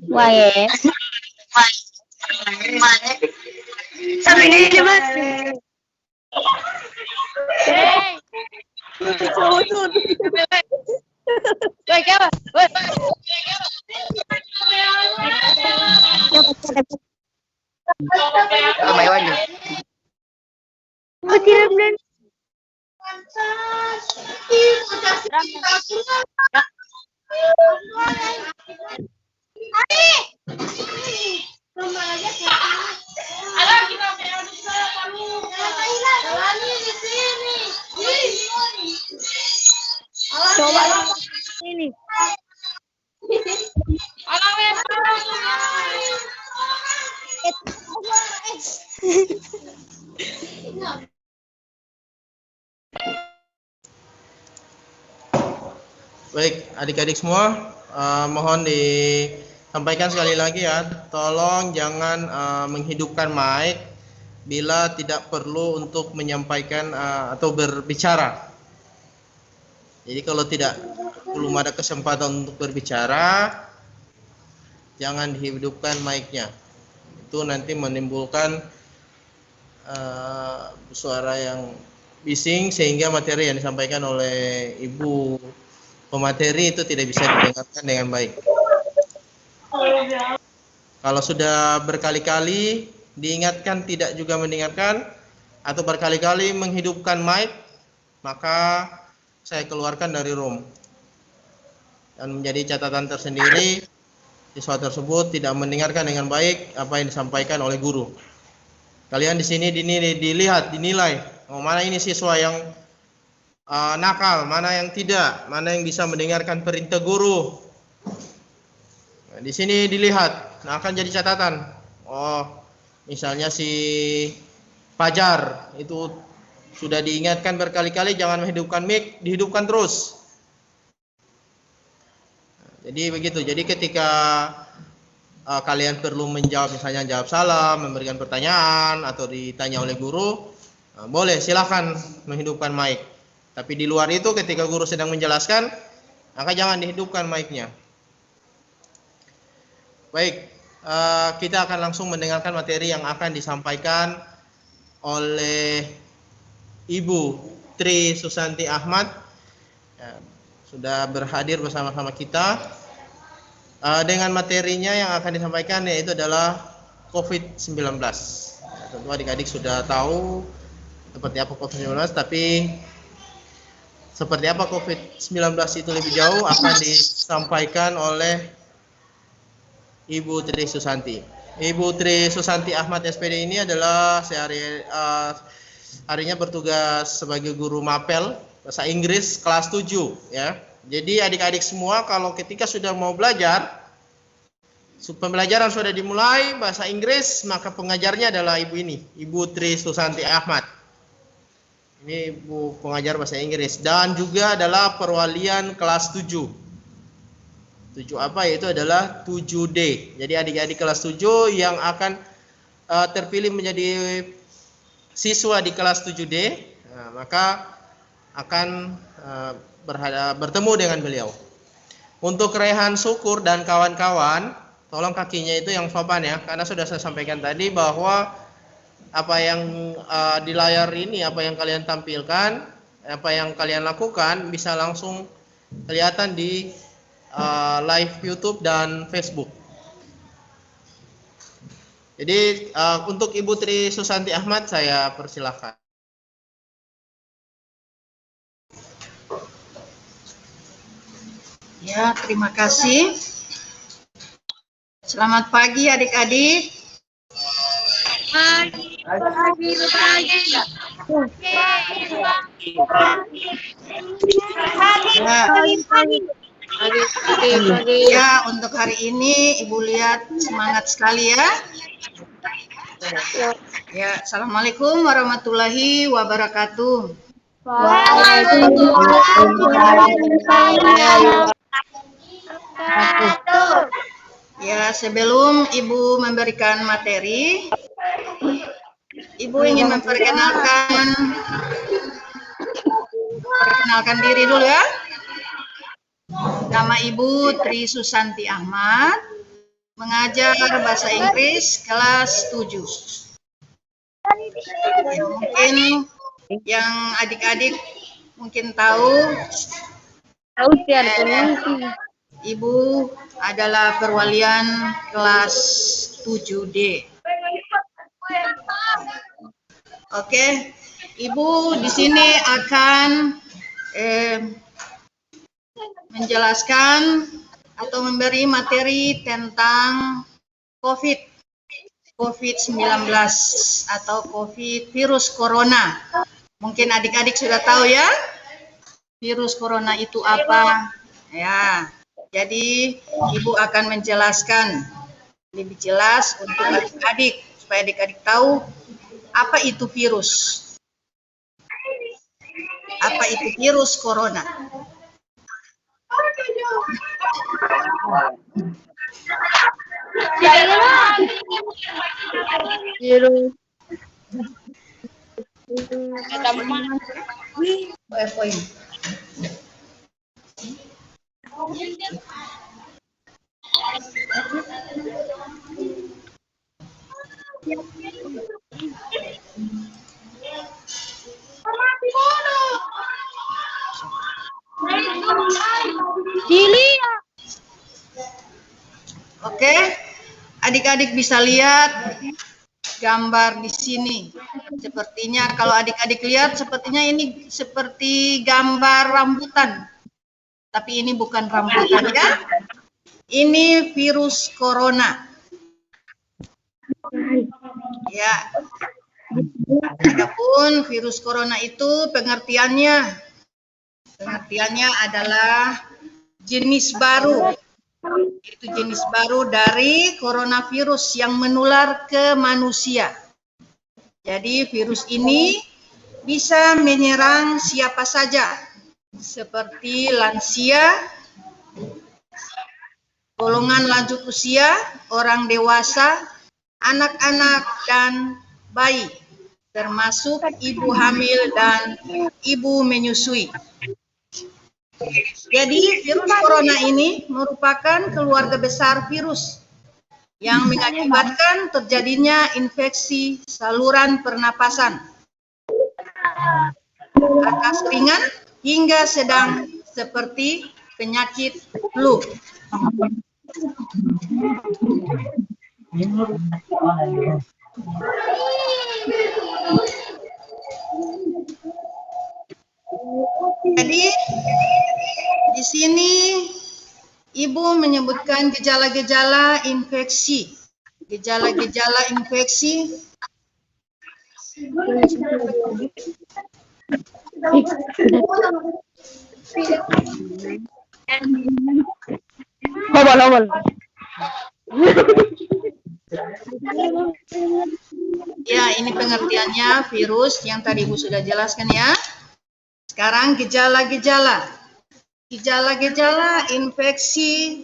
Wae. Sampai ini Mas. Coba ini. Baik, adik-adik semua, mohon disampaikan sekali lagi ya, tolong jangan menghidupkan mic bila tidak perlu untuk menyampaikan atau berbicara. Jadi kalau belum ada kesempatan untuk berbicara, jangan dihidupkan mic-nya. Itu nanti menimbulkan suara yang bising sehingga materi yang disampaikan oleh Ibu pemateri itu tidak bisa didengarkan dengan baik. Kalau sudah berkali-kali diingatkan tidak juga mendengarkan atau berkali-kali menghidupkan mic, maka saya keluarkan dari room. Dan menjadi catatan tersendiri, siswa tersebut tidak mendengarkan dengan baik apa yang disampaikan oleh guru. Kalian di sini dinilai, mana ini siswa yang nakal, mana yang tidak, mana yang bisa mendengarkan perintah guru. Nah, di sini dilihat, nah akan jadi catatan. Oh, misalnya si Fajar itu sudah diingatkan berkali-kali jangan menghidupkan mic, dihidupkan terus. Nah, jadi begitu. Jadi ketika kalian perlu menjawab, misalnya jawab salam, memberikan pertanyaan atau ditanya oleh guru, boleh silahkan menghidupkan mic. Tapi di luar itu ketika guru sedang menjelaskan, maka jangan dihidupkan mic-nya. Baik, kita akan langsung mendengarkan materi yang akan disampaikan oleh Ibu Tri Susanti Ahmad. Ya, sudah berhadir bersama-sama kita. Dengan materinya yang akan disampaikan yaitu adalah COVID-19. Ya, tentu adik-adik sudah tahu seperti apa COVID-19, tapi seperti apa COVID-19 itu lebih jauh akan disampaikan oleh Ibu Tri Susanti. Ibu Tri Susanti Ahmad SPD ini adalah harinya bertugas sebagai guru mapel bahasa Inggris kelas 7 ya. Jadi adik-adik semua kalau ketika sudah mau belajar, pembelajaran sudah dimulai bahasa Inggris, maka pengajarnya adalah ibu ini, Ibu Tri Susanti Ahmad. Ini ibu pengajar bahasa Inggris dan juga adalah perwalian kelas 7. 7 apa? Yaitu adalah 7D. Jadi adik-adik kelas 7 yang akan terpilih menjadi siswa di kelas 7D, maka akan bertemu dengan beliau. Untuk Rehan Syukur dan kawan-kawan, tolong kakinya itu yang sopan ya, karena sudah saya sampaikan tadi bahwa apa yang di layar ini, apa yang kalian tampilkan, apa yang kalian lakukan bisa langsung kelihatan di live YouTube dan Facebook. Jadi untuk Ibu Tri Susanti Ahmad saya persilahkan. Ya, terima kasih. Selamat pagi adik-adik. Ya, untuk hari ini Ibu lihat semangat sekali ya. Ya, assalamualaikum warahmatullahi wabarakatuh. Ya, sebelum Ibu memberikan materi, Ibu ingin memperkenalkan diri dulu ya. Nama Ibu Tri Susanti Ahmad. mengajar bahasa Inggris kelas 7. Ya, mungkin yang adik-adik mungkin tahu, Ibu adalah perwalian kelas 7D. Oke, Ibu di sini akan menjelaskan atau memberi materi tentang COVID-19 atau virus corona. Mungkin adik-adik sudah tahu ya, virus corona itu apa? Ya, jadi Ibu akan menjelaskan lebih jelas untuk adik-adik, supaya adik-adik tahu apa itu virus. Apa itu virus corona? Virus. PowerPoint. Oke, adik-adik bisa lihat gambar di sini. Sepertinya kalau adik-adik lihat, sepertinya ini seperti gambar rambutan. Tapi ini bukan rambutan ya. Ini virus corona. Ya. Adapun virus corona itu pengertiannya adalah jenis baru. Itu jenis baru dari coronavirus yang menular ke manusia. Jadi virus ini bisa menyerang siapa saja, seperti lansia, golongan lanjut usia, orang dewasa, anak-anak, dan bayi, termasuk ibu hamil dan ibu menyusui. Jadi virus corona ini merupakan keluarga besar virus yang mengakibatkan terjadinya infeksi saluran pernapasan, atas ringan hingga sedang seperti penyakit flu. Jadi di sini Ibu menyebutkan gejala-gejala infeksi. Gejala-gejala infeksi ya, ini pengertiannya virus yang tadi Ibu sudah jelaskan ya. Sekarang gejala-gejala. Gejala-gejala infeksi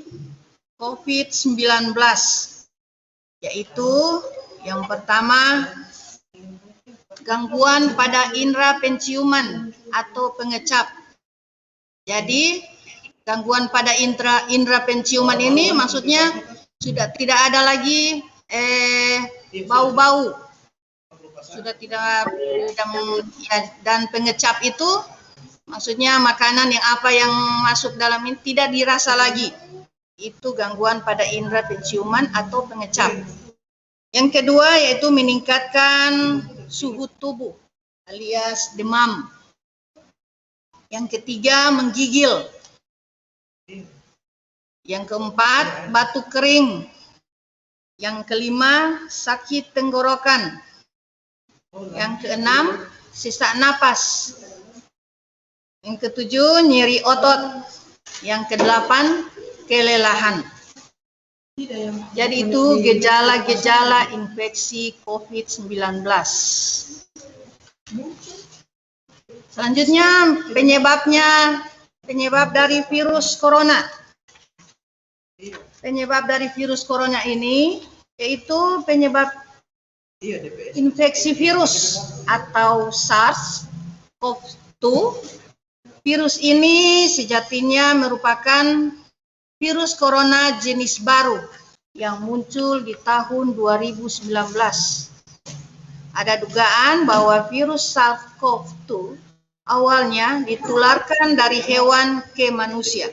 COVID-19, yaitu yang pertama, gangguan pada indera penciuman atau pengecap. Jadi, gangguan pada indera penciuman ini maksudnya sudah tidak ada lagi bau-bau. Sudah tidak ya, dan pengecap itu maksudnya makanan yang masuk dalam ini tidak dirasa lagi. Itu gangguan pada indera penciuman atau pengecap. Yang kedua yaitu meningkatkan suhu tubuh alias demam. Yang ketiga menggigil. Yang keempat batuk kering. Yang kelima sakit tenggorokan. Yang keenam sesak napas. Yang ketujuh nyeri otot. Yang kedelapan kelelahan. Jadi itu gejala-gejala infeksi COVID-19. Selanjutnya penyebab dari virus corona. Penyebab dari virus corona ini yaitu penyebab infeksi virus atau SARS-CoV-2. Virus ini sejatinya merupakan virus corona jenis baru yang muncul di tahun 2019. Ada dugaan bahwa virus SARS-CoV-2 awalnya ditularkan dari hewan ke manusia.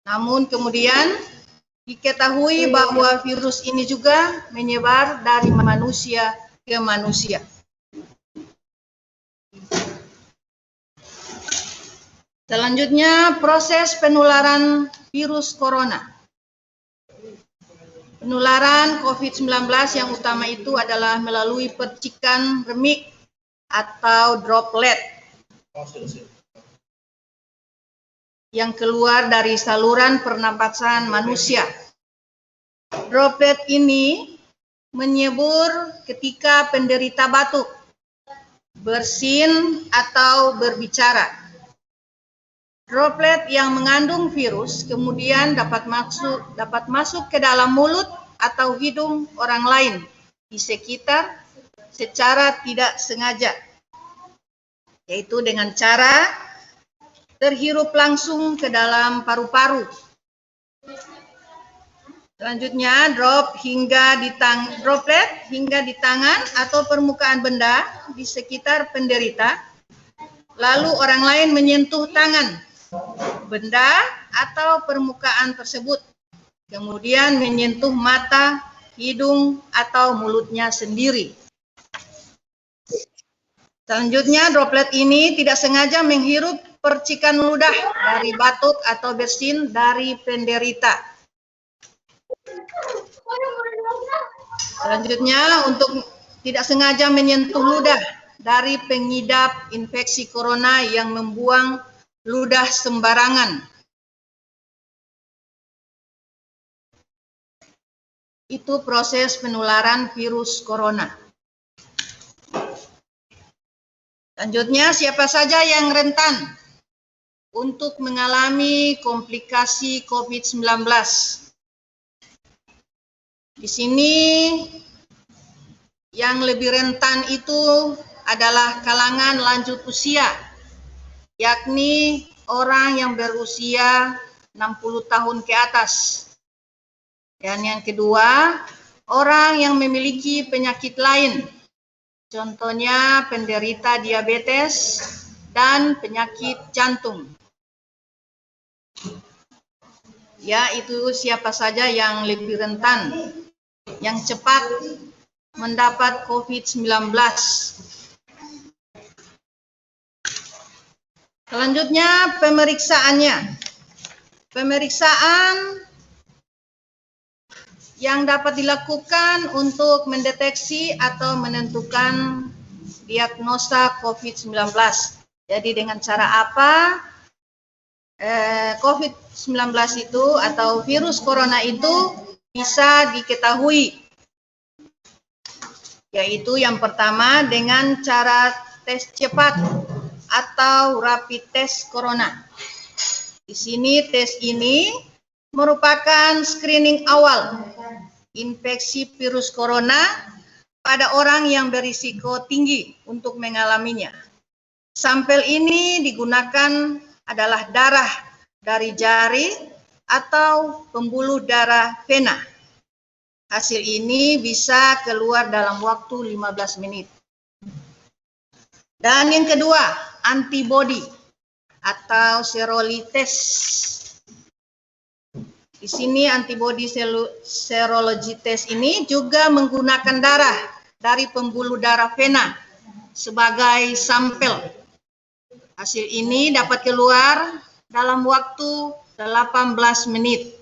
Namun kemudian diketahui bahwa virus ini juga menyebar dari manusia ke manusia. Selanjutnya, proses penularan virus corona. Penularan COVID-19 yang utama itu adalah melalui percikan remik atau droplet yang keluar dari saluran pernapasan manusia. Droplet ini menyembur ketika penderita batuk, bersin, atau berbicara. Droplet yang mengandung virus kemudian dapat masuk ke dalam mulut atau hidung orang lain di sekitar secara tidak sengaja, yaitu dengan cara terhirup langsung ke dalam paru-paru. Selanjutnya, droplet hingga di tangan atau permukaan benda di sekitar penderita, lalu orang lain menyentuh tangan, benda, atau permukaan tersebut, kemudian menyentuh mata, hidung, atau mulutnya sendiri. Selanjutnya, droplet ini tidak sengaja menghirup percikan ludah dari batuk atau bersin dari penderita. Selanjutnya, untuk tidak sengaja menyentuh ludah dari pengidap infeksi corona yang membuang ludah sembarangan. Itu proses penularan virus corona. Selanjutnya, siapa saja yang rentan untuk mengalami komplikasi COVID-19? Di sini yang lebih rentan itu adalah kalangan lanjut usia, yakni orang yang berusia 60 tahun ke atas. Dan yang kedua, orang yang memiliki penyakit lain, contohnya penderita diabetes dan penyakit jantung. Ya, itu siapa saja yang lebih rentan, yang cepat mendapat COVID-19. Selanjutnya, pemeriksaannya. Pemeriksaan yang dapat dilakukan untuk mendeteksi atau menentukan diagnosa COVID-19. Jadi dengan cara apa COVID-19 itu atau virus corona itu bisa diketahui? Yaitu yang pertama dengan cara tes cepat atau rapid test corona. Di sini tes ini merupakan screening awal infeksi virus corona pada orang yang berisiko tinggi untuk mengalaminya. Sampel ini digunakan adalah darah dari jari atau pembuluh darah vena. Hasil ini bisa keluar dalam waktu 15 menit. Dan yang kedua, antibody atau serologites. Di sini antibody serologites ini juga menggunakan darah dari pembuluh darah vena sebagai sampel. Hasil ini dapat keluar dalam waktu 18 menit.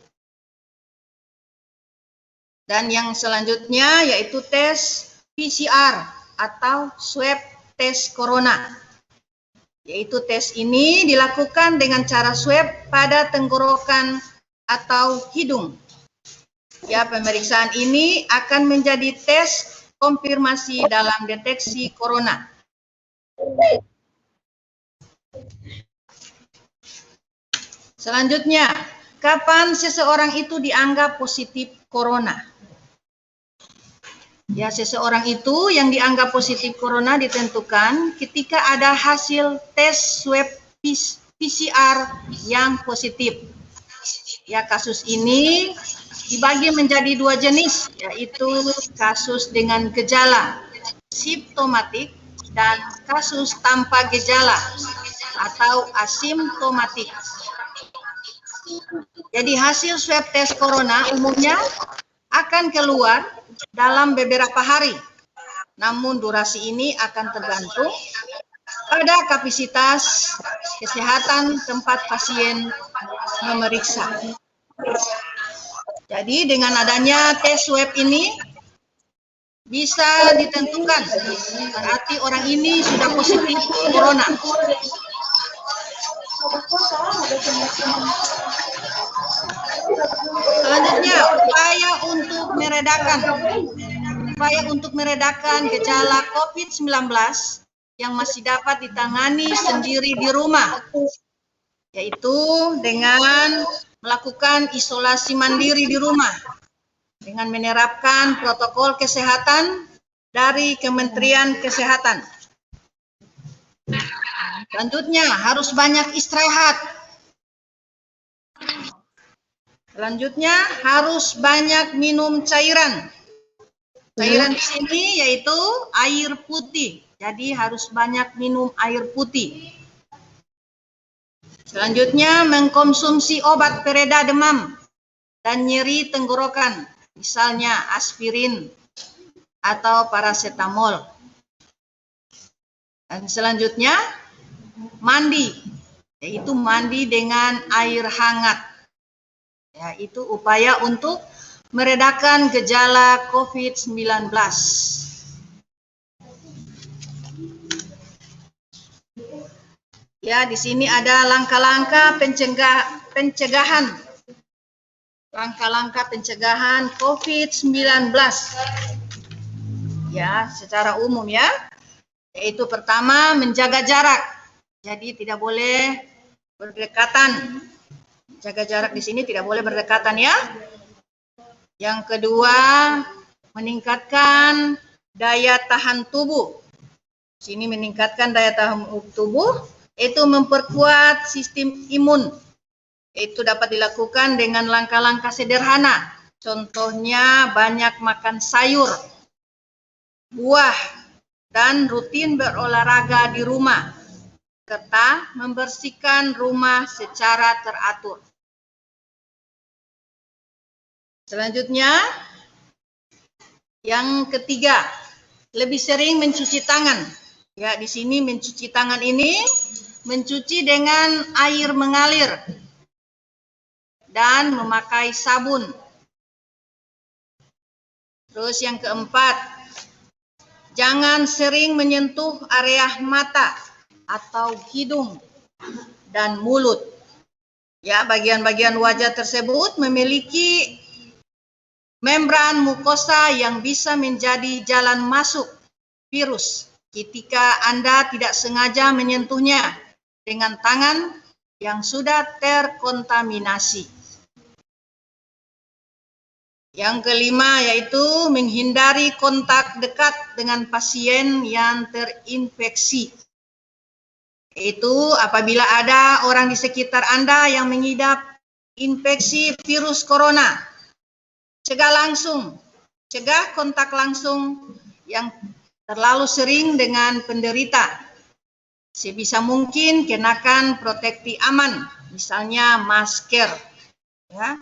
Dan yang selanjutnya yaitu tes PCR atau swab tes corona. Yaitu tes ini dilakukan dengan cara swab pada tenggorokan atau hidung. Ya, pemeriksaan ini akan menjadi tes konfirmasi dalam deteksi corona. Selanjutnya, kapan seseorang itu dianggap positif corona? Ya, seseorang itu yang dianggap positif corona ditentukan ketika ada hasil tes swab PCR yang positif. Ya, kasus ini dibagi menjadi dua jenis, yaitu kasus dengan gejala simptomatik dan kasus tanpa gejala atau asimptomatik. Jadi hasil swab tes corona umumnya akan keluar dalam beberapa hari. Namun durasi ini akan tergantung pada kapasitas kesehatan tempat pasien memeriksa. Jadi dengan adanya tes swab ini bisa ditentukan berarti orang ini sudah positif corona. Selanjutnya, upaya untuk meredakan gejala COVID-19 yang masih dapat ditangani sendiri di rumah, yaitu dengan melakukan isolasi mandiri di rumah dengan menerapkan protokol kesehatan dari Kementerian Kesehatan. Selanjutnya, harus banyak istirahat. Selanjutnya, harus banyak minum cairan. Cairan di sini yaitu air putih. Jadi harus banyak minum air putih. Selanjutnya, mengkonsumsi obat pereda demam dan nyeri tenggorokan, misalnya aspirin atau paracetamol. Dan selanjutnya, mandi, yaitu mandi dengan air hangat. Yaitu upaya untuk meredakan gejala COVID-19. Ya, di sini ada langkah-langkah pencegahan. Langkah-langkah pencegahan COVID-19. Ya, secara umum ya. Yaitu pertama, menjaga jarak. Jadi tidak boleh berdekatan. Jaga jarak di sini tidak boleh berdekatan ya. Yang kedua, meningkatkan daya tahan tubuh. Di sini meningkatkan daya tahan tubuh, itu memperkuat sistem imun. Itu dapat dilakukan dengan langkah-langkah sederhana. Contohnya banyak makan sayur, buah, dan rutin berolahraga di rumah, serta membersihkan rumah secara teratur. Selanjutnya, yang ketiga, lebih sering mencuci tangan. Ya, di sini mencuci tangan ini mencuci dengan air mengalir dan memakai sabun. Terus yang keempat, jangan sering menyentuh area mata atau hidung dan mulut. Ya, bagian-bagian wajah tersebut memiliki membran mukosa yang bisa menjadi jalan masuk virus ketika Anda tidak sengaja menyentuhnya dengan tangan yang sudah terkontaminasi. Yang kelima yaitu menghindari kontak dekat dengan pasien yang terinfeksi. Itu apabila ada orang di sekitar Anda yang mengidap infeksi virus corona, cegah kontak langsung yang terlalu sering dengan penderita. Sebisa mungkin kenakan proteksi aman, misalnya masker. Ya.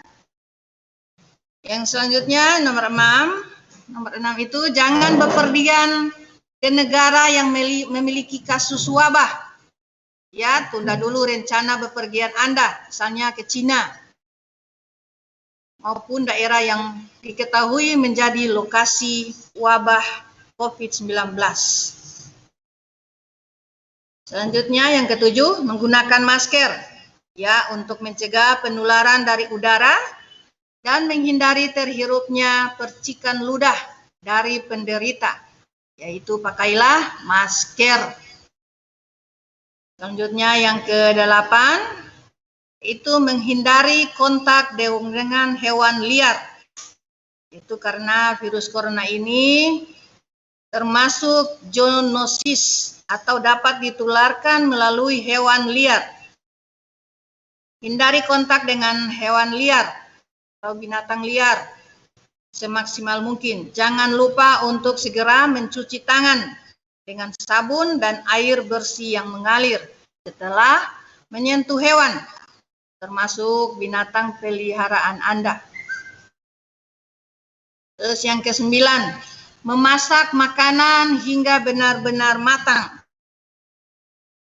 Yang selanjutnya nomor 6. Nomor 6 itu jangan bepergian ke negara yang memiliki kasus wabah. Ya, tunda dulu rencana bepergian Anda, misalnya ke Cina maupun daerah yang diketahui menjadi lokasi wabah COVID-19. Selanjutnya yang ketujuh, menggunakan masker ya untuk mencegah penularan dari udara dan menghindari terhirupnya percikan ludah dari penderita, yaitu pakailah masker. Selanjutnya yang ke-8, itu menghindari kontak dengan hewan liar. Itu karena virus corona ini termasuk zoonosis atau dapat ditularkan melalui hewan liar. Hindari kontak dengan hewan liar atau binatang liar semaksimal mungkin. Jangan lupa untuk segera mencuci tangan dengan sabun dan air bersih yang mengalir setelah menyentuh hewan, termasuk binatang peliharaan Anda. Terus yang ke-9, memasak makanan hingga benar-benar matang.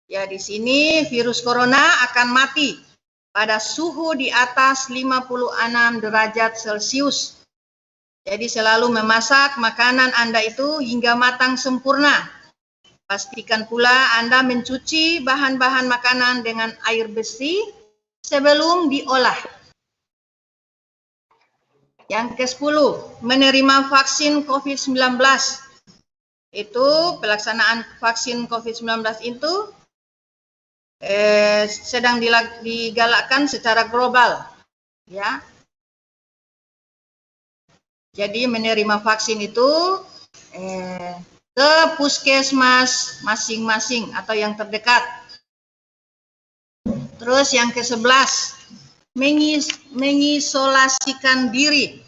Ya, di sini virus corona akan mati pada suhu di atas 56 derajat Celcius. Jadi selalu memasak makanan Anda itu hingga matang sempurna. Pastikan pula Anda mencuci bahan-bahan makanan dengan air bersih sebelum diolah. Yang ke-10, menerima vaksin COVID-19. Itu pelaksanaan vaksin COVID-19 itu sedang digalakkan secara global, ya. Jadi menerima vaksin itu ke puskesmas masing-masing atau yang terdekat. Terus yang ke-11, mengisolasikan diri.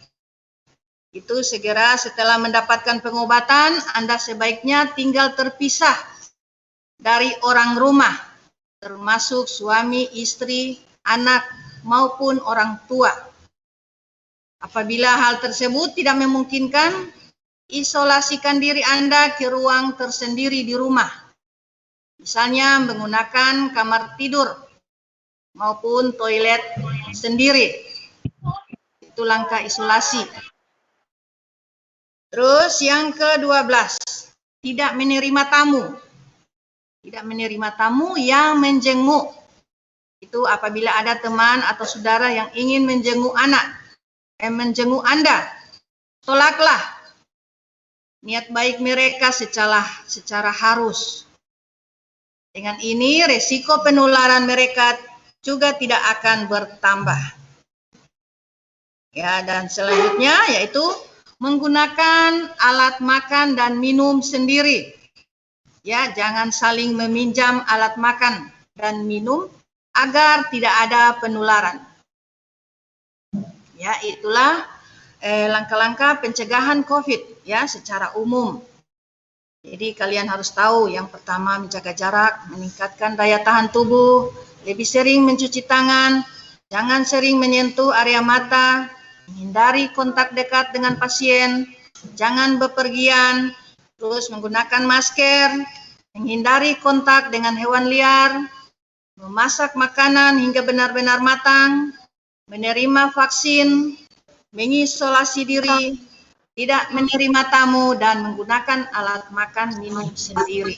Itu segera setelah mendapatkan pengobatan, Anda sebaiknya tinggal terpisah dari orang rumah, termasuk suami, istri, anak, maupun orang tua. Apabila hal tersebut tidak memungkinkan, isolasikan diri Anda ke ruang tersendiri di rumah. Misalnya menggunakan kamar tidur maupun toilet sendiri. Itu langkah isolasi. Terus yang ke-12, tidak menerima tamu. Tidak menerima tamu yang menjenguk. Itu apabila ada teman atau saudara yang ingin menjenguk menjenguk Anda, tolaklah niat baik mereka secara harus. Dengan ini resiko penularan mereka juga tidak akan bertambah. Ya, dan selanjutnya yaitu menggunakan alat makan dan minum sendiri. Ya, jangan saling meminjam alat makan dan minum agar tidak ada penularan. Ya, itulah langkah-langkah pencegahan COVID ya secara umum. Jadi kalian harus tahu, yang pertama menjaga jarak, meningkatkan daya tahan tubuh, lebih sering mencuci tangan, jangan sering menyentuh area mata, menghindari kontak dekat dengan pasien, jangan bepergian, terus menggunakan masker, menghindari kontak dengan hewan liar, memasak makanan hingga benar-benar matang, menerima vaksin, mengisolasi diri, tidak menerima tamu, dan menggunakan alat makan minum sendiri.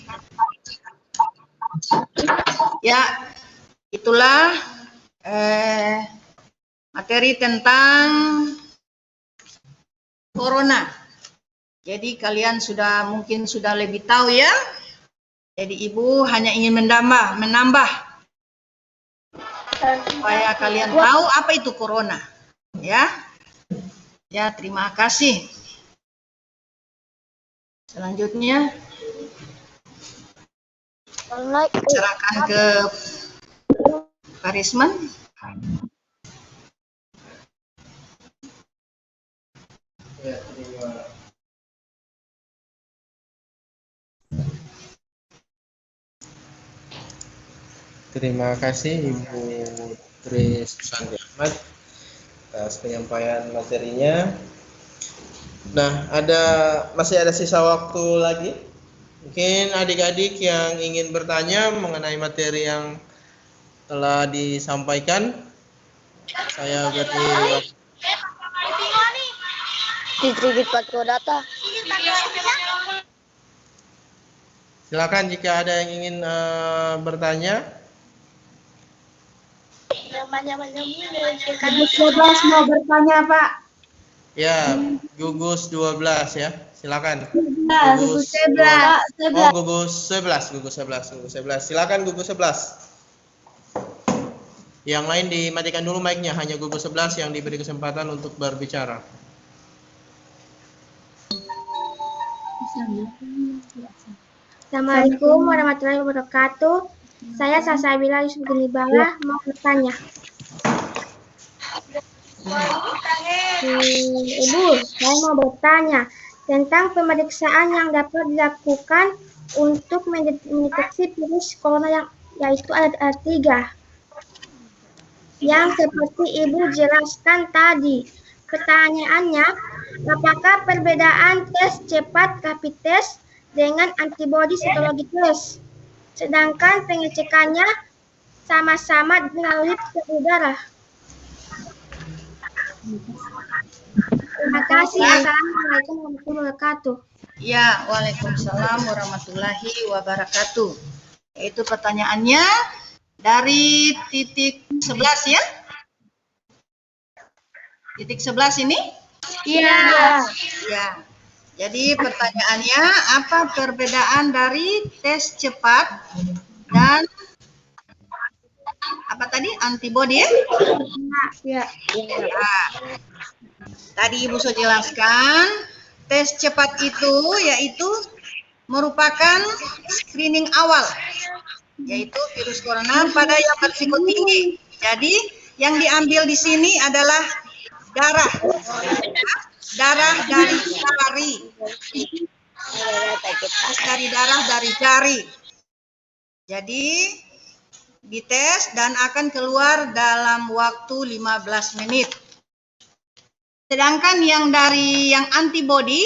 Ya, itulah materi tentang corona. Jadi kalian mungkin sudah lebih tahu ya. Jadi Ibu hanya ingin menambah supaya kalian tahu apa itu corona. Ya. Ya, terima kasih. Selanjutnya serahkan ke Pak Risman. Ya, terima kasih Ibu Tris Susanti Ahmad atas penyampaian materinya. Nah, masih ada sisa waktu lagi. Mungkin adik-adik yang ingin bertanya mengenai materi yang telah disampaikan, saya beri distribusi data. Silakan jika ada yang ingin bertanya. Gugus 12 mau bertanya, Pak. Ya, gugus 12 ya. Silakan. Gugus 11. Oh, gugus 11. Silakan gugus 11. Yang lain dimatikan dulu mic-nya, hanya gugus 11 yang diberi kesempatan untuk berbicara. Assalamualaikum warahmatullahi wabarakatuh. Saya Sasabila Yusuf Gunibala mau bertanya. Ibu, saya mau bertanya tentang pemeriksaan yang dapat dilakukan untuk mendeteksi virus corona yang yaitu ada 3 yang seperti Ibu jelaskan tadi. Pertanyaannya, apakah perbedaan tes cepat rapid test dengan antibody serologi test? Sedangkan pengecekannya sama-sama melalui udara. Terima kasih. Assalamualaikum warahmatullahi wabarakatuh. Ya, waalaikumsalam warahmatullahi wabarakatuh. Itu pertanyaannya dari titik 11 ya? Titik 11 ini? Iya. Ya. Jadi pertanyaannya, apa perbedaan dari tes cepat dan apa tadi? Antibody ya? Ya. Nah, tadi Ibu sudah jelaskan, tes cepat itu yaitu merupakan screening awal, yaitu virus corona pada yang berisiko tinggi. Jadi yang diambil di sini adalah darah dari jari, dari darah dari jari. Jadi dites dan akan keluar dalam waktu 15 menit. Sedangkan yang antibody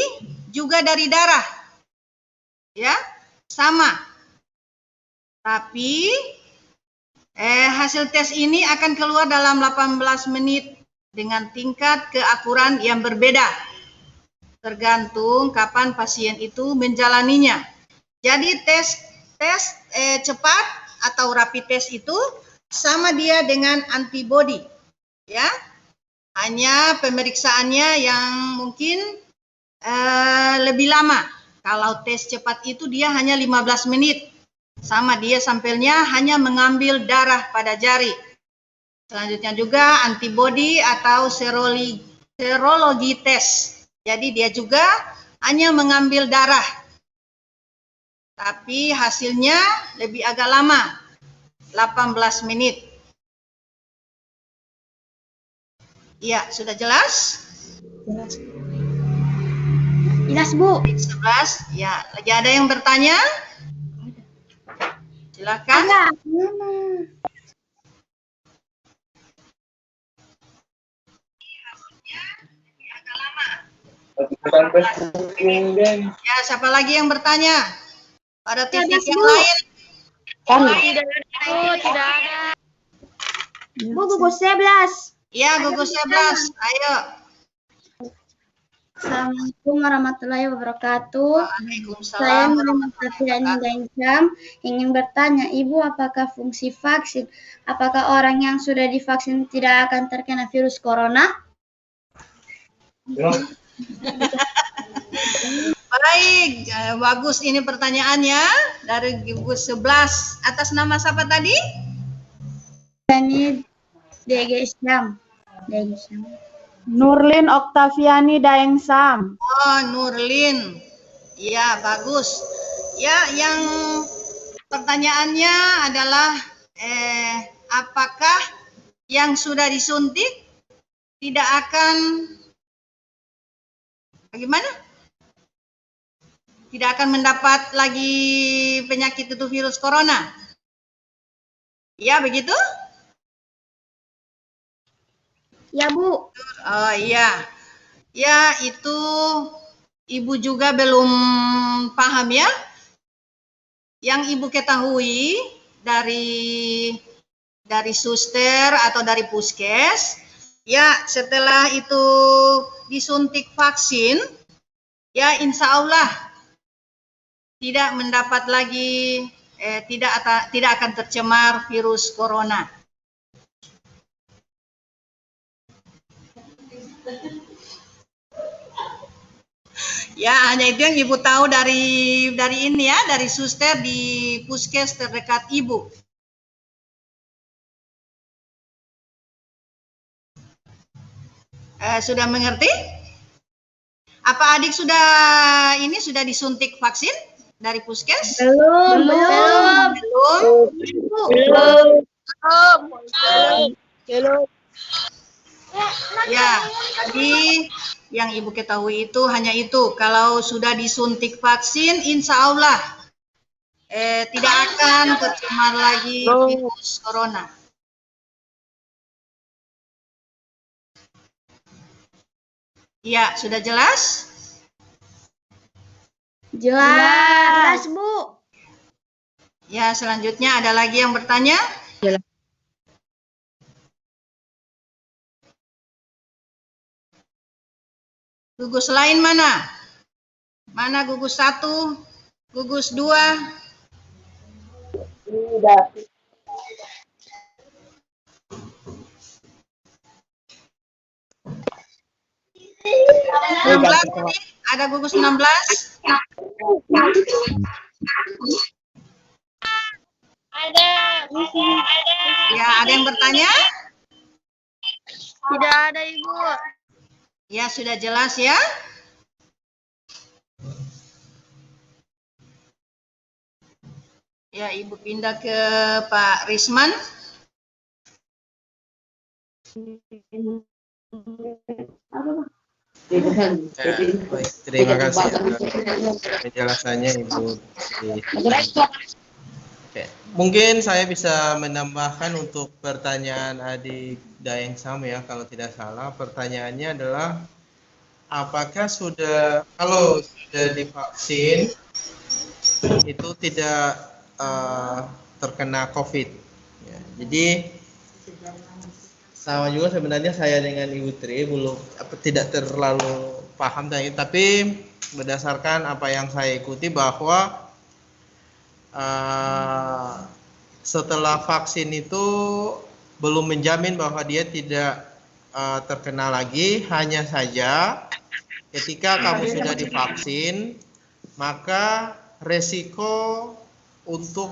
juga dari darah. Ya, sama. Tapi hasil tes ini akan keluar dalam 18 menit dengan tingkat keakuran yang berbeda. Tergantung kapan pasien itu menjalaninya. Jadi tes cepat atau rapid test itu sama dia dengan antibody, ya. Hanya pemeriksaannya yang mungkin lebih lama. Kalau tes cepat itu dia hanya 15 menit. Sama dia sampelnya hanya mengambil darah pada jari. Selanjutnya juga antibody atau serologi test. Jadi dia juga hanya mengambil darah. Tapi hasilnya lebih agak lama, 18 menit. Iya, sudah jelas? Jelas, Bu. 11, ya. Lagi ada yang bertanya? Silakan. Ada. Ya, siapa lagi yang bertanya? Pada titik yang lain. Tidak ada. Bu, gugus 11. Iya, gugus 11. Ayo. Assalamualaikum warahmatullahi wabarakatuh. Waalaikumsalam. Saya Muhammad Tafiani Dainjam ingin bertanya, Ibu, apakah fungsi vaksin? Apakah orang yang sudah divaksin tidak akan terkena virus corona? Baik, bagus ini pertanyaannya dari gugus 11. Atas nama siapa tadi? Ini DG Islam. Nurlin Oktaviani Daengsam. Oh, Nurlin. Ya, bagus. Ya, yang pertanyaannya adalah apakah yang sudah disuntik tidak akan bagaimana? Tidak akan mendapat lagi penyakit itu virus corona. Ya, begitu? Ya, Bu. Oh iya, ya itu Ibu juga belum paham ya. Yang Ibu ketahui dari suster atau dari puskes, ya setelah itu disuntik vaksin, ya insya Allah tidak mendapat lagi, tidak akan tercemar virus corona. Ya, hanya itu yang Ibu tahu dari ini ya, dari suster di puskes terdekat Ibu. Sudah mengerti? Apa adik sudah disuntik vaksin dari puskes? Belum. Ya, tadi yang Ibu ketahui itu hanya itu. Kalau sudah disuntik vaksin, insya Allah tidak akan tercemar lagi virus corona. Ya, sudah jelas? Jelas, Bu. Ya, selanjutnya ada lagi yang bertanya? Gugus lain mana? Mana gugus 1, gugus 2? Ada gugus 16? Ada. Ya, ada yang bertanya? Tidak ada, Ibu. Ya, sudah jelas ya. Ya, Ibu pindah ke Pak Risman. Ya, baik, terima kasih penjelasannya Ibu. Oke, mungkin saya bisa menambahkan untuk pertanyaan adik Daeng Sam ya, kalau tidak salah pertanyaannya adalah apakah kalau sudah divaksin itu tidak terkena COVID? Ya, jadi sama juga sebenarnya saya dengan Ibu Tri tidak terlalu paham tapi berdasarkan apa yang saya ikuti bahwa setelah vaksin itu belum menjamin bahwa dia tidak terkena lagi, hanya saja ketika kamu sudah divaksin maka resiko untuk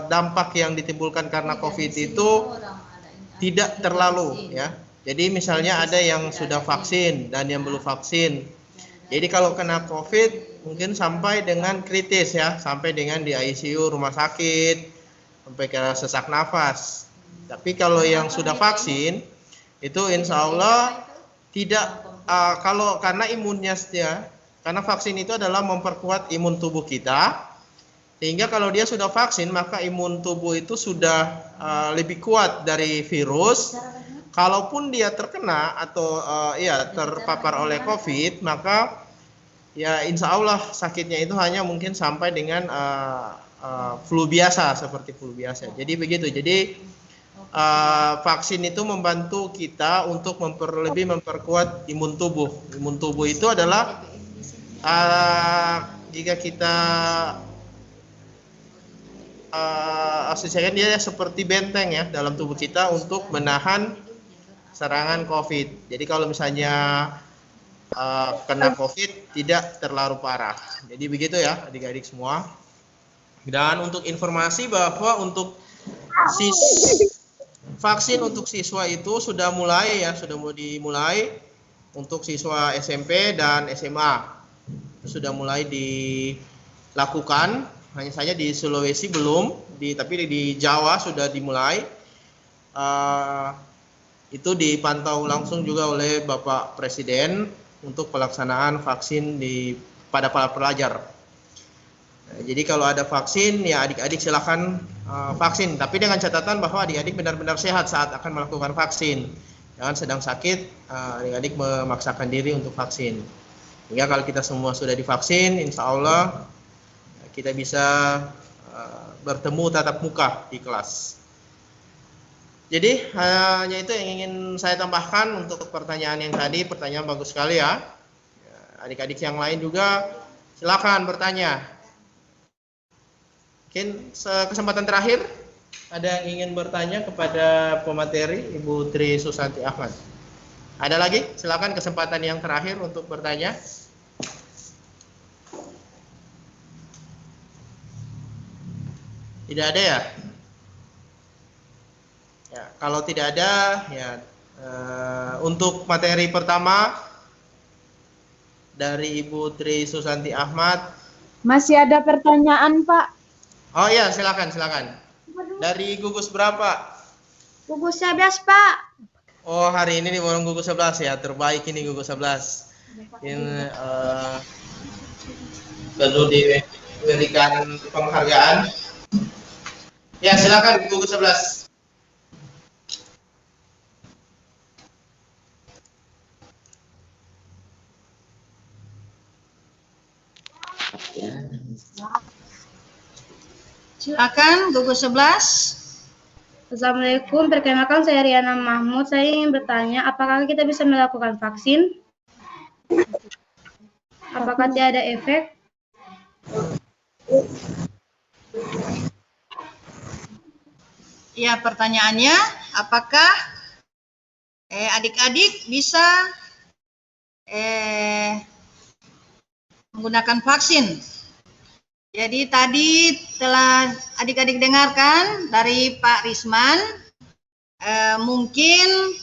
dampak yang ditimbulkan karena COVID itu tidak terlalu ya. Jadi misalnya ada yang sudah vaksin dan yang belum vaksin. Jadi kalau kena COVID mungkin sampai dengan kritis ya, sampai dengan di ICU rumah sakit, sampai ke sesak nafas. Tapi kalau yang sudah vaksin itu insya Allah tidak karena imunnya karena vaksin itu adalah memperkuat imun tubuh kita. Sehingga kalau dia sudah vaksin, maka imun tubuh itu sudah lebih kuat dari virus. Kalaupun dia terkena atau terpapar oleh COVID, maka ya insya Allah sakitnya itu hanya mungkin sampai dengan flu biasa, seperti flu biasa. Jadi begitu. Jadi vaksin itu membantu kita untuk lebih memperkuat imun tubuh. Imun tubuh itu adalah jika kita asosiasikan dia seperti benteng ya dalam tubuh kita untuk menahan serangan COVID. Jadi kalau misalnya kena COVID tidak terlalu parah. Jadi begitu ya adik-adik semua. Dan untuk informasi bahwa untuk vaksin untuk siswa itu sudah mulai dimulai untuk siswa SMP dan SMA. Sudah mulai dilakukan. Hanya saja di Sulawesi belum, tapi di Jawa sudah dimulai. Itu dipantau langsung juga oleh Bapak Presiden untuk pelaksanaan vaksin pada para pelajar. Nah, jadi kalau ada vaksin, ya adik-adik silakan vaksin. Tapi dengan catatan bahwa adik-adik benar-benar sehat saat akan melakukan vaksin. Jangan sedang sakit, adik-adik memaksakan diri untuk vaksin. Sehingga kalau kita semua sudah divaksin, insya Allah kita bisa bertemu tatap muka di kelas. Jadi hanya itu yang ingin saya tambahkan untuk pertanyaan yang tadi. Pertanyaan bagus sekali ya. Adik-adik yang lain juga silakan bertanya. Mungkin kesempatan terakhir ada yang ingin bertanya kepada pemateri Ibu Tri Susanti Ahmad. Ada lagi? Silakan kesempatan yang terakhir untuk bertanya. Tidak ada ya? Ya, kalau tidak ada, ya untuk materi pertama dari Ibu Tri Susanti Ahmad. Masih ada pertanyaan, Pak? Oh ya, silakan. Dari gugus berapa? Gugus 11, Pak. Oh, hari ini diborong gugus 11 ya, terbaik ini gugus 11. Ini perlu diberikan penghargaan. Ya, silakan gugus 11. Silakan gugus 11. Assalamualaikum, perkenalkan saya Riana Mahmud. Saya ingin bertanya, apakah kita bisa melakukan vaksin? Apakah tidak ada efek? Ya, pertanyaannya, apakah adik-adik bisa menggunakan vaksin? Jadi tadi telah adik-adik dengarkan dari Pak Risman, mungkin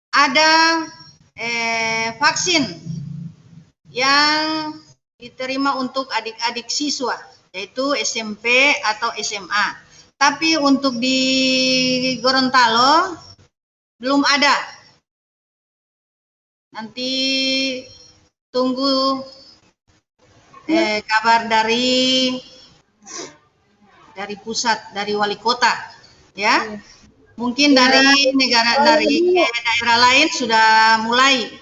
ada vaksin yang diterima untuk adik-adik siswa, yaitu SMP atau SMA. Tapi untuk di Gorontalo belum ada. Nanti tunggu kabar dari pusat, dari wali kota, ya. Mungkin dari daerah lain sudah mulai.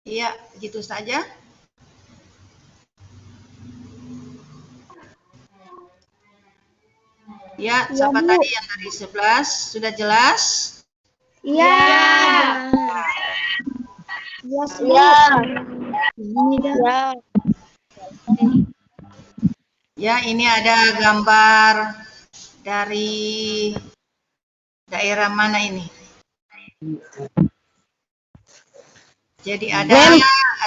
Iya, gitu saja. Ya, siapa tadi yang dari 11 sudah jelas? Iya. Ya, ini ada gambar dari daerah mana ini? Jadi ada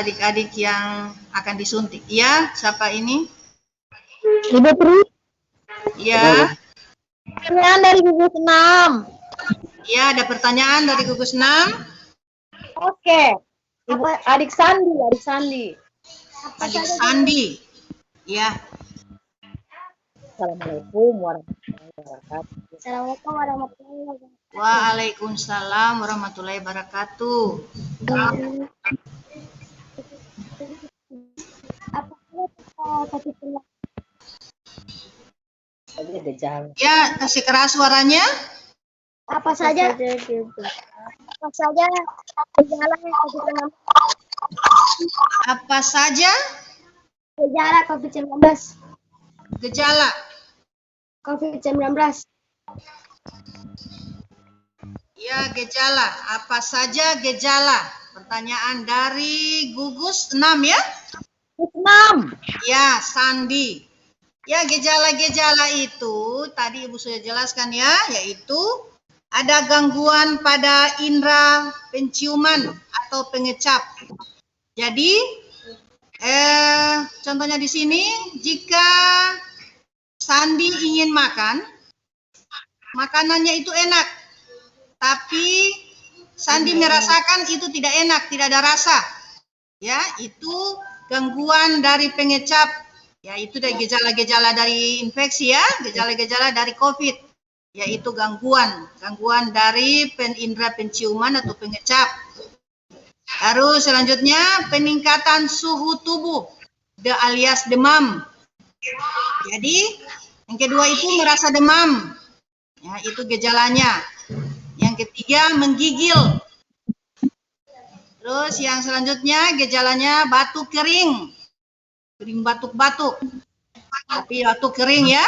adik-adik yang akan disuntik. Ya, siapa ini? Ibu Pri, Ya, pertanyaan dari gugus 6. ya ada pertanyaan dari gugus 6. Oke. Ibu, adik Sandi. Adik Sandi. Ya, Assalamualaikum warahmatullahi wabarakatuh. Assalamualaikum warahmatullahi wabarakatuh. Waalaikumsalam warahmatullahi wabarakatuh. Ya, kasih keras suaranya. Apa saja gejala COVID-19? Apa saja Gejala COVID-19. gejala? COVID-19. Ya, gejala. Apa saja gejala? Pertanyaan dari gugus 6 ya? 6. Ya, Sandi. Ya, gejala-gejala itu tadi Ibu sudah jelaskan ya, yaitu ada gangguan pada indera penciuman atau pengecap. Jadi, contohnya di sini, jika Sandi ingin makan, makanannya itu enak, tapi Sandi merasakan itu tidak enak, tidak ada rasa. Ya, itu gangguan dari pengecap. Ya, itu dari gejala-gejala dari infeksi ya, gejala-gejala dari COVID, yaitu gangguan dari indera penciuman atau pengecap. Terus selanjutnya peningkatan suhu tubuh, alias demam. Jadi yang kedua itu merasa demam, ya itu gejalanya. Yang ketiga menggigil. Terus yang selanjutnya gejalanya batuk kering batuk-batuk, tapi batuk kering ya.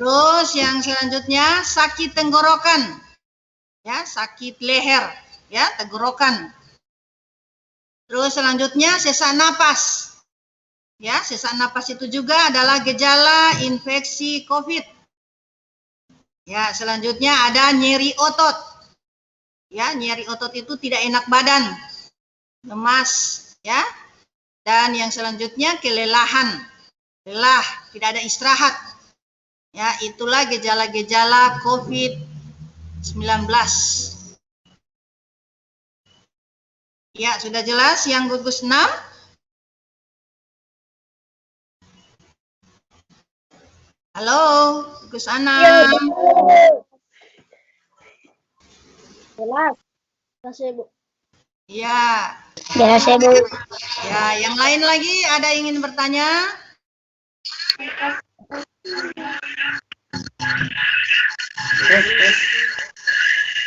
Terus yang selanjutnya sakit tenggorokan, ya sakit leher, ya tenggorokan. Terus selanjutnya sesak napas, ya sesak napas itu juga adalah gejala infeksi COVID. Ya selanjutnya ada nyeri otot, ya nyeri otot itu tidak enak badan, lemas, ya. Dan yang selanjutnya kelelahan, lelah, tidak ada istirahat. Ya, itulah gejala-gejala COVID-19. Ya, sudah jelas yang gugus 6? Halo, Gus Ana. Jelas. Jelas ya, Bu. Iya. Jelas ya, Bu. Ya, yang lain lagi ada yang ingin bertanya?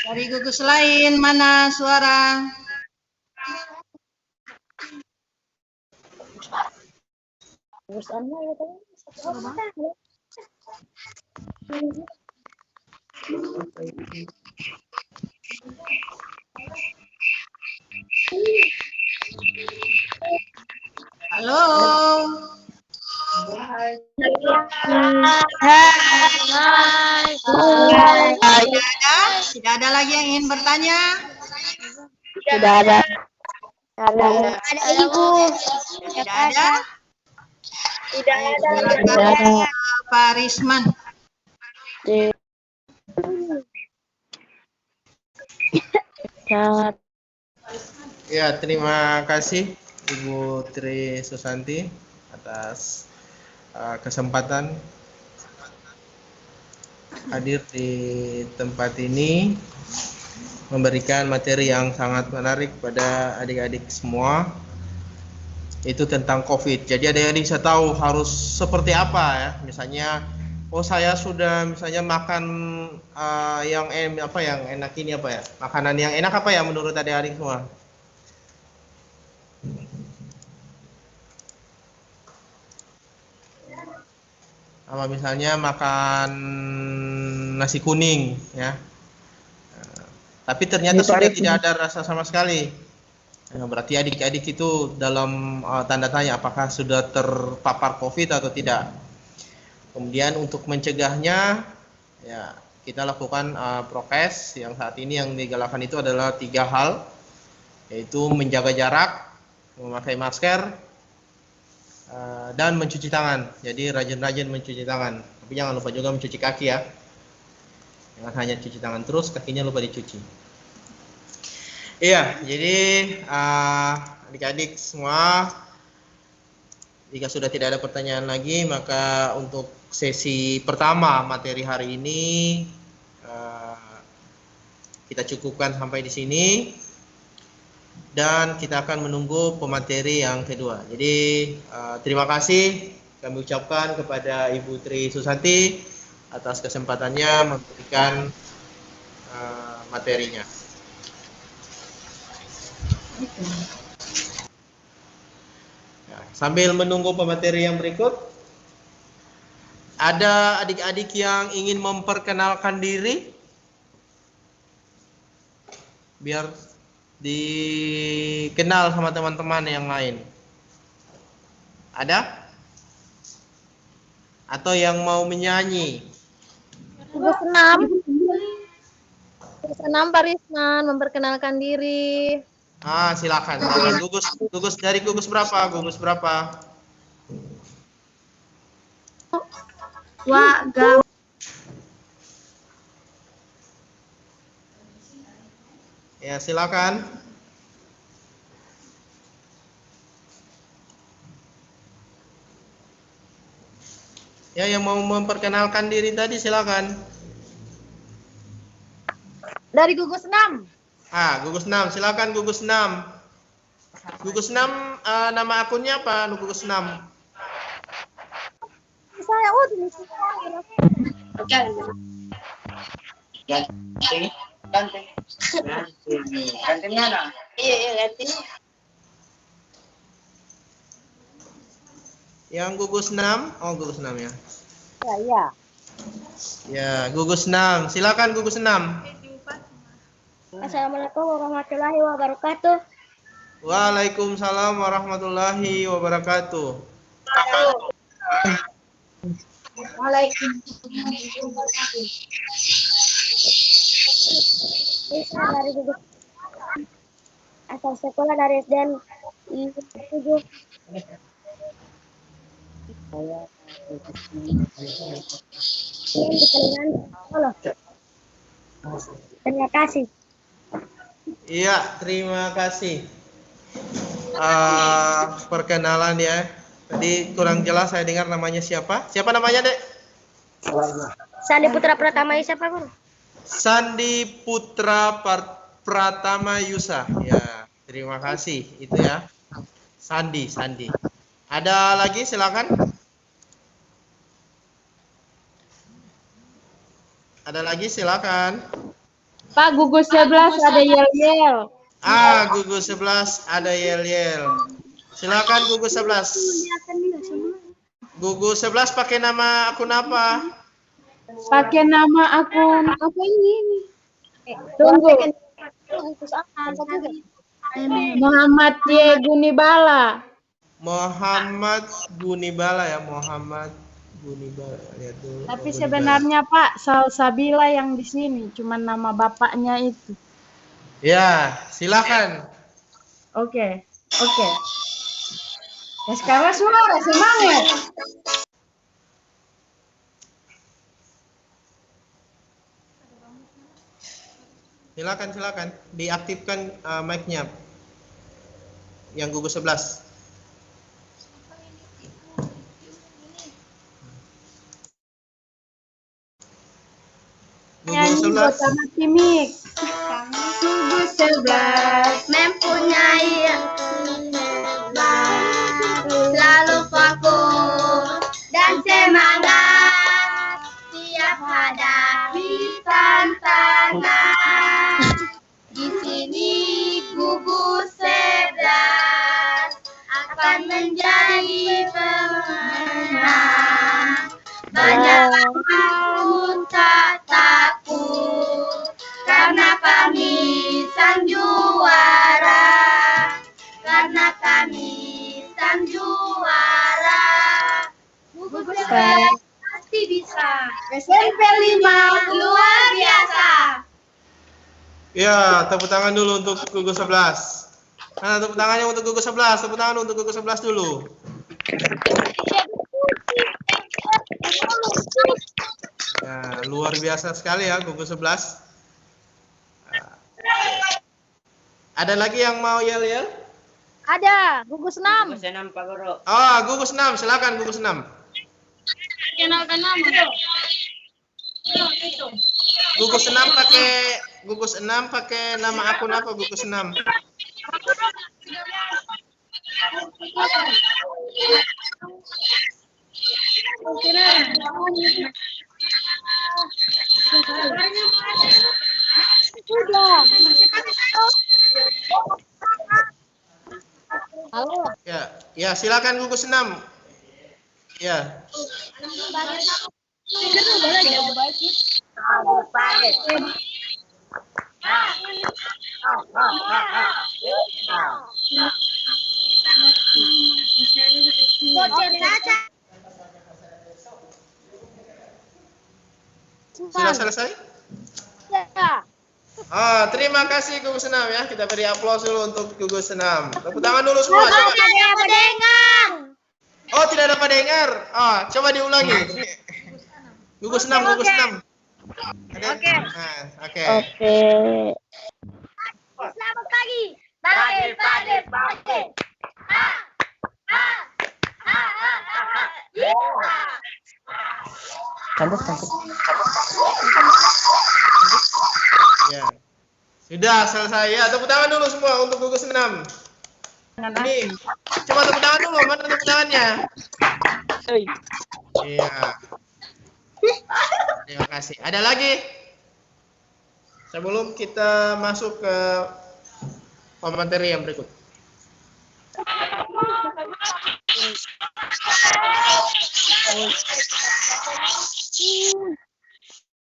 Dari gugus lain, mana suara? Gus Ana ya tadi. Halo. Tidak ada lagi yang ingin bertanya? Sudah ada. Ada Ibu. Tidak ada? Tidak ada. Silakan Pak Risman. Ya, terima kasih Ibu Tri Susanti atas kesempatan hadir di tempat ini, memberikan materi yang sangat menarik pada adik-adik semua, itu tentang COVID. Jadi adik-adik bisa tahu harus seperti apa ya, misalnya saya sudah misalnya makan yang enak ini apa ya, makanan yang enak apa ya menurut adik-adik semua? Apa misalnya makan nasi kuning ya, tapi ternyata sudah tidak ada rasa sama sekali. Berarti adik-adik itu dalam tanda tanya apakah sudah terpapar COVID atau tidak. Kemudian untuk mencegahnya ya kita lakukan prokes yang saat ini yang digalakkan itu adalah 3 hal, yaitu menjaga jarak, memakai masker, dan mencuci tangan. Jadi rajin-rajin mencuci tangan. Tapi jangan lupa juga mencuci kaki ya. Jangan hanya cuci tangan terus, kakinya lupa dicuci. Iya, jadi adik-adik semua, jika sudah tidak ada pertanyaan lagi, maka untuk sesi pertama materi hari ini kita cukupkan sampai di sini. Dan kita akan menunggu pemateri yang kedua. Jadi terima kasih kami ucapkan kepada Ibu Tri Susanti atas kesempatannya memberikan materinya. Ya, sambil menunggu pemateri yang berikut, ada adik-adik yang ingin memperkenalkan diri? Biar dikenal sama teman-teman yang lain. Ada? Atau yang mau menyanyi? Gugus 6 Pak Risman memperkenalkan diri. Silakan. Gugus dari gugus berapa? Gugus berapa? Ya, silakan. Ya, yang mau memperkenalkan diri tadi silakan. Dari gugus 6. Gugus 6, silakan gugus 6. Gugus 6 nama akunnya apa? Gugus 6. Saya Gantinya ada? Iya, ganti. Yang gugus 6? Oh, gugus 6 ya. Iya. Ya, gugus 6. Silakan gugus 6. Assalamualaikum warahmatullahi wabarakatuh. Waalaikumsalam warahmatullahi wabarakatuh. Saya dari gugus asal sekolah dari SDN 7. Terima kasih. Iya, terima kasih. Perkenalan ya. Tadi kurang jelas saya dengar namanya siapa? Siapa namanya, Dek? Sandi Putra Pratama siapa, Guru? Sandi Putra Pratama Yusa. Ya, terima kasih. Itu ya. Sandi. Ada lagi, silakan. Ada lagi, silakan. Pak, gugus 11 ada yel-yel. Gugus 11 ada yel-yel. Silakan gugus 11. Gugus 11 pakai nama akun apa? Pakai nama akun apa ini? Tunggu. Muhammad Y. Gunibala. Muhammad Gunibala ya, Muhammad Gunibala. Lihat dulu. Tapi sebenarnya Pak Salsabila yang di sini, cuma nama bapaknya itu. Ya, silakan. Oke. Ya sekarang suara semangat. Silakan. Diaktifkan mic-nya. Yang gugus 11. Gugus 11. Sama Timik. Gugus 11 mempunyai selalu fokus dan semangat tiap hadapi tantangan. Di sini gugus 11 akan menjadi pemenang. Banyak pun tak takut karena kami sang juara. Karena kami sang juara. Gugus 11 pasti bisa. SMP 5 luar biasa. Ya, tepuk tangan dulu untuk gugus 11. Nah, tepuk tangannya untuk gugus 11. Tepuk tangan untuk gugus 11 dulu. Ya, luar biasa sekali ya gugus 11. Ada lagi yang mau yel-yel? Ada, gugus 6. Gugus 6, silakan gugus 6. Kenalkan nama. Gugus 6 pakai nama akun apa gugus 6? Halo. Ya, silakan gugus 6. Ya. Sudah selesai? Ya. Terima kasih gugus 6 ya. Kita beri aplaus dulu untuk gugus 6. Tepuk tangan dulu semua. Coba. Oh, tidak dapat dengar. Coba diulangi. Gugus 6. Oke. Oke. Selamat pagi. Pagi. Ya. Sudah selesai ya. Tepuk tangan dulu semua untuk gugus 6. Ini coba tepuk tangan dulu. Mana tepuk tangannya? Iya. Terima kasih. Ada lagi? Sebelum kita masuk ke materi yang berikut.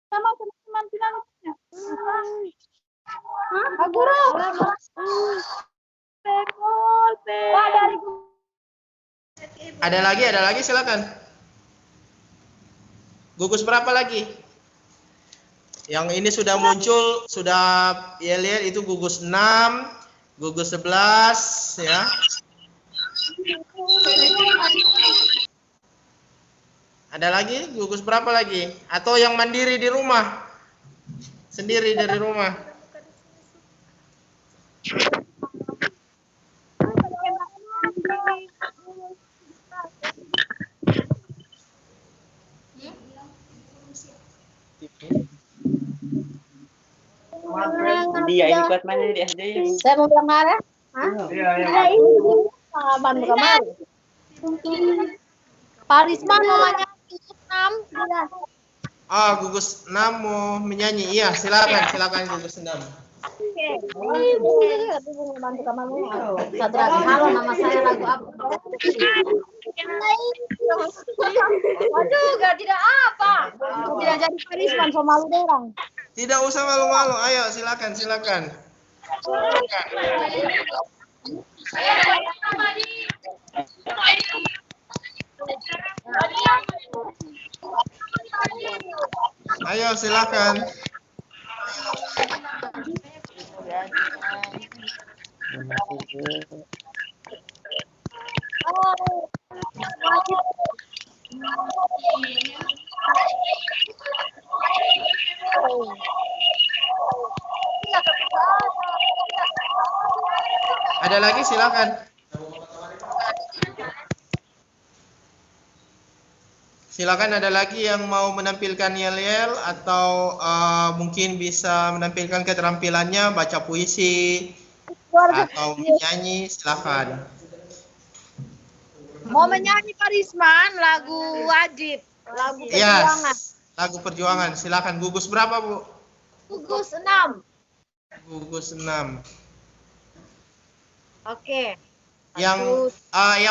Sama teman-teman bilangnya. Guru. Ada lagi silakan. Gugus berapa lagi? Yang ini sudah muncul, sudah lihat itu gugus 6, gugus 11 ya. Ada lagi? Gugus berapa lagi? Atau yang mandiri di rumah? Sendiri dari rumah? Iya, ini kuat mana dia? Saya mau bilang arah. Iya, ini bantu kamar. Parisman namanya 6. Gugus 6 mau menyanyi. Iya, silakan Gugus 6. Bantu kamarmu. Saudara, halo, nama saya lagu apa? Aduh, tidak apa. Tidak jadi Parisman sama malu orang. Tidak usah malu-malu. Ayo, silakan. Ayo, silakan. Ada lagi, silakan. Silakan, ada lagi yang mau menampilkan yel-yel atau mungkin bisa menampilkan keterampilannya baca puisi atau menyanyi, silakan. Mau menyanyi Parisman lagu wajib, lagu perjuangan. Lagu perjuangan, silakan. Gugus berapa, Bu? Gugus 6. Gugus 6. Oke. Yang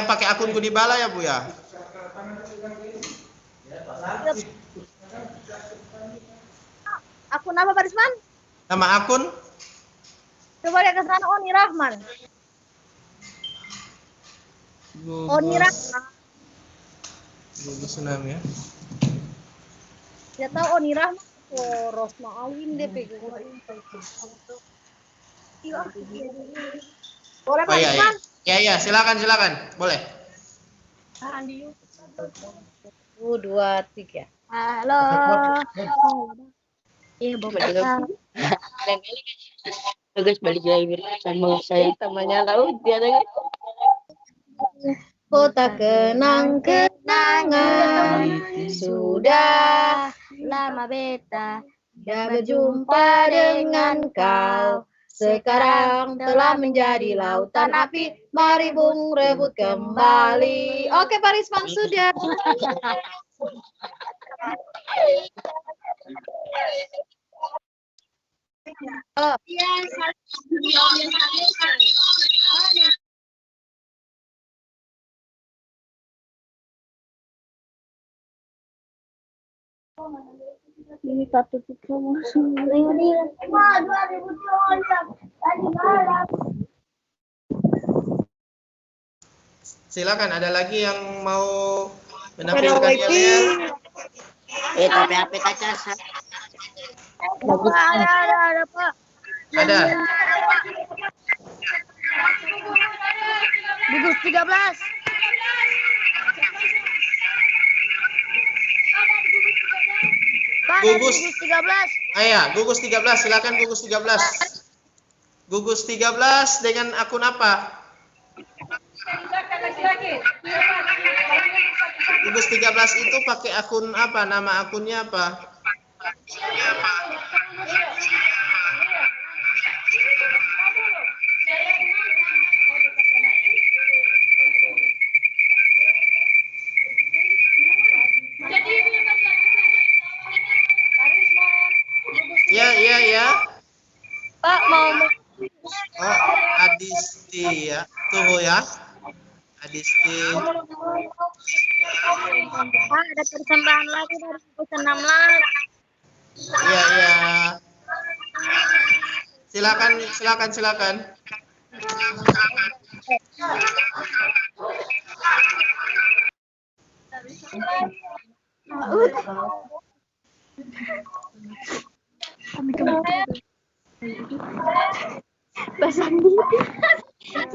pakai akun Gudibala ya, Bu ya? Akun apa Parisman? Nama akun? Coba lihat ke sana, Oni Rahman. Oni Rahman. Gugus 6 ya. Dia tahu Oni Rahman. Rosma Awin deh pegang. Boleh Parisman? Iya, silakan. Boleh. 1, 2, 3. Halo. Iya, Bapak. Guys, balik lagi sama saya. Namanya laut dia lagi. Kota kenang-kenangan sudah Lama beta. tidak berjumpa dengan kau. Sekarang telah menjadi lautan api. Mari bung rebut kembali. Oke, Parisman sudah. Ini satu kita masuk. Ini 2000. Silakan, ada lagi yang mau menampilkan yel-yel? Tapi apa kaca? Ada, Pak. Ada. Gugus 13. Gugus 13. Gugus 13, silakan Gugus 13. Gugus 13 dengan akun apa? Gugus 13 itu pakai akun apa? Nama akunnya apa? Ya. Pak mau Adisti ya. Tunggu ya. Adisti. Pak, ada persembahan lagi dari 16. Iya. Silakan.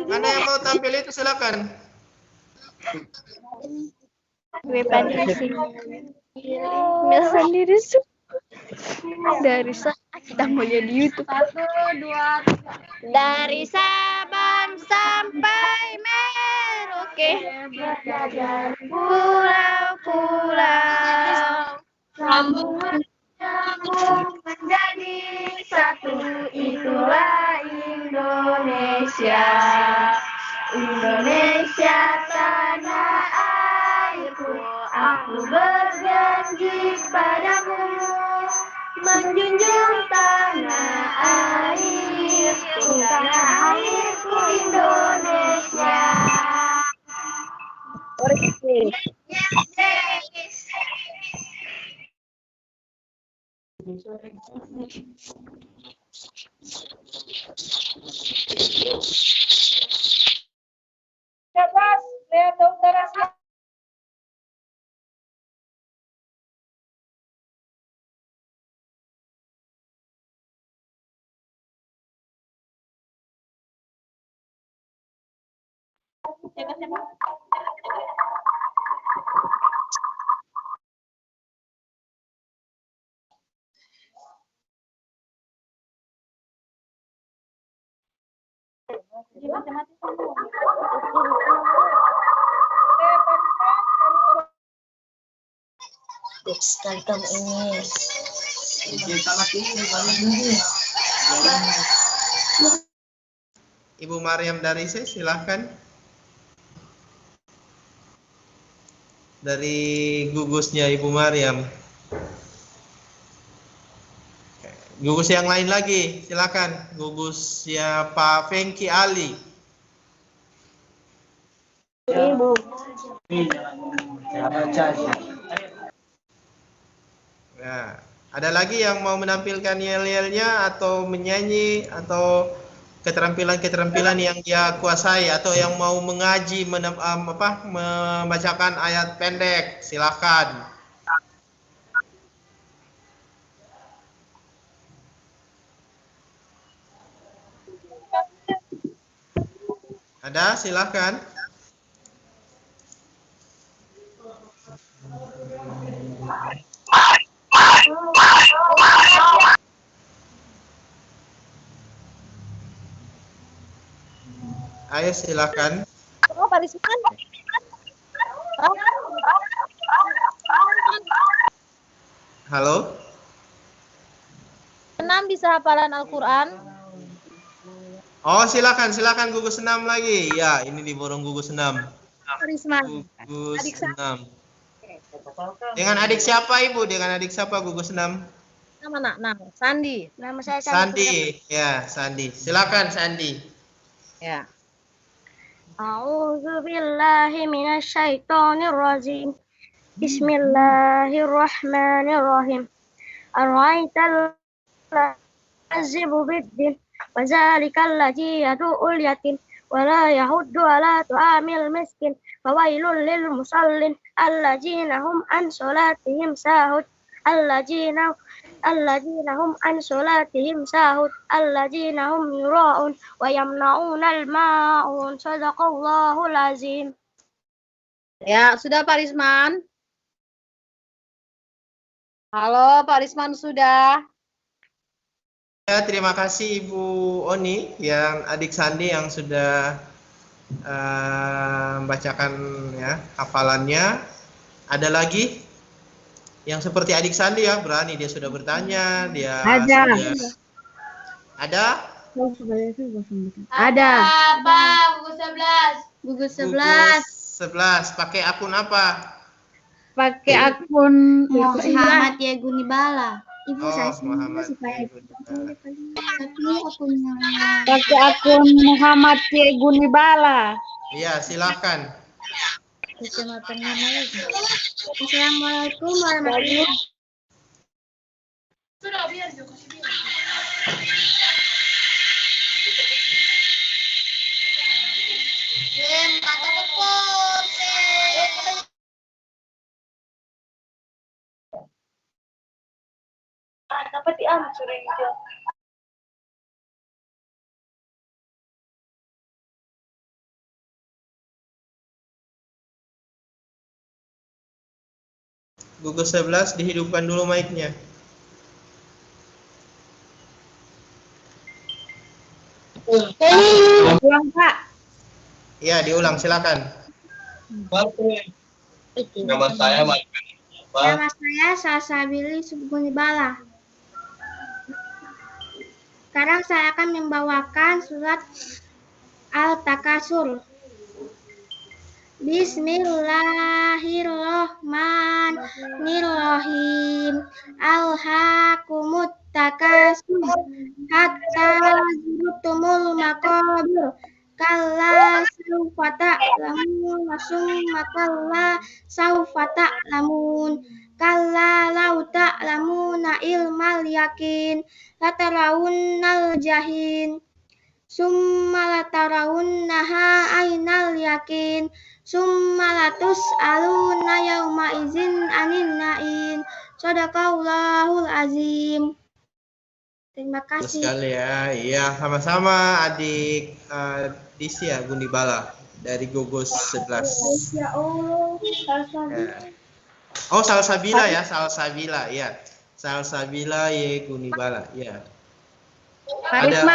Mana yang mau tampil itu silakan. Gue pandisi. Sendiri dari kita mau jadi YouTube. 1, 2, Dari Sabang sampai Merauke, pulau-pulau, sambung menjadi satu, itulah Indonesia, Indonesia tanah airku, aku berjanji padamu menjunjung tanah airku, tanah airku Indonesia. Kantong ini. Ibu Maryam dari saya, silahkan. Dari gugusnya Ibu Maryam. Gugus yang lain lagi, silakan. Gugusnya Pak Fengki Ali. Ibu. Nah, ada lagi yang mau menampilkan yel-yelnya atau menyanyi atau keterampilan-keterampilan yang dia kuasai atau yang mau mengaji membacakan ayat pendek, silakan. Ada, silakan. Ayo silakan. Oh, Pak Risman. Halo. 6 bisa hafalan Al-Quran. Oh, silakan gugus 6 lagi. Ya, ini diborong gugus 6. Risman. Gugus 6. Dengan adik siapa, Ibu? Dengan adik siapa gugus 6? Nama nak, Sandi. Nama saya Sandi. Ya, Sandi. Silakan Sandi. Ya. A'udzu billahi minasyaitonir rajim. Bismillahirrahmanirrahim. Ara'aital azibu biddin wa zalikal ladzi yad'ul yatim wa la yahuddu ala tu'amil miskin fawailul lil musallin alladzina hum an salatihim sahud alladzina hum an salatihim sahud alladzina hum yura'un wa yamna'unal ma'un. Shadaqallahul azim. Ya, sudah Pak Risman? Halo, Pak Risman sudah? Ya, terima kasih Ibu Oni yang adik Sandi yang sudah membacakan ya hafalannya. Ada lagi yang seperti adik Sandi ya, berani dia sudah bertanya, dia Ada. sudah ada. Ada. Gugus Gugus 11 pakai akun apa? Pakai akun Muhammad Yeguni Bala. Ibu Oh, saya Muhammad. supaya satu akunnya. pakai akun Muhammad C. Gunibala. Iya, silakan. Kecamatan mana lagi? Assalamualaikum warahmatullahi wabarakatuh. Dapat diancur itu. Gugus 11 dihidupkan dulu mic-nya. Ulang, Pak. Iya, diulang silakan. Nama saya Nama saya Salsabili Subgunibala. Sekarang saya akan membawakan surat At-Takasur. Bismillahirrahmanirrahim. Alhaakumut takasur hatta zurtumul maqabir. Kalla saufa ta'lamun summa kalla saufa ta'lamun. Kalla lau ta'lamuna ilmal yakin latarawunnal jahim. Summa latarawunnaha ainal yakin. Summa latus'aluna yauma izin anin na'im. Shadaqallahul azim. Terima Betul kasih. sekali ya. Iya, sama-sama adik Disia Gunibala dari gugus 11. Ya Allah, Ya. Oh, Salsabila ya, Salsabila ya. Salsabila ye Gunibala ya. Ada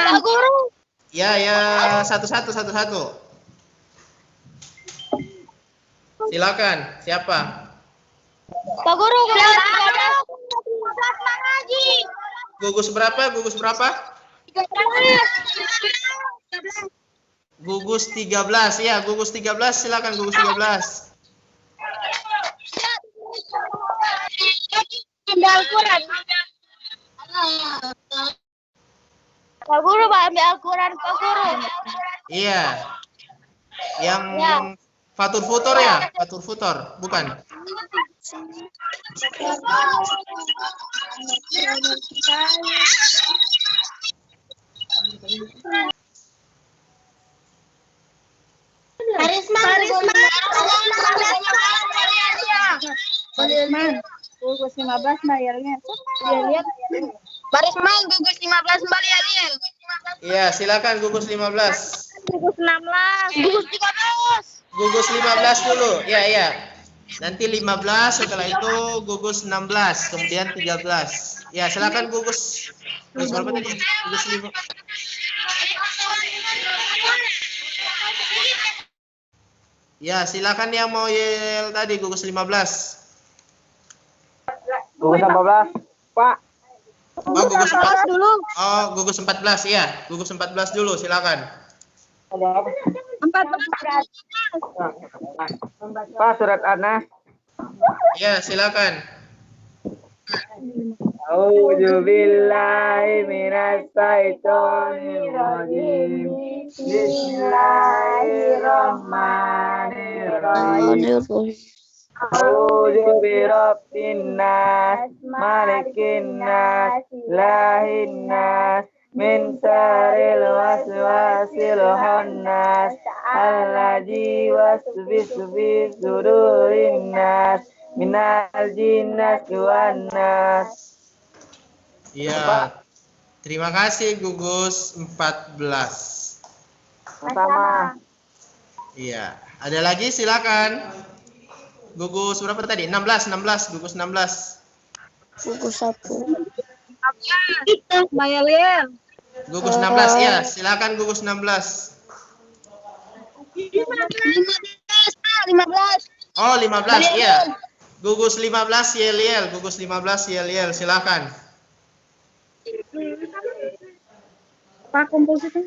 ya satu-satu. Silakan, siapa? Pak Guru, Gugus berapa? Gugus 13 ya, gugus 13 silakan gugus 13. Pak Guru, Pak ambil Al-Quran, Pak Guru. Iya. Yang Fatur Futur ya? Fatur Futur, bukan? Barisman, gugus 15 bayarnya. Lihat. Barisman, gugus 15 kembali Aliel. Iya, silakan gugus 15. Gugus 16. Gugus 13. Gugus 15 dulu. Iya. Nanti 15, setelah itu gugus 16, kemudian 13. Ya, silakan gugus. Gugus berapa tadi? Gugus 5. Ya, silakan yang mau yel tadi gugus 15. Gugus 14, Pak. Oh, gugus 14 dulu. Oh, gugus 14 ya. Gugus 14 dulu, silakan. Ada apa? 14. Pak, surat Anas. Ya, silakan. A'udzu billahi minas syaitonir rajim. Bismillahirrahmanirrahim. A'udzu birabbin nas, malikin nas, ilahin nas, min syarril waswasil khannas, alladzi waswisu fi sudurin nas, minal jinnati wan nas. Iya. Terima kasih gugus 14. Sama. Iya. Ada lagi silakan. Gugus berapa tadi? 16, gugus 16. Gugus 1. Bayar. Gugus 16 ya, silakan gugus 16. 15. Oh, 15 iya. Gugus 15 Yeliel, gugus 15 Yeliel, silakan. Pak kumpul situ.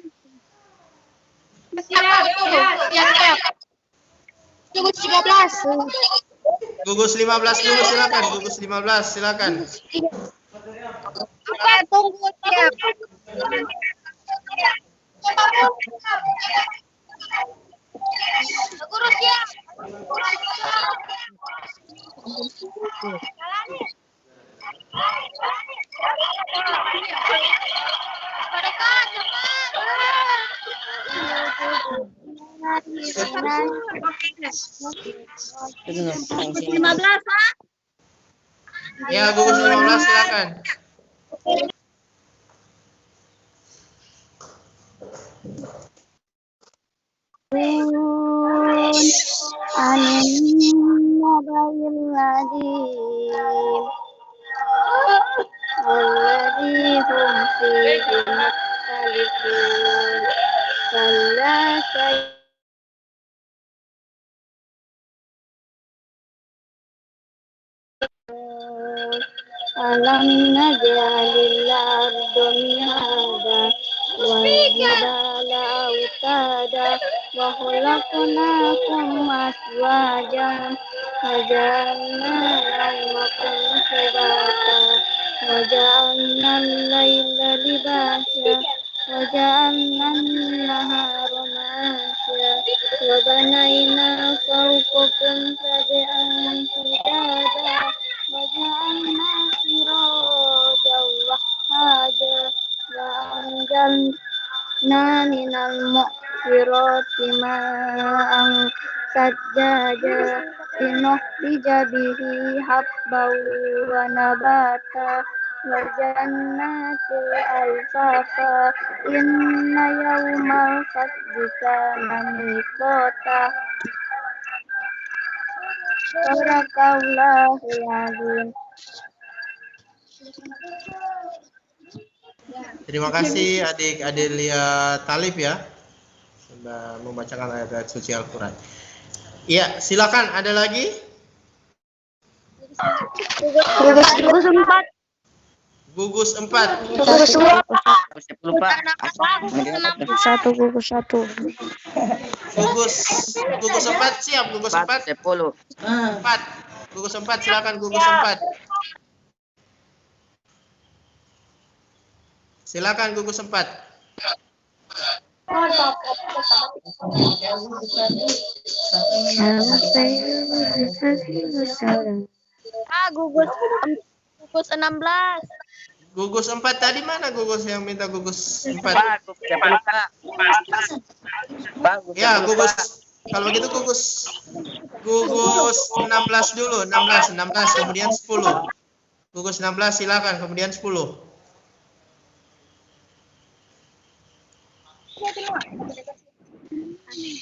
Gugus 13. Gugus 15 dulu silakan, gugus 15 silakan. Tunggu siap. Guru siap. Ya, gugus 15 silakan. Alam naj'alil arda mihada والجبال أوتادا وخلقناكم أزواجا وجعلنا نومكم سباتا وجعلنا الليل لباسا وجعلنا النهار معاشا وبنينا فوقكم سبعا شدادا وجعلنا سراجا وهاجا وأنزلنا من المعصرات ماء ثجاجا لنخرج به حبا ونباتا وجنات ألفافا إن يوم الفصل كان ميقاتا صدق الله العظيم. Terima kasih adik Adelia Talib ya, sudah membacakan ayat-ayat suci Al-Quran. Iya, silakan. Ada lagi? Gugus 4. Gugus 2, Pak. 10, Pak. Gugus 1. Gugus 4 siap, gugus 4. 10. 4. Gugus 4 silakan gugus 4. Silakan gugus 4. Gugus 16. Gugus 4 tadi mana gugus yang minta gugus 4? Pak, gugus 10, Pak. Ya, gugus. Kalau begitu gugus 16 dulu, 16 kemudian 10. Gugus 16 silakan, kemudian 10.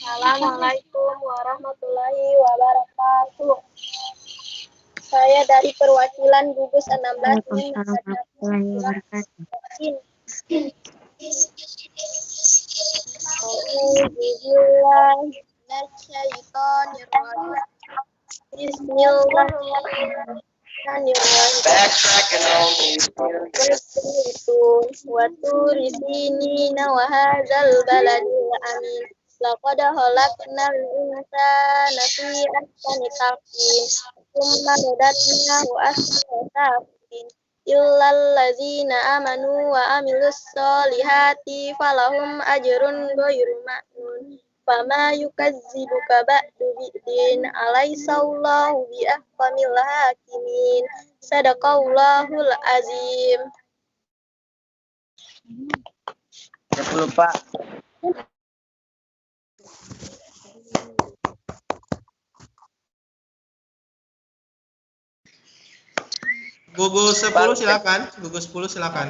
Assalamualaikum warahmatullahi wabarakatuh. Saya dari perwakilan gugus 16 ini laqad khalaqnal insana fi ahsani taqwim thumma radadnahu asfala safilin illal ladzina amanu wa amilus solihati falahum ajrun ghairu mamnun fama yukazzibuka ba'du biddin alaisallahu bi ahkamil hakimin sadaqallahul azim. 10, Pak. Gugus 10 silakan. Gugus 10 silakan.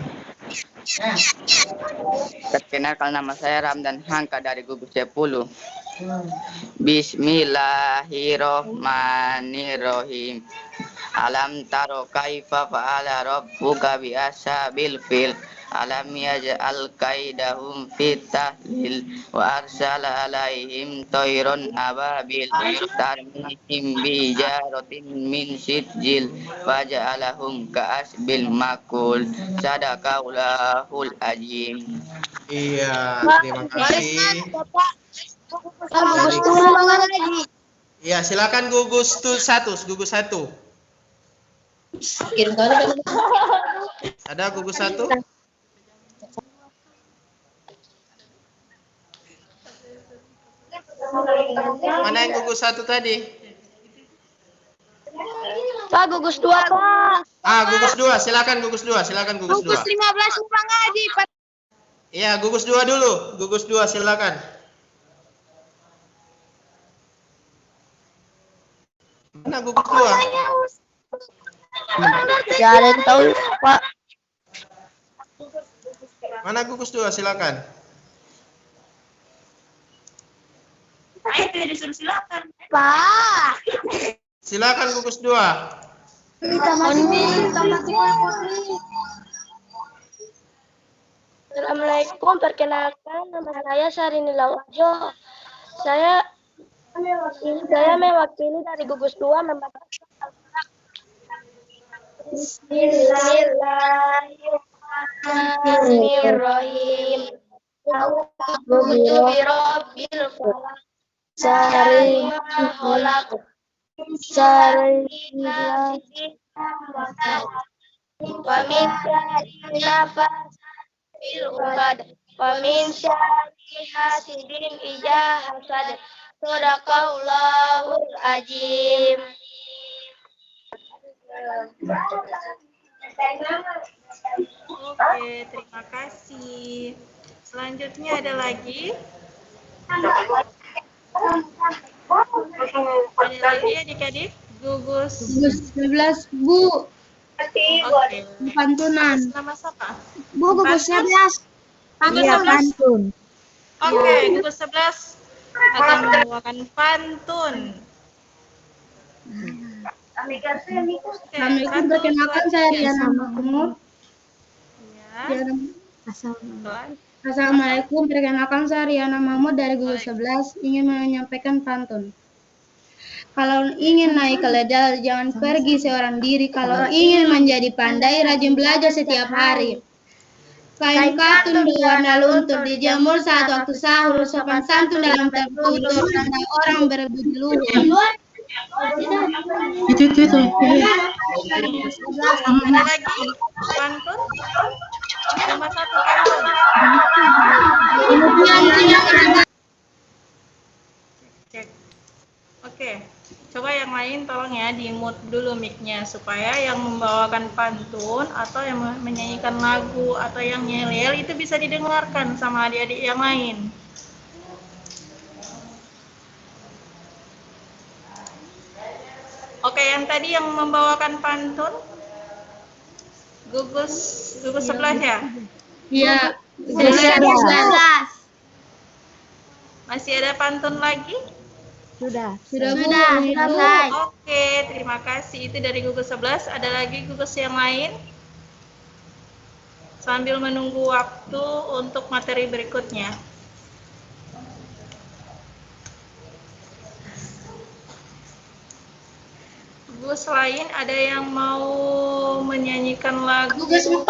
Perkenalkan, nama saya Ramdan Hangka dari gugus 10. Bismillahirrohmanirrohim. Alam taro kaifa fa'ala rabbuka bi ashabil fil. Alam yaj'al kaidahum fit tahlil wa arsala alaihim tayron ababil tarmihim bi jaratin min sitjil wa ja'alahum ka'asbil makul. Sadaqallahul azim. Iya, terima kasih. Gugus 2 Iya, silakan gugus 1, gugus 1. Ada gugus 1? Mana yang gugus 1 tadi? Pak, gugus 2, Pak. Gugus 2, silakan gugus 2, silakan gugus 2. Gugus 15 Bang Haji, Pak. Iya, gugus 2 dulu. Gugus 2 silakan. Mana gugus 2? Gak ada yang tahu, Pak. Mana gugus 2 silakan. Pak. Silakan gugus 2. Assalamualaikum, perkenalkan nama saya Sarini Lawajo. Saya mewakili dari gugus 2 membacakan Bismillahirrahmanirrahim. A'udzu birabbil falaq. Sari Holak. Sari Wa min syarri nafasil uqad. Wa min syarri hasidin idza hasad. Shadaqallahul azim. Oke, terima kasih. Selanjutnya ada lagi. Ada lagi adik-adik? Gugus. Gugus 11, Bu. Oke. Pantunan. Nama siapa? Bu, gugus 11. Gugus Iya, 11. pantun. Oke, gugus 11 akan membawakan pantun. Oke, Assalamualaikum, satu, perkenalkan dua, saya tiga. Riana Mahmud. Ya. Pelan. Assalamualaikum, perkenalkan saya Riana Mahmud dari gugus 11 ingin menyampaikan pantun. Kalau ingin naik keledai, jangan pergi seorang diri. Kalau ingin menjadi pandai, rajin belajar setiap hari. Kain katun berwarna luntur, dijemur saat waktu sahur, sopan santun dalam tertutur, tanda orang berbudi luhur. Ada lagi pantun? Cuma satu pantun. Cek. Oke. Coba yang lain tolong ya di mute dulu mic-nya supaya yang membawakan pantun atau yang menyanyikan lagu atau yang nyel-yel itu bisa didengarkan sama adik-adik yang lain. Oke, yang tadi yang membawakan pantun gugus 11 ya? Iya, gugus 11. Masih ada pantun lagi? Sudah. Sudah, Bu. selesai. Oke, terima kasih. Itu dari gugus 11. Ada lagi gugus yang lain? Sambil menunggu waktu untuk materi berikutnya. Gugus lain ada yang mau menyanyikan lagu? Gugus 4.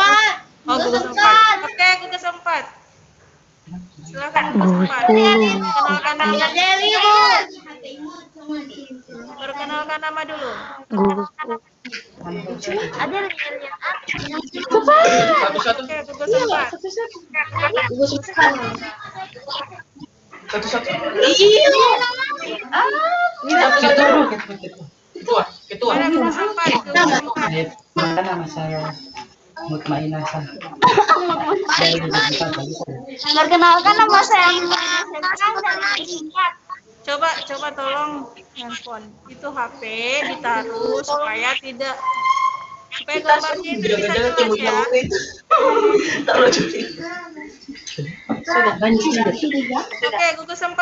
Oh, gugus 4. Oke, gugus 4. Silakan gugus 4. Perkenalkan nama. Perkenalkan nama dulu. Ada Oke, gugus 4. Ketua. Ada gugus 4. Gugus 4. Nama saya Mutmainah. Perkenalkan nama saya. Coba tolong handphone itu HP ditaruh supaya gambarnya itu bisa jelas ya. Oke, gugus 4.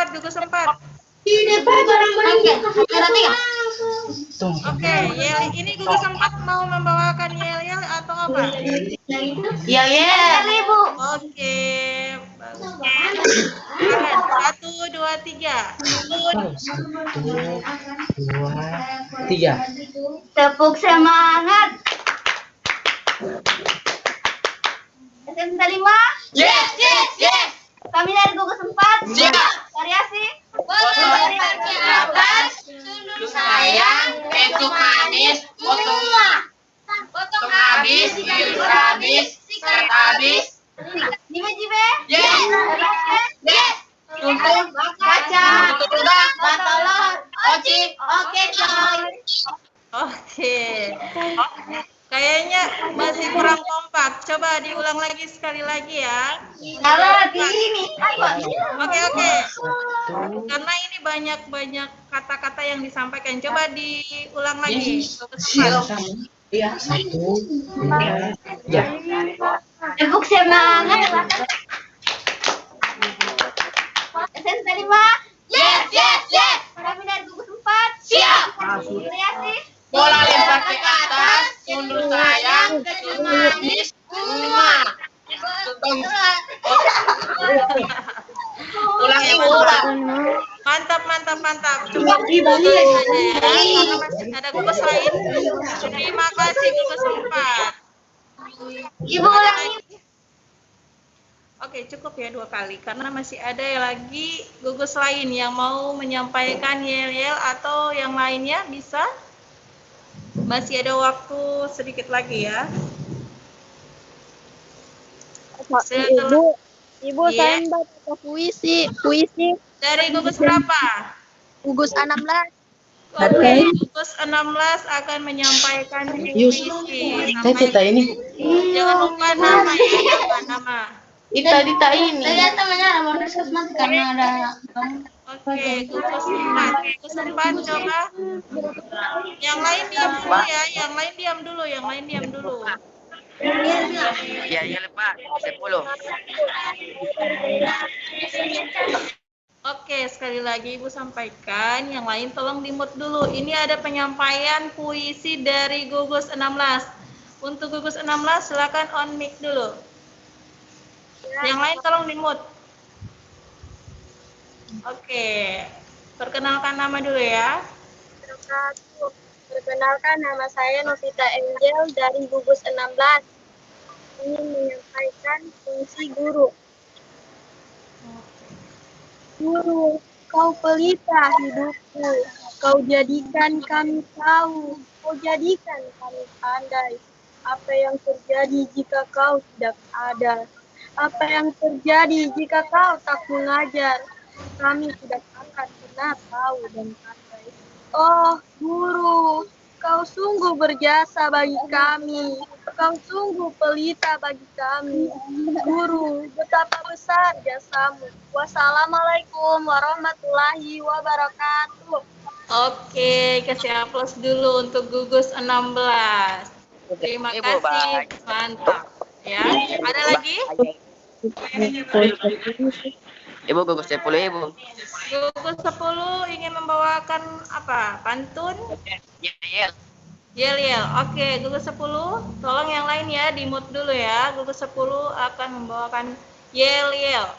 Oke, ini gugus 4 mau membawakan yel-yel atau apa? Ya, Ibu. Oke, bagus. Silakan. 1, 2, 3. 1, 2, 3. Tepuk semangat. SMK 5. Yes. Kami dari gugus 4. Siap. Variasi. Dari kaki atas. Tunduk sayang. Itu manis. Potong habis. Iris habis. Sikat habis. Jibe. Yes. Tuntun. Baca. Batolor. Oke, coy. Oke. Kayaknya masih kurang kompak. Coba diulang lagi sekali lagi ya. Kalau di ini. Oke. Karena ini banyak kata-kata yang disampaikan. Coba diulang lagi. Iya. 1, 2, 3. Tepuk semangat. SMK 5. Yes. Kami dari gugus 4. Siap. Variasi. Bola lempar ke atas, mundur sayang, kecil manis, rumah. Ulang yang ulang. Mantap. Coba diulang saja ya. Karena masih ada gugus lain. Terima kasih gugus 4. Ibu ulangi. Oke, cukup ya 2 kali karena masih ada lagi gugus lain yang mau menyampaikan yel-yel atau yang lainnya bisa. Masih ada waktu sedikit lagi ya. Ibu, Iya. saya baca puisi. Dari gugus berapa? Gugus 16. Oke, gugus 16 akan menyampaikan puisi. Jangan lupa nama ya, nama. Dita ini. karena ada Oke, gugus 4 coba. Yang lain diam dulu ya, yang lain diam dulu. Ya, Pak. 10. Oke, sekali lagi Ibu sampaikan, yang lain tolong di-mute dulu. Ini ada penyampaian puisi dari gugus 16. Untuk gugus 16 silakan on mic dulu. Yang lain tolong di-mute. Oke, perkenalkan nama dulu ya. Perkenalkan, nama saya Novita Angel dari gugus 16. Ingin menyampaikan fungsi guru. Guru, kau pelita hidupku, kau jadikan kami tahu, kau jadikan kami pandai. Apa yang terjadi jika kau tidak ada? Apa yang terjadi jika kau tak mengajar? Kami tidak akan pernah tahu dan pandai. Oh, guru, kau sungguh berjasa bagi kami. Kau sungguh pelita bagi kami. Guru, betapa besar jasamu. Wassalamualaikum warahmatullahi wabarakatuh. Oke, kasih aplaus dulu untuk gugus 16. Terima Ibu, kasih, mantap. Ya, ada lagi? Ibu gugus 10, Ibu. Gugus 10 ingin membawakan apa? Pantun? Yel. Yel-yel. Oke, gugus 10, tolong yang lain ya, di-mute dulu ya. Gugus 10 akan membawakan yel-yel.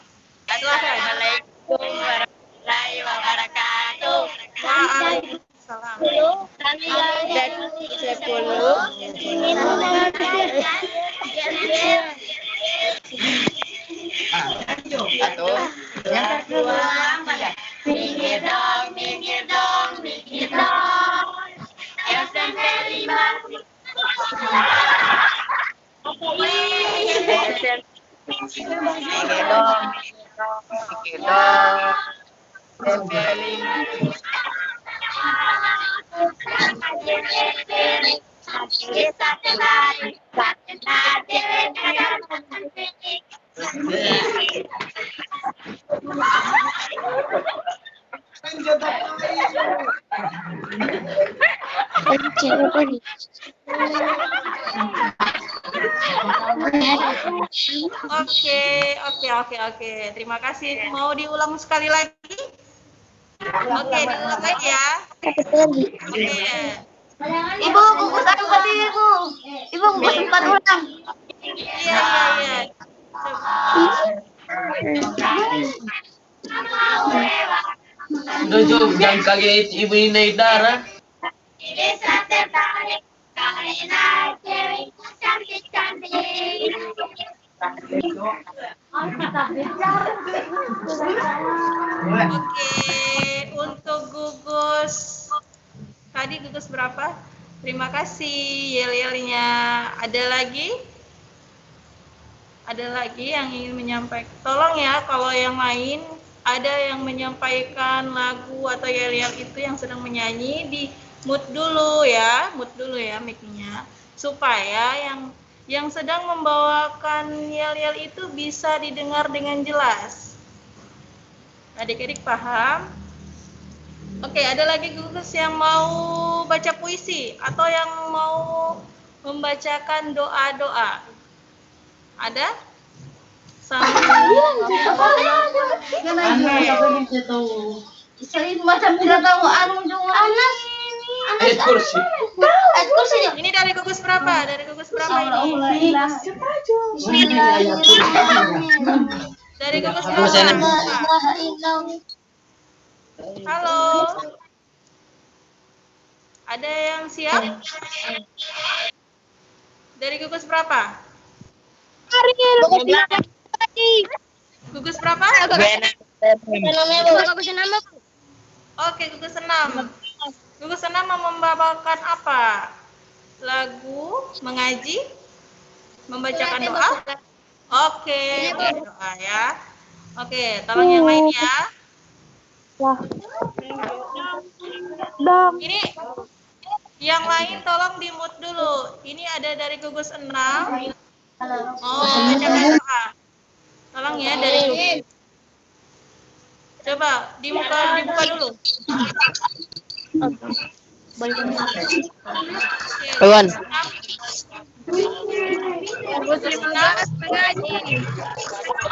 Assalamualaikum warahmatullahi wabarakatuh. Waalaikumsalam. Kami dari 10 ingin Satu. yang kedua minggir dong, minggir dong, minggir dong. SMP 5. Oke. Terima kasih. Mau diulang sekali lagi? Oke, diulang lagi ya. Oke. Ibu, gugus aku tadi, Ibu. Ibu, gugus 4 ulang. Iya. Udah Jom, jangan kaget ibu ini naik darah. Desa tertarik karena cewek cantik-cantik. Oke, untuk gugus tadi gugus berapa? Terima kasih yel-yelnya. Ada lagi? Ada lagi yang ingin menyampaikan? Tolong ya, kalau yang lain ada yang menyampaikan lagu atau yel-yel itu yang sedang menyanyi, di mute dulu ya mic-nya, supaya yang sedang membawakan yel-yel itu bisa didengar dengan jelas. Adik-adik paham? Oke, ada lagi gugus yang mau baca puisi atau yang mau membacakan doa-doa? Ada? Kursi. Ini dari gugus berapa? Dari gugus berapa ini? Dari gugus berapa? Halo. Ada yang siap? Dari gugus berapa? Gugus berapa? Gugus 6, Bu. Oke, gugus 6. Gugus 6 mau membawakan apa? Lagu, mengaji, membacakan doa? Oke, doa ya. Oke, tolong yang lain ya. Ini yang lain tolong di-mute dulu. Ini ada dari gugus 6. Oh, membacakan doa. Tolong ya dari gugus. Coba dibuka dulu. Kawan. Gugus 6.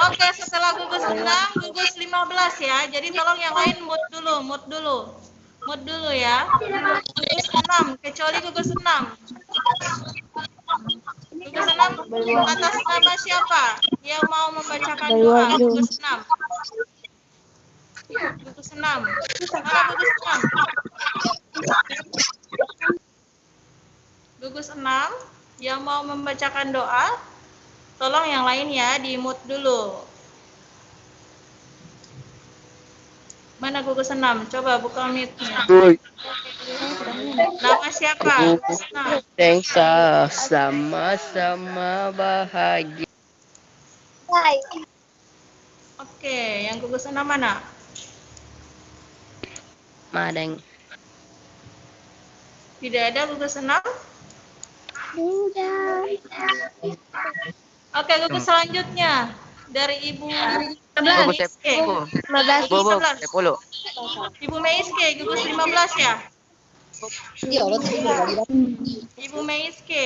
Oke, setelah gugus 6, gugus 15 ya. Jadi tolong yang lain mute dulu. Mute dulu ya. Gugus 6, kecuali gugus 6. Gugus 6 atas nama siapa yang mau membacakan doa? Gugus 6. Gugus 6. Mana gugus 6? Gugus 6 yang mau membacakan doa, tolong yang lain ya di-mute dulu. Mana gugus 6? Coba buka mute-nya. Nama siapa? Gugus 6. Tengsa sama-sama bahagia. Oke, yang gugus 6 mana? Madeng. Tidak ada gugus 6? Oke, gugus selanjutnya dari Ibu Meiske. Ibu Meiske, gugus 15 ya? Ibu Meiske.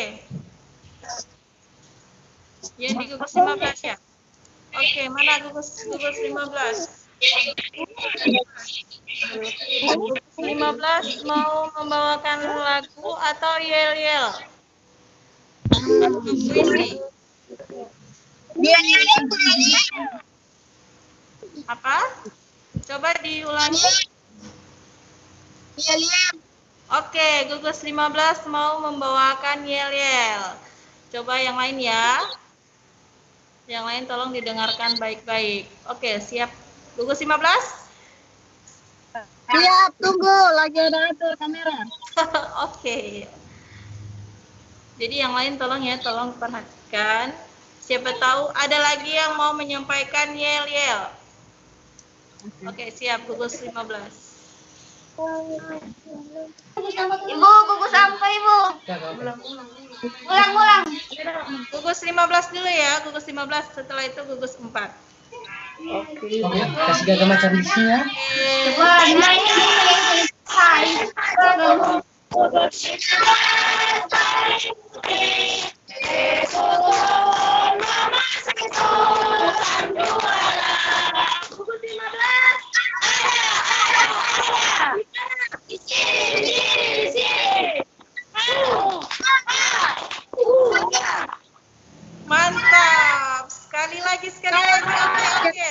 Yang di gugus 15 ya? Oke, mana gugus 15? Gugus 15 mau membawakan lagu atau yel-yel? Puisi. Apa? Coba diulangi. Oke, gugus 15 mau membawakan yel-yel. Coba yang lain ya. Yang lain tolong didengarkan baik-baik. Oke, siap. Gugus 15? Siap, tunggu. Lagi ada atur kamera. Oke. Jadi yang lain tolong ya, tolong perhatikan. Siapa tahu ada lagi yang mau menyampaikan yel-yel. Oke, siap. Gugus 15. Ibu, gugus apa, Ibu? Ulang. Gugus 15 dulu ya, gugus 15. Setelah itu gugus 4. Oke, kasih gagah macam di sini ya. Mantap. Sekali lagi. Oke.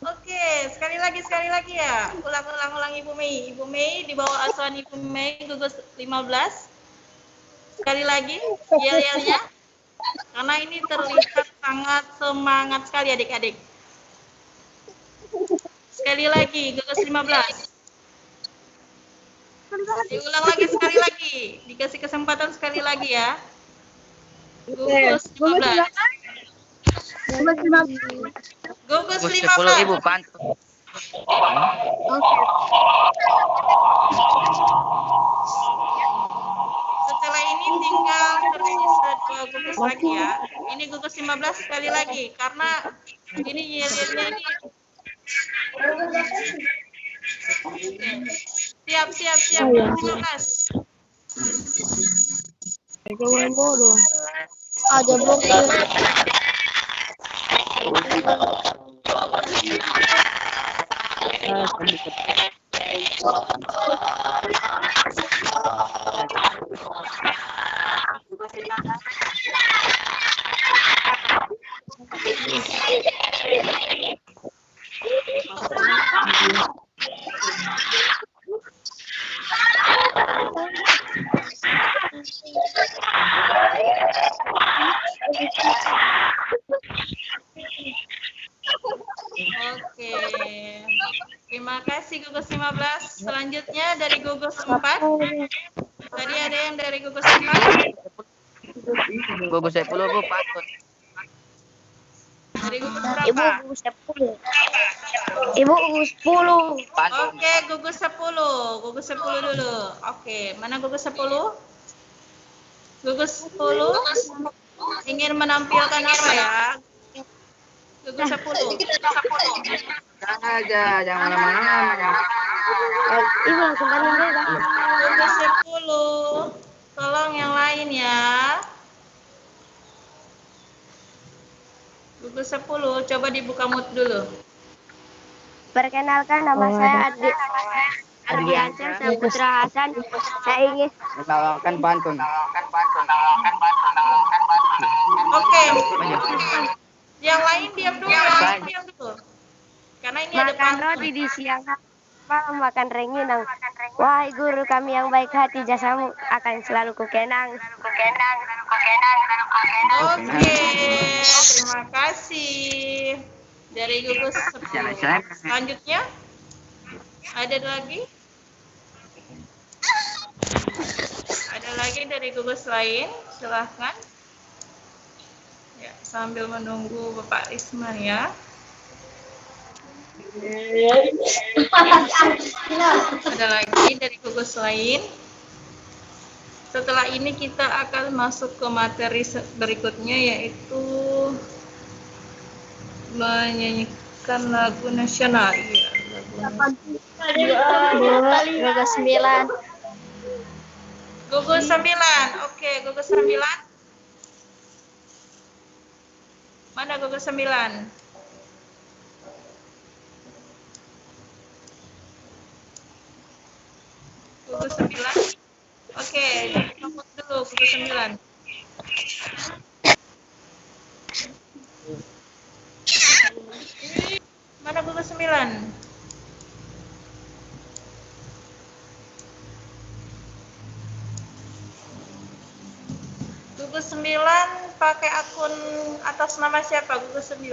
Oke, sekali lagi ya. Ulang Ibu Mei. Ibu Mei di bawah asuhan Ibu Mei gugus 15. Sekali lagi yel-yelnya. Karena ini terlihat sangat semangat sekali adik-adik. Sekali lagi gugus 15. Diulang lagi sekali lagi. Dikasih kesempatan sekali lagi ya. Gugus 15. Gugus 15. Ibu pantun. Setelah ini tinggal tersisa 2 gugus lagi ya. Ini gugus 15 sekali lagi karena ini yel-yelnya ini. Siap. Gugus 15. Ada bukti. kasih gugus 15. Selanjutnya dari gugus 4. Tadi ada yang dari gugus 4. Gugus 10 Bu, patut. Dari gugus berapa? gugus 10. Ibu gugus 10. Oke, gugus 10. Gugus 10 dulu. Oke, mana gugus 10? Gugus 10 ingin menampilkan apa ya? Gugus 10. Jangan aja, jangan lama-lama. Ibu langsung paling bebas. Gugus 10. Tolong yang lain ya. Gugus 10, coba dibuka mute dulu. Perkenalkan, nama saya Ardiansyah Saputra Hasan. Saya ingin Membawakan pantun. Oke. Yang lain diam dulu, diam dulu. Karena ini ada makan roti di siang malam, makan rengginang. Wahai guru kami yang baik hati, jasamu akan selalu kukenang. Oke, terima kasih. Dari gugus 10. Selanjutnya ada lagi? Ada lagi dari gugus lain? Silahkan. Ya, sambil menunggu Bapak Isman ya. Ada lagi dari gugus lain? Setelah ini kita akan masuk ke materi berikutnya, yaitu menyanyikan lagu nasional. Gugus 9. Gugus 9. Oke, gugus 9. Mana gugus 9? Gugus 9. Oke, nomor dulu gugus 9. Mana gugus 9? Gugus 9 pakai akun atas nama siapa? Gugus 9?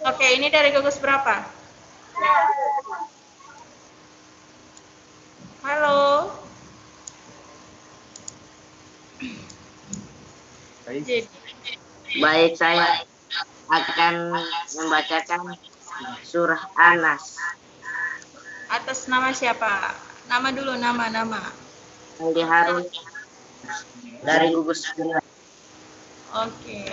Oke, ini dari gugus berapa? Halo. Baik, saya akan membacakan surah Anas. Atas nama siapa? Nama dulu, nama. Aldi Harun dari gugus 9. Oke.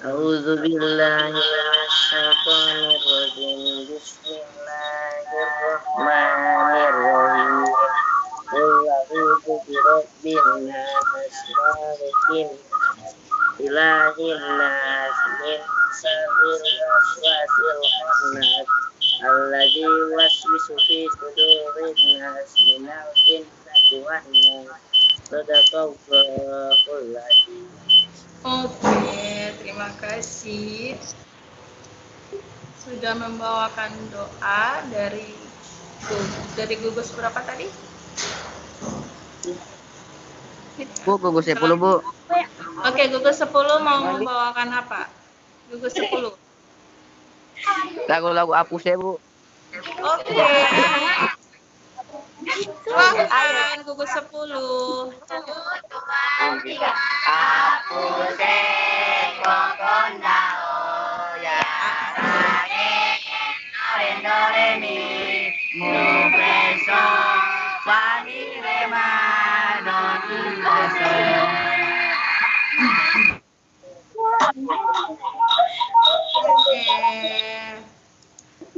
A'udzu billahi minasyaitonir rajim. Bismillahirrahmanirrahim. A'udzu birabbin nas, malikin ilahin nas, min syarril waswasil khannas, alladzi yuwaswisu fi sudurin nas, minal jinnati wan nas. Sadaqallahul adzim. Oke, terima kasih. Sudah membawakan doa dari gugus berapa tadi? Bu, gugus 10 Bu. Oke, gugus 10 mau membawakan apa? Gugus 10. Lagu-lagu Apus ya Bu. Oke. Silahkan gugus 10.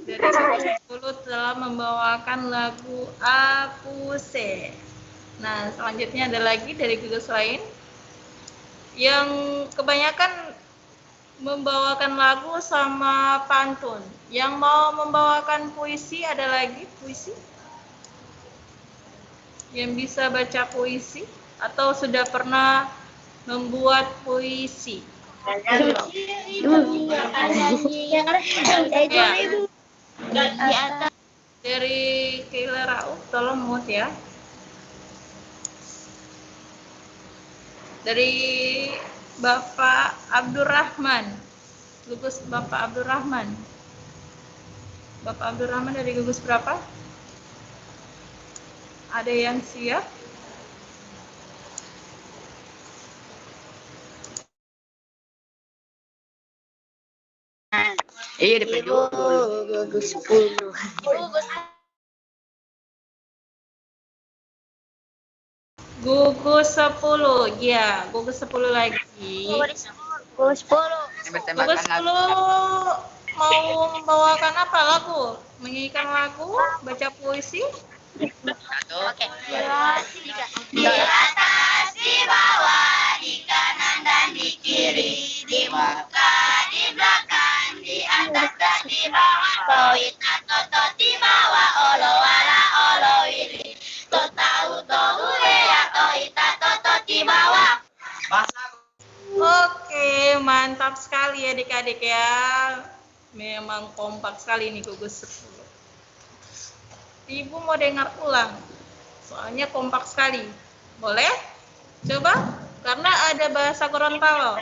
Dari gugus 10 telah membawakan lagu Apuse. Nah, selanjutnya ada lagi dari gugus lain yang kebanyakan membawakan lagu sama pantun. Yang mau membawakan puisi, ada lagi puisi? Yang bisa baca puisi atau sudah pernah membuat puisi? Dari Keila Rauf, tolong mute ya. Dari Bapak Abdurrahman. Gugus Bapak Abdurrahman. Bapak Abdurrahman dari gugus berapa? Ada yang siap? Iya, DP dulu. Gugus 10. Gugus 10. Ya, gugus 10 lagi. Gugus 10. Gugus 10 mau membawakan apa lagu? Menyanyikan lagu, baca puisi? Oke. Di atas, di bawah, di kanan dan di kiri, di muka, di belakang, di atas dan di bawah. Toita toto di bawah, olo wala olo wili. Totau tohu ya, toita toto di bawah. Oke, mantap sekali ya adik-adik ya. Memang kompak sekali nih gugus 10. Ibu mau dengar ulang, soalnya kompak sekali. Boleh? Coba? Karena ada bahasa Gorontalo.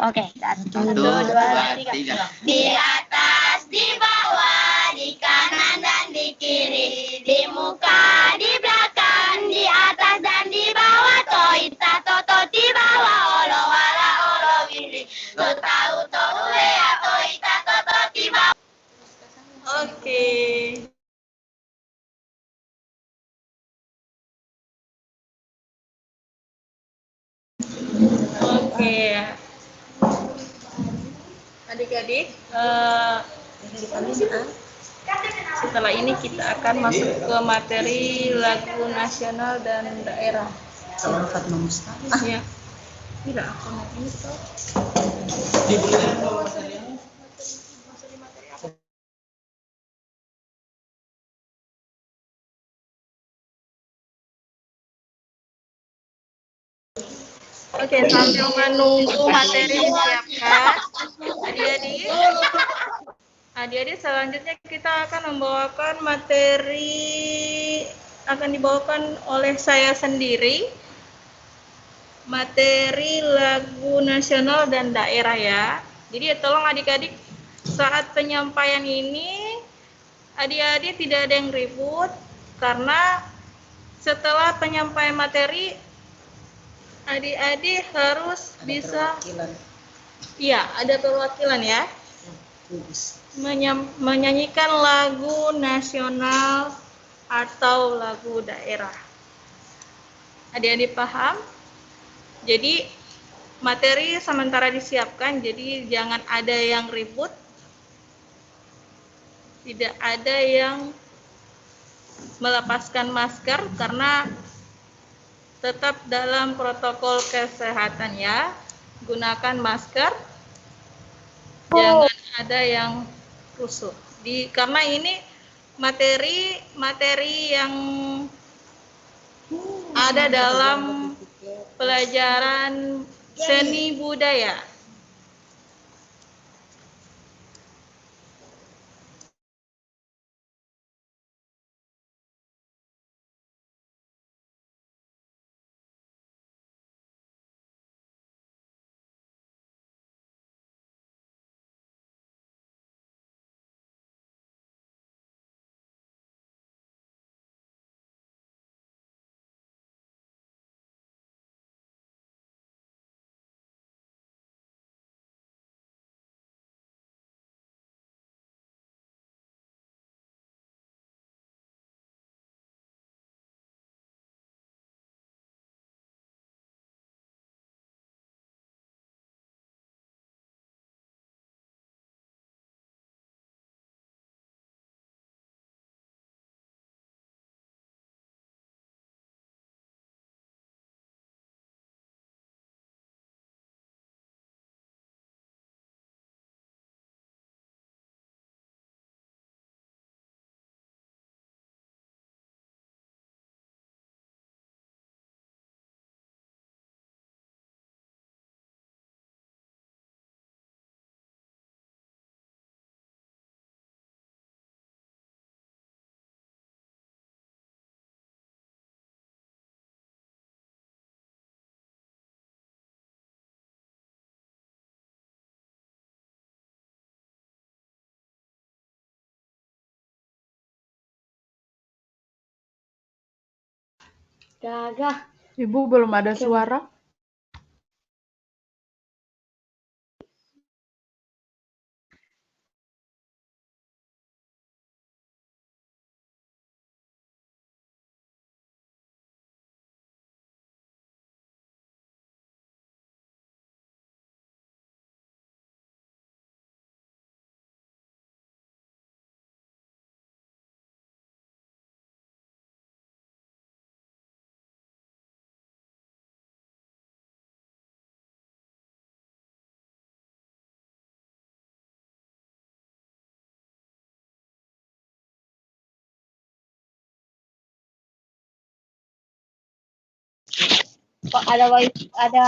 Oke. 1, 2, 3. Di atas, di bawah, di kanan dan di kiri, di muka, di belakang, di atas dan di bawah. Toita toto di bawah, olo wala olo wili. Totau tohu ya, toita toto di bawah. Oke. Oke. Adik-adik, setelah ini kita akan masuk ke materi lagu nasional dan daerah. Ya. Tidak, aku mau ini toh. Oke, sambil menunggu materi disiapkan, adik-adik selanjutnya kita akan membawakan materi, akan dibawakan oleh saya sendiri, materi lagu nasional dan daerah ya. Jadi tolong adik-adik saat penyampaian ini, adik-adik tidak ada yang ribut, karena setelah penyampaian materi, adik-adik harus bisa, iya ada perwakilan ya, menyanyikan lagu nasional atau lagu daerah. Adik-adik paham? Jadi materi sementara disiapkan, jadi jangan ada yang ribut, tidak ada yang melepaskan masker karena tetap dalam protokol kesehatan ya. Gunakan masker. Jangan ada yang rusuh. Karena ini materi yang ada dalam pelajaran seni budaya. Gagah. Ibu belum ada suara. Kok ada ada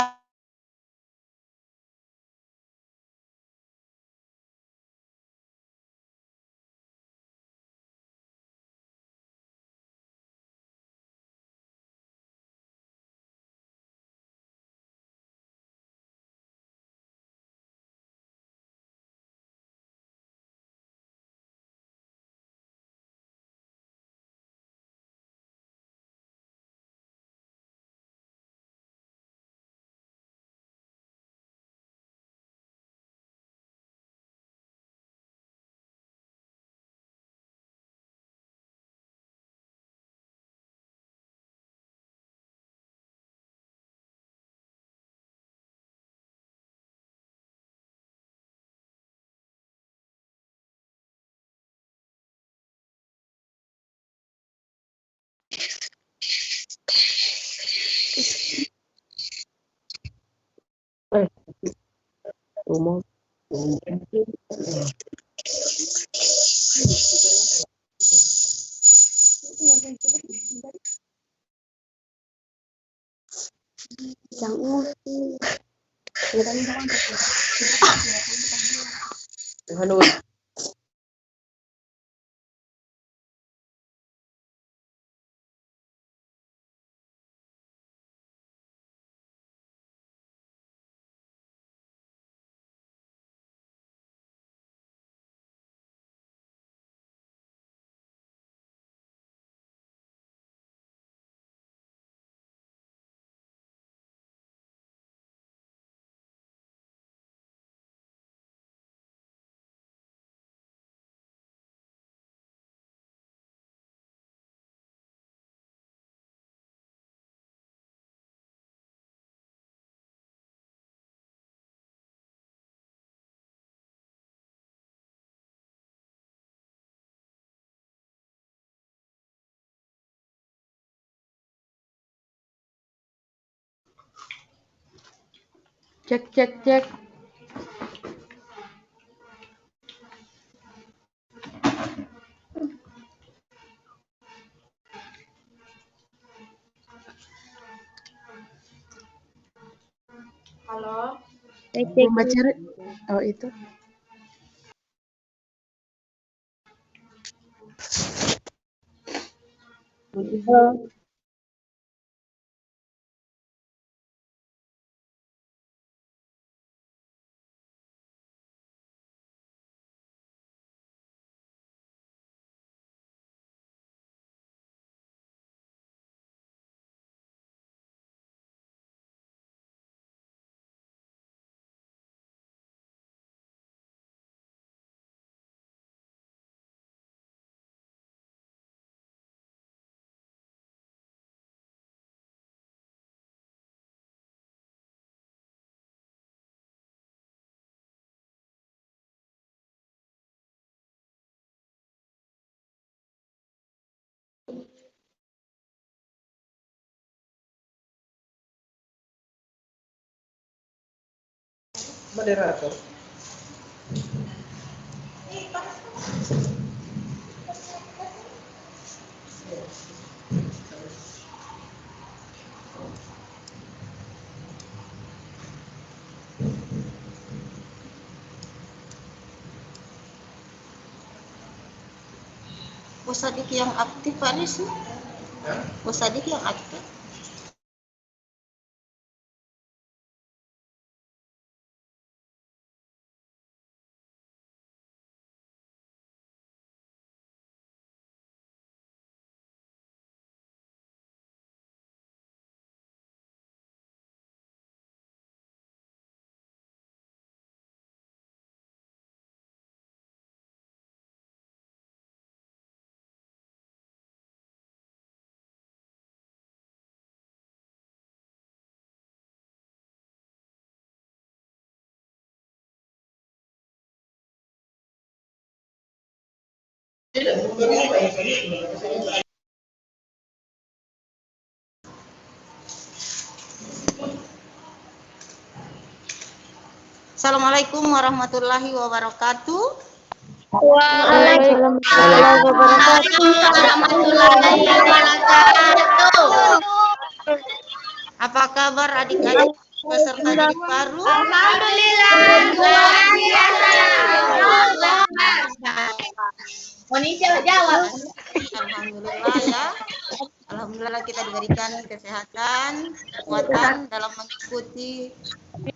umum. Yang Halo. Cek, cek, cek. Halo. Belum baca. Oh, itu. Halo. Moderator. Sadik yang aktif Pak Nis. Sadik yang aktif. Assalamualaikum warahmatullahi wabarakatuh. Waalaikumsalam warahmatullahi wabarakatuh. Apa kabar adik-adik peserta didik baru? Alhamdulillah luar biasa. Monica jawab. Alhamdulillah ya. Alhamdulillah kita diberikan kesehatan, kekuatan dalam mengikuti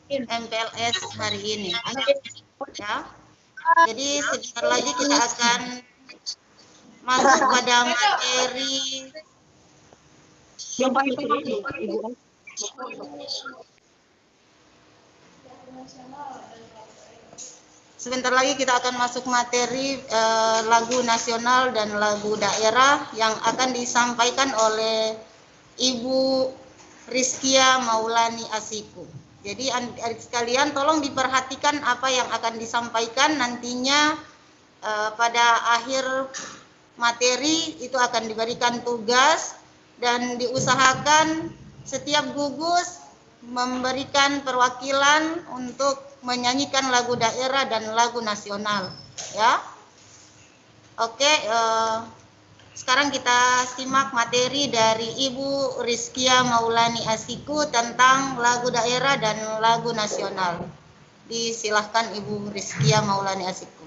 MPLS hari ini. Ya. Jadi sebentar lagi kita akan masuk pada materi lagu nasional dan lagu daerah yang akan disampaikan oleh Ibu Rizkia Maulani Asiku. Jadi adik sekalian tolong diperhatikan apa yang akan disampaikan nantinya pada akhir materi itu akan diberikan tugas dan diusahakan setiap gugus memberikan perwakilan untuk menyanyikan lagu daerah dan lagu nasional ya. Oke, sekarang kita simak materi dari Ibu Rizkia Maulani Asiku tentang lagu daerah dan lagu nasional. Disilahkan Ibu Rizkia Maulani Asiku.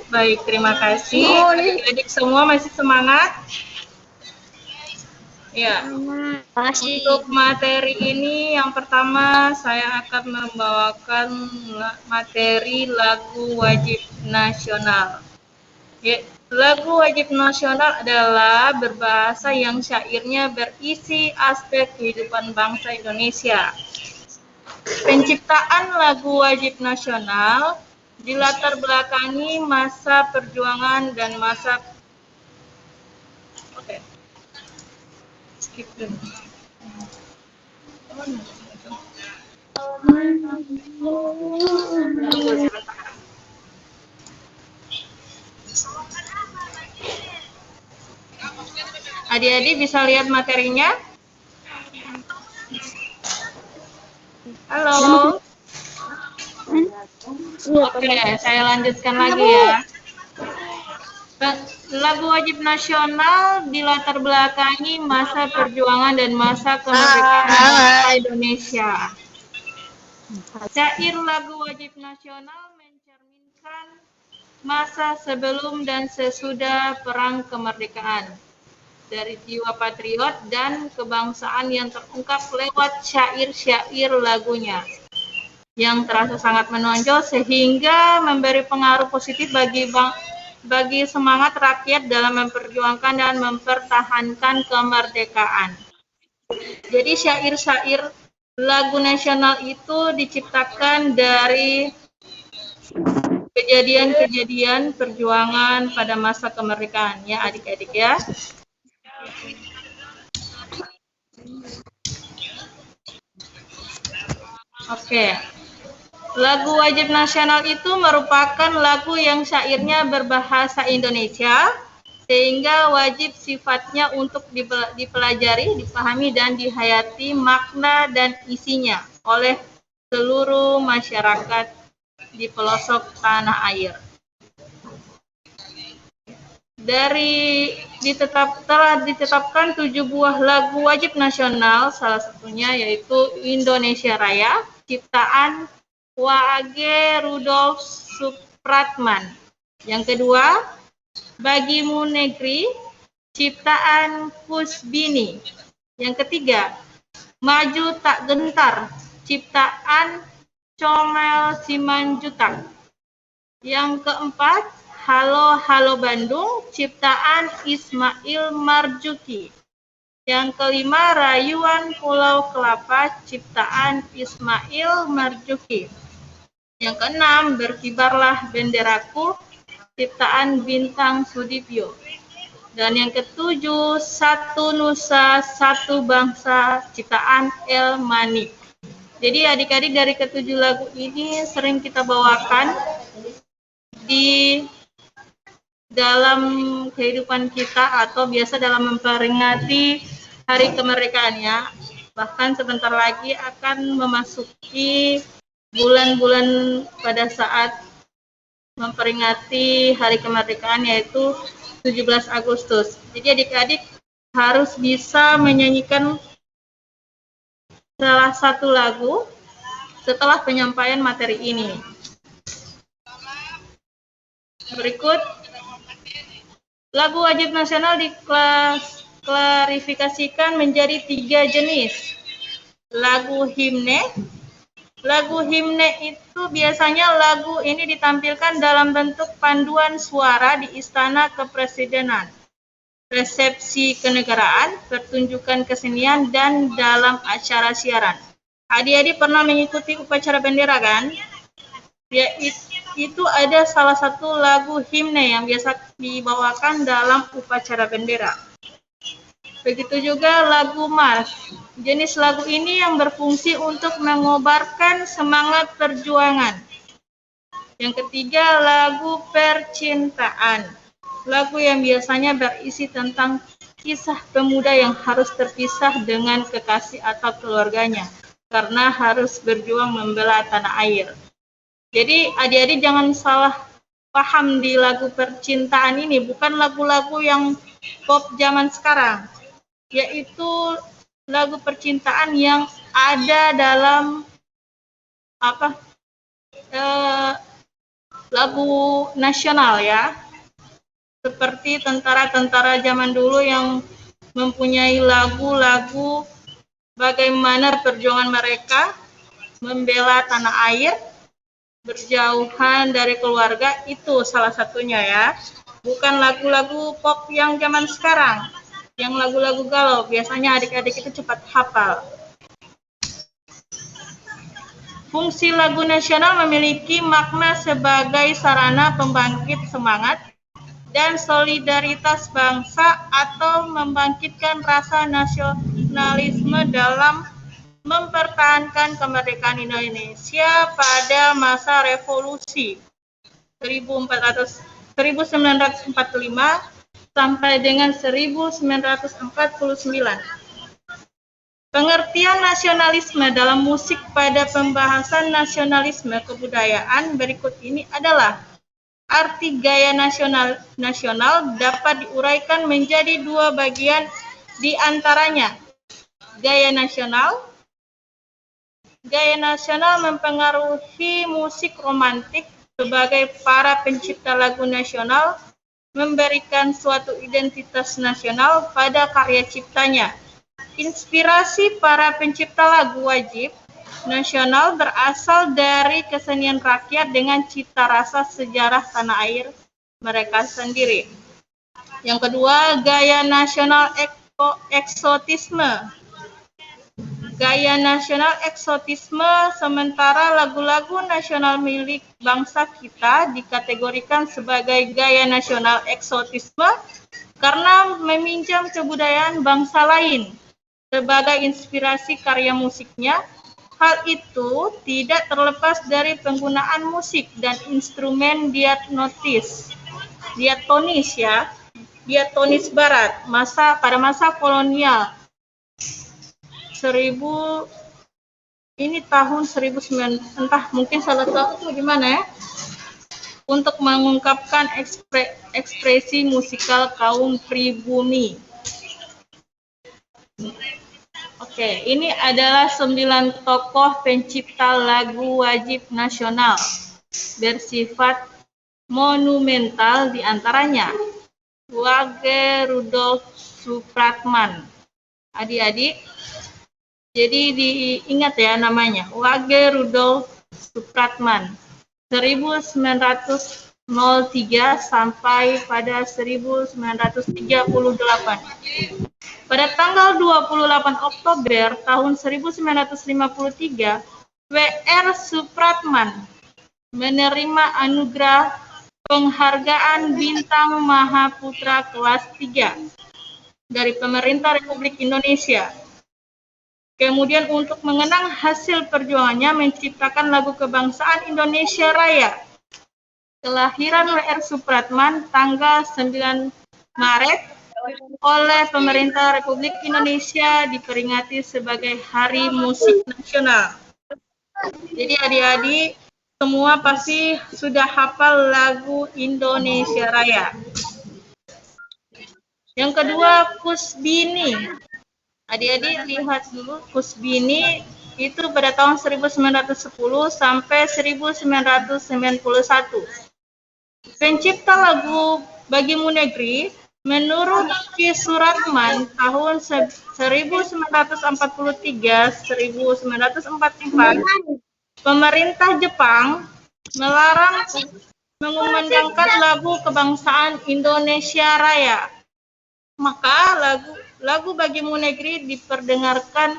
Baik, terima kasih. Adik-adik semua masih semangat? Ya, untuk materi ini yang pertama saya akan membawakan materi lagu wajib nasional. Ya, lagu wajib nasional adalah berbahasa yang syairnya berisi aspek kehidupan bangsa Indonesia. Penciptaan lagu wajib nasional dilatar belakangi masa perjuangan dan masa Adik-adik bisa lihat materinya? Halo. Oke, saya lanjutkan lagi ya. Lagu wajib nasional dilatar belakangi masa perjuangan dan masa kemerdekaan bangsa Indonesia. Syair lagu wajib nasional mencerminkan masa sebelum dan sesudah perang kemerdekaan. Dari jiwa patriot dan kebangsaan yang terungkap lewat syair-syair lagunya yang terasa sangat menonjol sehingga memberi pengaruh positif bagi semangat rakyat dalam memperjuangkan dan mempertahankan kemerdekaan. Jadi syair-syair lagu nasional itu diciptakan dari kejadian-kejadian perjuangan pada masa kemerdekaan ya adik-adik ya. Oke. Lagu wajib nasional itu merupakan lagu yang syairnya berbahasa Indonesia, sehingga wajib sifatnya untuk dipelajari, dipahami, dan dihayati makna dan isinya oleh seluruh masyarakat di pelosok tanah air. Telah ditetapkan 7 buah lagu wajib nasional, salah satunya yaitu Indonesia Raya, ciptaan W.A.G. Rudolf Supratman. Yang kedua, Bagimu Negeri, ciptaan Kusbini. Yang ketiga, Maju Tak Gentar, ciptaan Comel Simanjuntak. Yang keempat, Halo Halo Bandung, ciptaan Ismail Marzuki. Yang kelima, Rayuan Pulau Kelapa, ciptaan Ismail Marzuki. Yang keenam, Berkibarlah Benderaku, ciptaan Bintang Sudibyo. Dan yang ketujuh, Satu Nusa, Satu Bangsa, ciptaan El Manik. Jadi adik-adik dari ketujuh lagu ini sering kita bawakan di dalam kehidupan kita atau biasa dalam memperingati hari kemerdekaan ya. Bahkan sebentar lagi akan memasuki bulan-bulan pada saat memperingati hari kemerdekaan yaitu 17 Agustus. Jadi adik-adik harus bisa menyanyikan salah satu lagu setelah penyampaian materi ini. Berikut, lagu wajib nasional diklarifikasikan menjadi 3 jenis. Lagu himne. Lagu himne itu biasanya lagu ini ditampilkan dalam bentuk panduan suara di Istana Kepresidenan, resepsi kenegaraan, pertunjukan kesenian, dan dalam acara siaran. Adik-adik pernah mengikuti upacara bendera kan? Ya, itu ada salah satu lagu himne yang biasa dibawakan dalam upacara bendera. Begitu juga lagu mars. Jenis lagu ini yang berfungsi untuk mengobarkan semangat perjuangan. Yang ketiga, lagu percintaan. Lagu yang biasanya berisi tentang kisah pemuda yang harus terpisah dengan kekasih atau keluarganya karena harus berjuang membela tanah air. Jadi adik-adik jangan salah paham di lagu percintaan ini, bukan lagu-lagu yang pop zaman sekarang, yaitu lagu percintaan yang ada dalam lagu nasional ya. Seperti tentara-tentara zaman dulu yang mempunyai lagu-lagu bagaimana perjuangan mereka membela tanah air, berjauhan dari keluarga, itu salah satunya ya. Bukan lagu-lagu pop yang zaman sekarang, yang lagu-lagu galau, biasanya adik-adik itu cepat hafal. Fungsi lagu nasional memiliki makna sebagai sarana pembangkit semangat dan solidaritas bangsa atau membangkitkan rasa nasionalisme dalam mempertahankan kemerdekaan Indonesia pada masa revolusi 1945 sampai dengan 1949. Pengertian nasionalisme dalam musik pada pembahasan nasionalisme kebudayaan berikut ini adalah: arti gaya nasional dapat diuraikan menjadi 2 bagian, di antaranya gaya nasional. Gaya nasional mempengaruhi musik romantik sebagai para pencipta lagu nasional memberikan suatu identitas nasional pada karya ciptanya. Inspirasi para pencipta lagu wajib nasional berasal dari kesenian rakyat dengan cita rasa sejarah tanah air mereka sendiri. Yang kedua, gaya nasional eksotisme. Gaya nasional eksotisme, sementara lagu-lagu nasional milik bangsa kita dikategorikan sebagai gaya nasional eksotisme karena meminjam kebudayaan bangsa lain sebagai inspirasi karya musiknya. Hal itu tidak terlepas dari penggunaan musik dan instrumen diatonis barat pada masa kolonial. Tahun 1900, entah mungkin salah satu gimana ya, untuk mengungkapkan ekspresi musikal kaum pribumi. Oke, ini adalah 9 tokoh pencipta lagu wajib nasional bersifat monumental, diantaranya Wage Rudolf Supratman. Adik-adik, jadi diingat ya namanya, Wage Rudolf Supratman, 1903 sampai pada 1938. Pada tanggal 28 Oktober tahun 1953, W.R. Supratman menerima anugerah penghargaan Bintang Mahaputra kelas 3 dari Pemerintah Republik Indonesia. Kemudian untuk mengenang hasil perjuangannya menciptakan lagu kebangsaan Indonesia Raya. Kelahiran W.R. Supratman tanggal 9 Maret oleh pemerintah Republik Indonesia diperingati sebagai Hari Musik Nasional. Jadi adik-adik semua pasti sudah hafal lagu Indonesia Raya. Yang kedua, Kusbini. Adik-adik lihat dulu, Kusbini itu pada tahun 1910 sampai 1991. Pencipta lagu Bagimu Negeri, menurut Ki Suratman tahun 1943-1944, pemerintah Jepang melarang mengumandangkan lagu kebangsaan Indonesia Raya. Maka lagu Bagimu Negeri diperdengarkan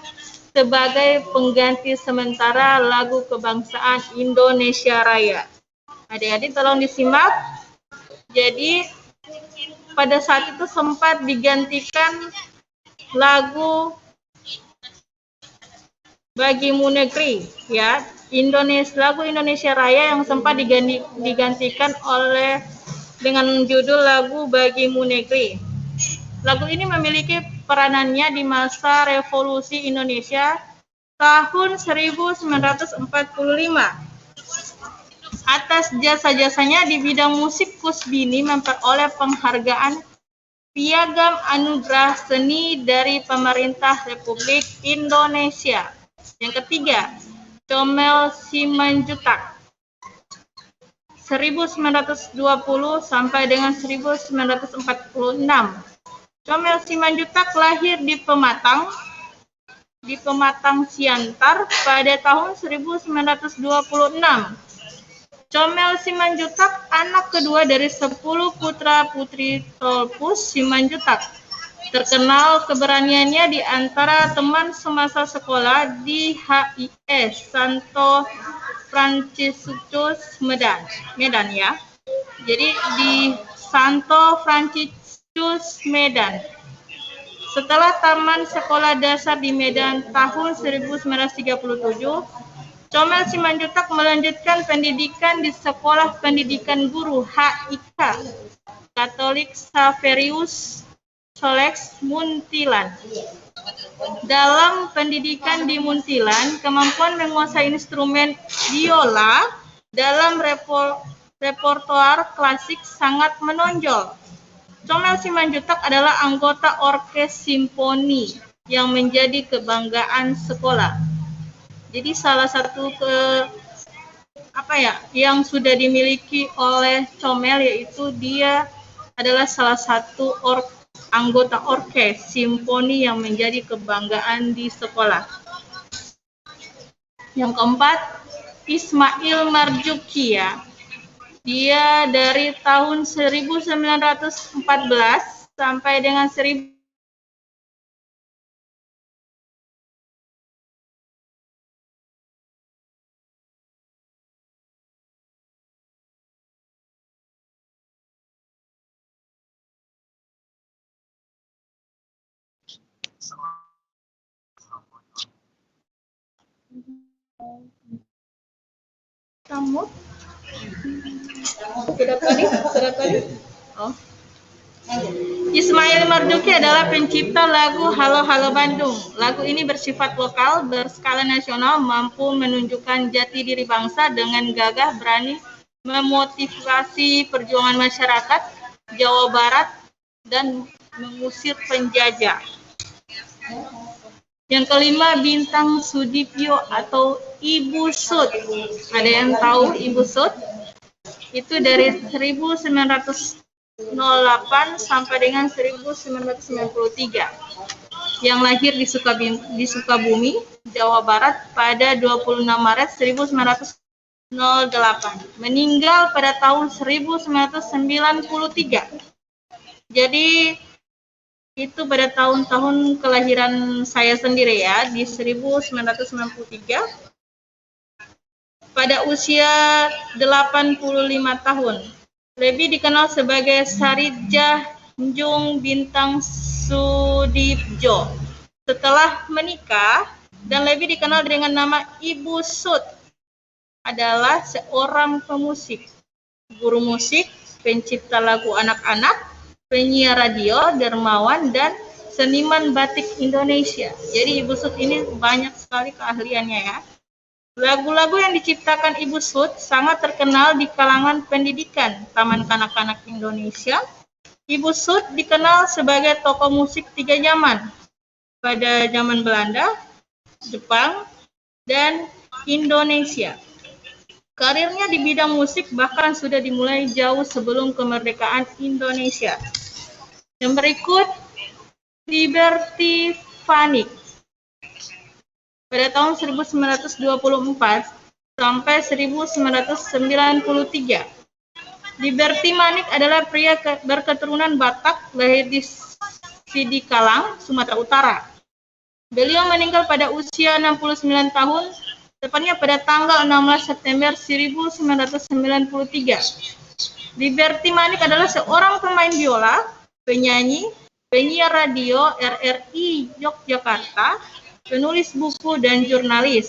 sebagai pengganti sementara lagu kebangsaan Indonesia Raya. Adik-adik tolong disimak. Jadi pada saat itu sempat digantikan lagu Bagimu Negeri, ya, lagu Indonesia Raya yang sempat digantikan oleh dengan judul lagu Bagimu Negeri. Lagu ini memiliki peranannya di masa Revolusi Indonesia tahun 1945. Atas jasa-jasanya di bidang musik, Kusbini memperoleh penghargaan Piagam Anugerah Seni dari Pemerintah Republik Indonesia. Yang ketiga, Comel Simanjutak 1920 sampai dengan 1946. Comel Simanjutak lahir di Pematang Siantar pada tahun 1926. Comel Simanjutak anak kedua dari 10 putra-putri Tolpus Simanjutak. Terkenal keberaniannya di antara teman semasa sekolah di HIS Santo Franciscus Medan ya. Jadi di Santo Franciscus Medan. Setelah taman sekolah dasar di Medan tahun 1937, Comel Simanjutak melanjutkan pendidikan di Sekolah Pendidikan Guru HIK Katolik Saverius Solex Muntilan. Dalam pendidikan di Muntilan, kemampuan menguasai instrumen biola dalam repertoar klasik sangat menonjol. Comel Simanjutak adalah anggota orkes simfoni yang menjadi kebanggaan sekolah. Jadi salah satu yang sudah dimiliki oleh Comel yaitu dia adalah salah satu anggota orkes simfoni yang menjadi kebanggaan di sekolah. Yang keempat, Ismail Marzuki ya. Dia dari tahun 1914 sampai dengan 1900. Kamu sudah tadi? Oh. Ismail Marzuki adalah pencipta lagu Halo Halo Bandung. Lagu ini bersifat lokal, berskala nasional, mampu menunjukkan jati diri bangsa dengan gagah berani memotivasi perjuangan masyarakat Jawa Barat dan mengusir penjajah. Yang kelima, Bintang Sudipyo atau Ibu Sud. Ada yang tahu Ibu Sud? Itu dari 1908 sampai dengan 1993. Yang lahir di Sukabumi, Jawa Barat pada 26 Maret 1908. Meninggal pada tahun 1993. Jadi itu pada tahun-tahun kelahiran saya sendiri ya, di 1993. Pada usia 85 tahun. Lebih dikenal sebagai Saridjah Njung Bintang Sudipjo. Setelah menikah, dan lebih dikenal dengan nama Ibu Sud, adalah seorang pemusik, guru musik, pencipta lagu anak-anak, penyiar radio, dermawan, dan seniman batik Indonesia. Jadi Ibu Sud ini banyak sekali keahliannya ya. Lagu-lagu yang diciptakan Ibu Sud sangat terkenal di kalangan pendidikan Taman Kanak-kanak Indonesia. Ibu Sud dikenal sebagai tokoh musik 3 zaman, pada zaman Belanda, Jepang, dan Indonesia. Karirnya di bidang musik bahkan sudah dimulai jauh sebelum kemerdekaan Indonesia. Yang berikut, Liberty Vanik. Pada tahun 1924 sampai 1993. Liberty Manik adalah pria berketurunan Batak, lahir di Sidikalang, Sumatera Utara. Beliau meninggal pada usia 69 tahun, tepatnya pada tanggal 16 September 1993. Liberty Manik adalah seorang pemain biola, penyanyi, penyiar radio RRI Yogyakarta, penulis buku dan jurnalis.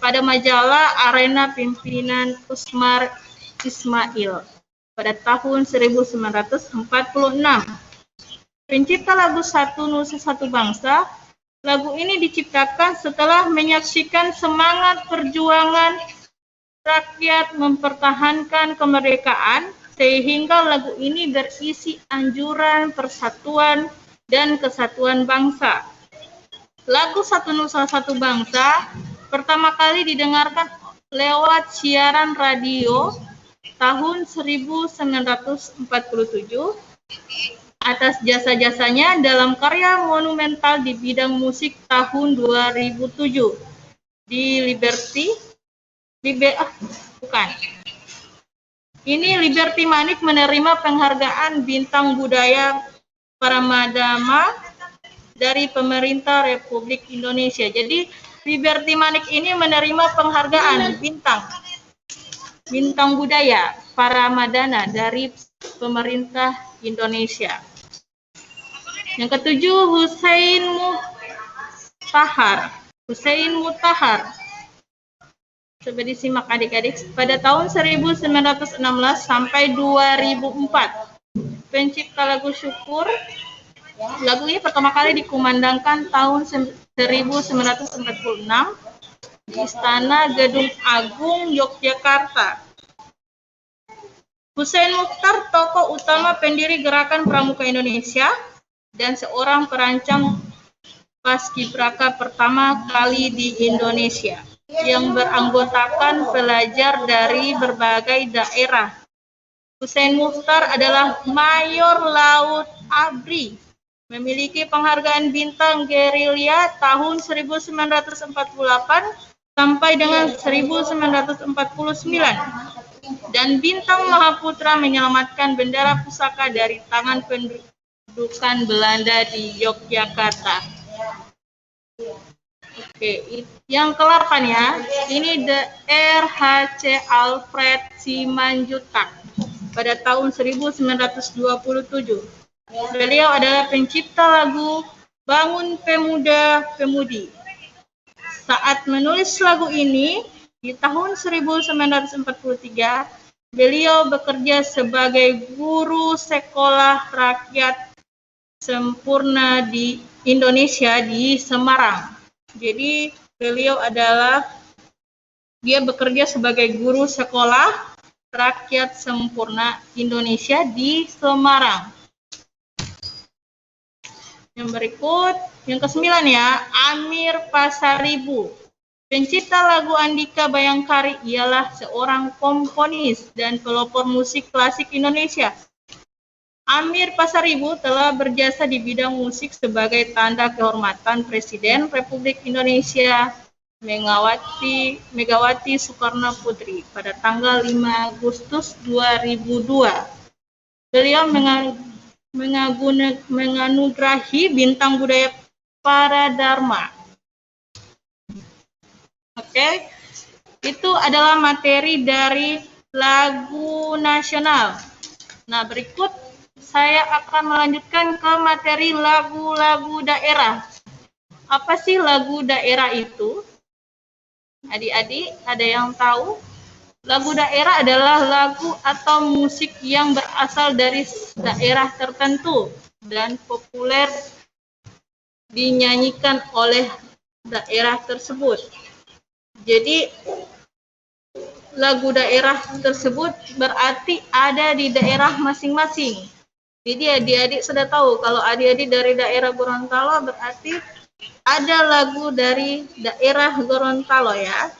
Pada majalah Arena pimpinan Usmar Ismail pada tahun 1946. Pencipta lagu Satu Nusa Satu Bangsa, lagu ini diciptakan setelah menyaksikan semangat perjuangan rakyat mempertahankan kemerdekaan, sehingga lagu ini berisi anjuran persatuan dan kesatuan bangsa. Lagu Satu Nusa Satu Bangsa pertama kali didengarkan lewat siaran radio tahun 1947 atas jasa-jasanya dalam karya monumental di bidang musik tahun 2007 di Liberty Manik menerima penghargaan Bintang Budaya Pramadama dari pemerintah Republik Indonesia. Jadi Liberty Manik ini menerima penghargaan Bintang Budaya Pramadana dari pemerintah Indonesia. Yang ketujuh, Hussein Mutahar. Coba disimak adik-adik. Pada tahun 1916 sampai 2004, pencipta lagu Syukur. Lagu ini pertama kali dikumandangkan tahun 1946 di Istana Gedung Agung Yogyakarta. Hussein Mukhtar, tokoh utama pendiri Gerakan Pramuka Indonesia dan seorang perancang paskibraka pertama kali di Indonesia yang beranggotakan pelajar dari berbagai daerah. Hussein Mukhtar adalah Mayor Laut ABRI, memiliki penghargaan Bintang Gerilya tahun 1948 sampai dengan 1949 dan Bintang Mahaputra menyelamatkan bendera pusaka dari tangan pendudukan Belanda di Yogyakarta. Oke, yang ke-8 ya. Ini The R.H.C. Alfred Simanjuntak pada tahun 1927. Beliau adalah pencipta lagu Bangun Pemuda Pemudi. Saat menulis lagu ini, di tahun 1943, beliau bekerja sebagai guru sekolah rakyat sempurna di Indonesia di Semarang. Jadi beliau bekerja sebagai guru sekolah rakyat sempurna Indonesia di Semarang. Yang berikut, yang ke-9 ya, Amir Pasaribu. Pencipta lagu Andika Bayangkari ialah seorang komponis dan pelopor musik klasik Indonesia. Amir Pasaribu telah berjasa di bidang musik sebagai tanda kehormatan Presiden Republik Indonesia Megawati Soekarno Putri pada tanggal 5 Agustus 2002. Beliau menganugerahi Bintang Budaya Paradharma. Oke, itu adalah materi dari lagu nasional. Nah, berikut saya akan melanjutkan ke materi lagu-lagu daerah. Apa sih lagu daerah itu? Adik-adik, ada yang tahu? Lagu daerah adalah lagu atau musik yang berasal dari daerah tertentu dan populer dinyanyikan oleh daerah tersebut. Jadi lagu daerah tersebut berarti ada di daerah masing-masing. Jadi adik-adik sudah tahu kalau adik-adik dari daerah Gorontalo berarti ada lagu dari daerah Gorontalo ya.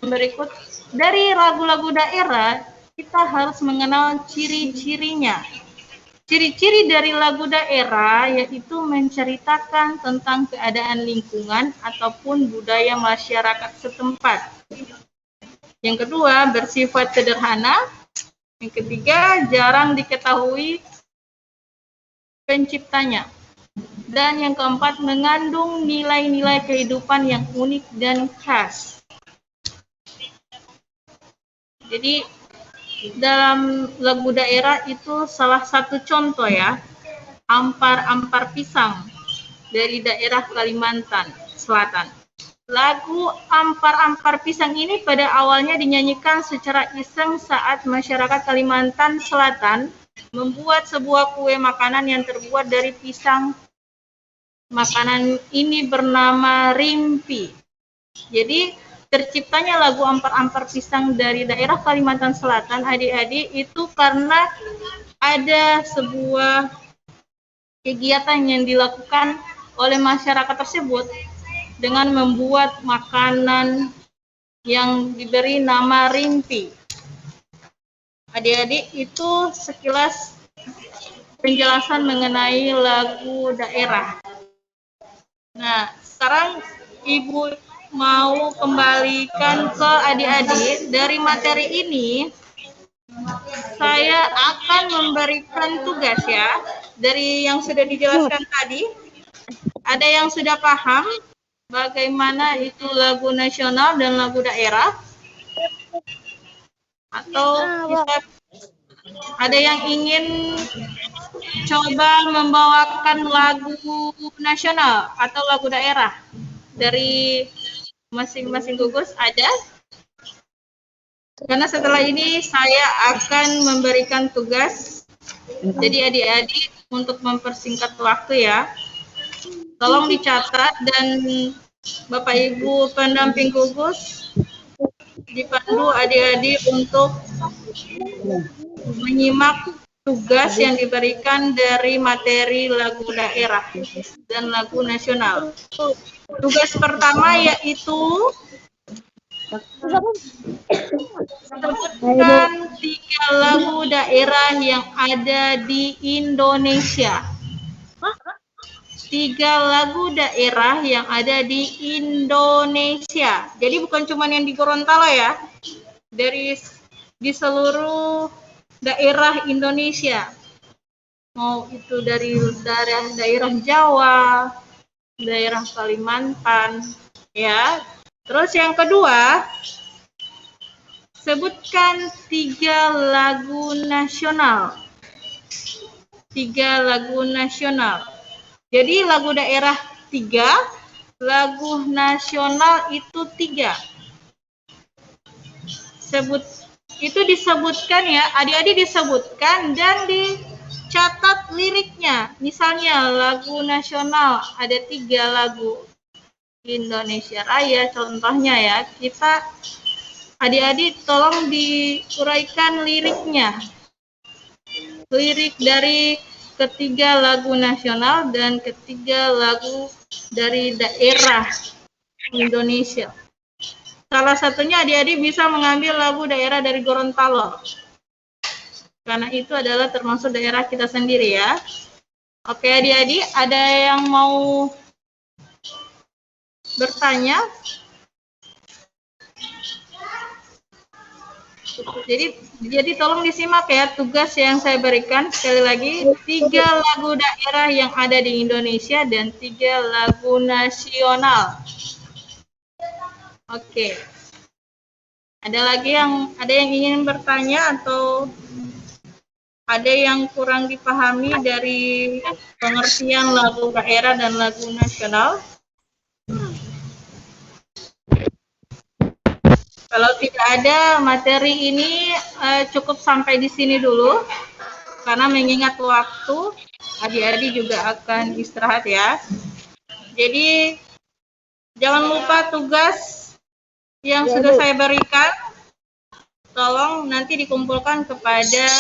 Berikut, dari lagu-lagu daerah, kita harus mengenal ciri-cirinya. Ciri-ciri dari lagu daerah yaitu menceritakan tentang keadaan lingkungan ataupun budaya masyarakat setempat. Yang kedua, bersifat sederhana. Yang ketiga, jarang diketahui penciptanya. Dan yang keempat, mengandung nilai-nilai kehidupan yang unik dan khas. Jadi dalam lagu daerah itu salah satu contoh ya, Ampar-Ampar Pisang dari daerah Kalimantan Selatan. Lagu Ampar-Ampar Pisang ini pada awalnya dinyanyikan secara iseng saat masyarakat Kalimantan Selatan membuat sebuah kue makanan yang terbuat dari pisang. Makanan ini bernama rimpi. Jadi terciptanya lagu Ampar-Ampar Pisang dari daerah Kalimantan Selatan, adik-adik, itu karena ada sebuah kegiatan yang dilakukan oleh masyarakat tersebut dengan membuat makanan yang diberi nama rimpi. Adik-adik, itu sekilas penjelasan mengenai lagu daerah. Nah, sekarang Ibu mau kembalikan ke adik-adik. Dari materi ini saya akan memberikan tugas ya dari yang sudah dijelaskan tadi. Ada yang sudah paham bagaimana itu lagu nasional dan lagu daerah? Atau kita ada yang ingin coba membawakan lagu nasional atau lagu daerah dari masing-masing gugus? Ada? Karena setelah ini saya akan memberikan tugas. Jadi adik-adik untuk mempersingkat waktu ya, tolong dicatat dan Bapak Ibu pendamping gugus dipandu adik-adik untuk menyimak tugas yang diberikan dari materi lagu daerah dan lagu nasional. Tugas pertama yaitu sebutkan 3 lagu daerah yang ada di Indonesia. 3 lagu daerah yang ada di Indonesia. Jadi bukan cuma yang di Gorontalo ya. Di seluruh daerah Indonesia. Mau itu dari daerah Jawa, daerah Kalimantan, ya. Terus yang kedua, sebutkan 3 lagu nasional. 3 lagu nasional. Jadi lagu daerah 3, lagu nasional itu 3. Itu disebutkan ya, adik-adik disebutkan dan dicatat liriknya. Misalnya lagu nasional ada 3 lagu. Indonesia Raya contohnya ya. Kita adik-adik tolong diuraikan liriknya. Lirik dari ketiga lagu nasional dan ketiga lagu dari daerah Indonesia. Salah satunya adik-adik bisa mengambil lagu daerah dari Gorontalo. Karena itu adalah termasuk daerah kita sendiri ya. Oke adik-adik, ada yang mau bertanya? Jadi tolong disimak ya tugas yang saya berikan. Sekali lagi, 3 lagu daerah yang ada di Indonesia dan 3 lagu nasional. Oke. Ada yang ingin bertanya atau ada yang kurang dipahami dari pengertian lagu daerah dan lagu nasional? Kalau tidak ada, materi ini cukup sampai di sini dulu. Karena mengingat waktu, adik-adik juga akan istirahat ya. Jadi, jangan lupa tugas yang sudah saya berikan. Tolong nanti dikumpulkan kepada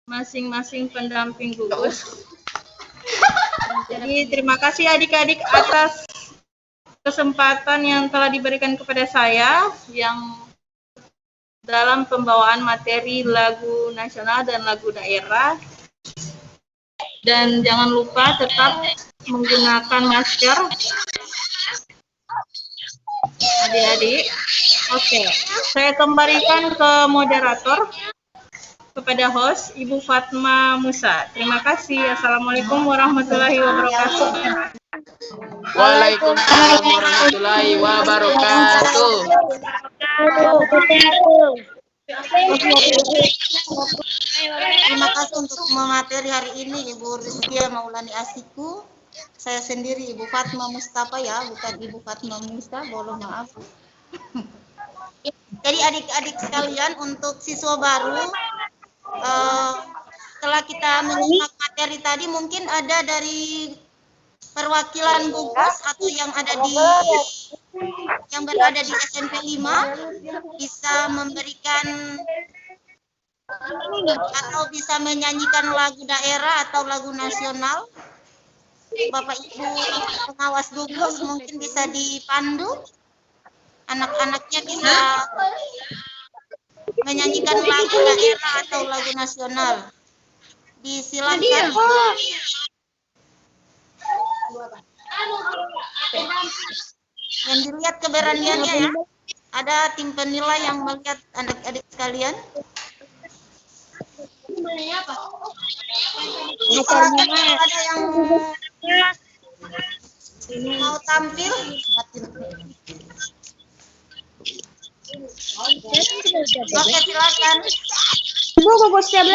masing-masing pendamping gugus. Jadi, terima kasih adik-adik atas kesempatan yang telah diberikan kepada saya yang dalam pembawaan materi lagu nasional dan lagu daerah. Dan jangan lupa tetap menggunakan masker. Adik-adik. Oke, saya kembalikan ke moderator, kepada host Ibu Fatma Musa. Terima kasih. Assalamualaikum warahmatullahi wabarakatuh. Waalaikumsalam warahmatullahi wabarakatuh. Terima kasih untuk materi hari ini Ibu Rizkia Maulani Asiku. Saya sendiri Ibu Fatma Mustafa ya, bukan Ibu Fatma Musa, boleh maaf. Jadi adik-adik sekalian, untuk siswa baru, setelah kita menyimak materi tadi, mungkin ada dari perwakilan gugus atau yang berada di SMP 5 bisa memberikan atau bisa menyanyikan lagu daerah atau lagu nasional. Bapak Ibu pengawas gugus mungkin bisa dipandu, anak-anaknya bisa menyanyikan lagu daerah atau lagu nasional. Disilakan. Yang dilihat keberaniannya ya. Ada tim penilai yang melihat adik-adik sekalian. Ada yang mau tampil? Oke, silakan. Ibu gugus 11.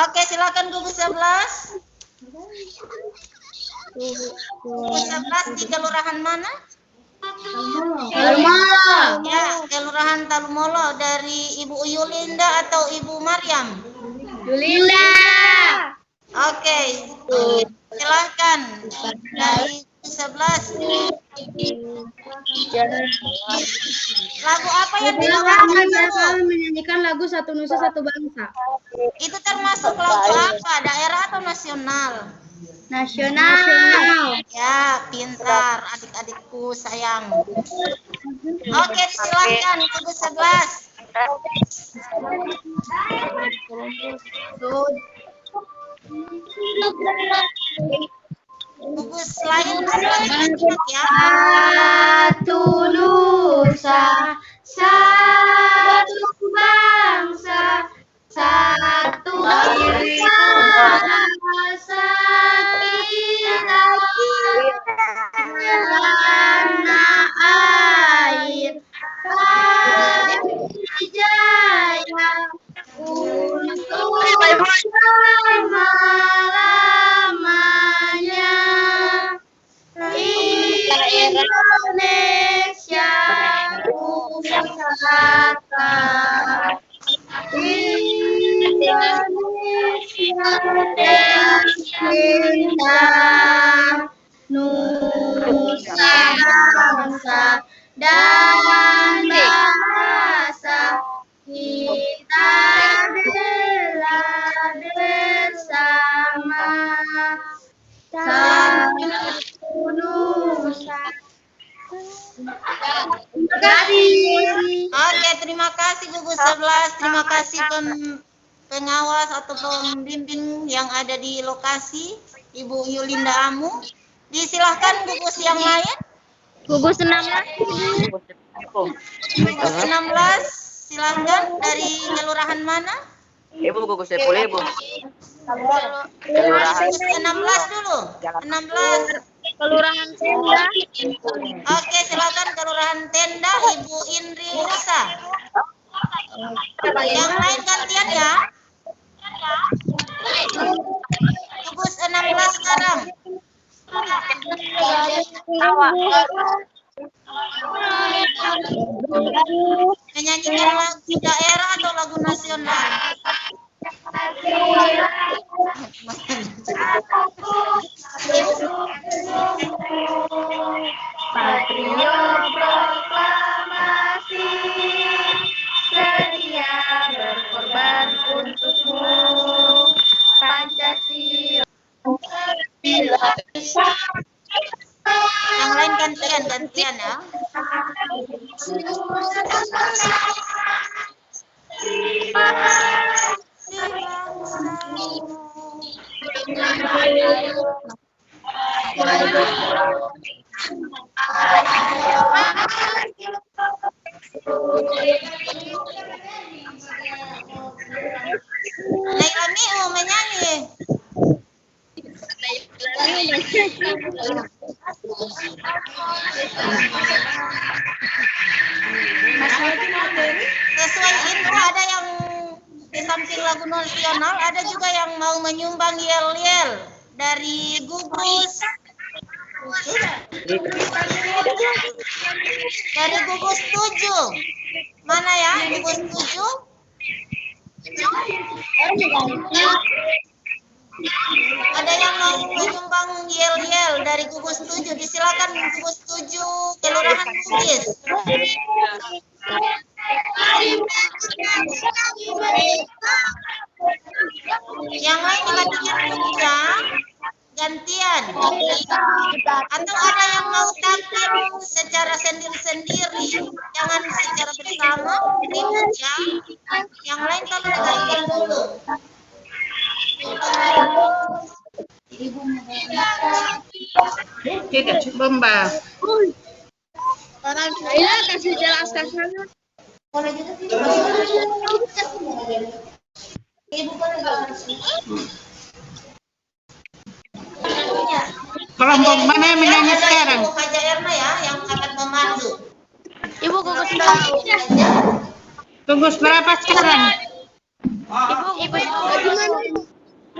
Oke, silakan gugus 11. Gugus 11 di kelurahan mana? Talumolo. Ya, kelurahan Talumolo. Dari Ibu Yulinda atau Ibu Maryam? Yulinda. Oke, silahkan dari 11. Lagu apa yang dibawakan? Menyanyikan lagu Satu Nusa Satu Bangsa. Itu termasuk lagu apa? Daerah atau nasional? Nasional. Ya, pintar adik-adikku sayang. Oke, silakan gugus 11. Gugus lain ya. Satu nusa, satu bangsa, satu rasa kita, tanah air, jaya untuk selama-lamanya. Indonesia Pusaka, Indonesia tercinta, nusa bangsa dan bahasa kita bela bersama. Satu nusa. Terima kasih. Oke, terima kasih gugus 11. Terima kasih pengawas atau pembimbing yang ada di lokasi, Ibu Yulinda Amu. Disilahkan gugus yang lain. Gugus 16. Gugus 16, silahkan dari kelurahan mana? Ibu gugus 10, Ibu. Kelurahan 16 dulu. 16. Kelurahan Tenda. Oke, silakan kelurahan Tenda, Ibu Indri Musa. Yang lain gantian ya. Gugus 16 sekarang. Menyanyikan lagu daerah atau lagu nasional? Patriot proklamasi, sedia berkorban untukmu, Pancasila. Yang lain gantian ya. Leilani mau menyanyi. Sesuai info ada yang di samping lagu nasional ada juga yang mau menyumbang yel-yel dari gugus. Dari gugus 7. Mana ya gugus 7? Ada yang mau menyumbang yel-yel dari gugus 7. Disilakan gugus 7 Kelurahan Bugis. Yang lain gantian. Atau ada yang mau takbir secara sendiri-sendiri, jangan secara bersama, ribut ya. Yang lain kalau gantian dulu. Tidak coba Mbak. Orang saya kasih jelaskan sana. Kelompok mana yang menyanyi sekarang? Ibu Haja Erna ya yang akan memandu. Ibu gugus tahu. Gugus berapa sekarang? Ibu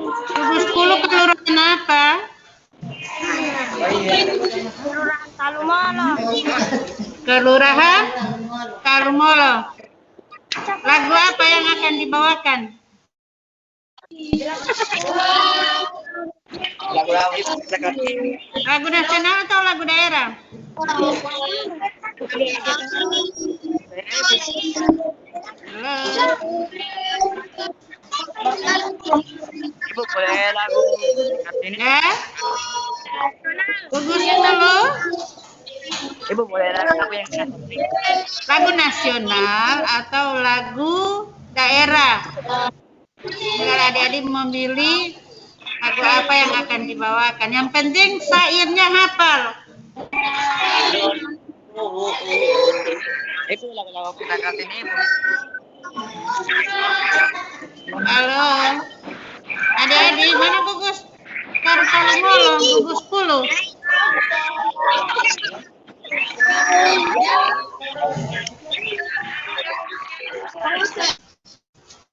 Gugus 10 kelurahan apa? Kelurahan Talumolo. Kelurahan Talumolo. Lagu apa yang akan dibawakan? Lagu nasional atau lagu daerah? Ibu boleh lagu ini? Gugus 10. Ibu boleh lagu yang lagu nasional atau lagu daerah? Kalau adik-adik memilih lagu apa yang akan dibawakan. Yang penting syairnya hafal. Itu lagu-lagu kita Kartini, Ibu. Halo. Adik-adik, mana gugus? Talumolo, gugus 10.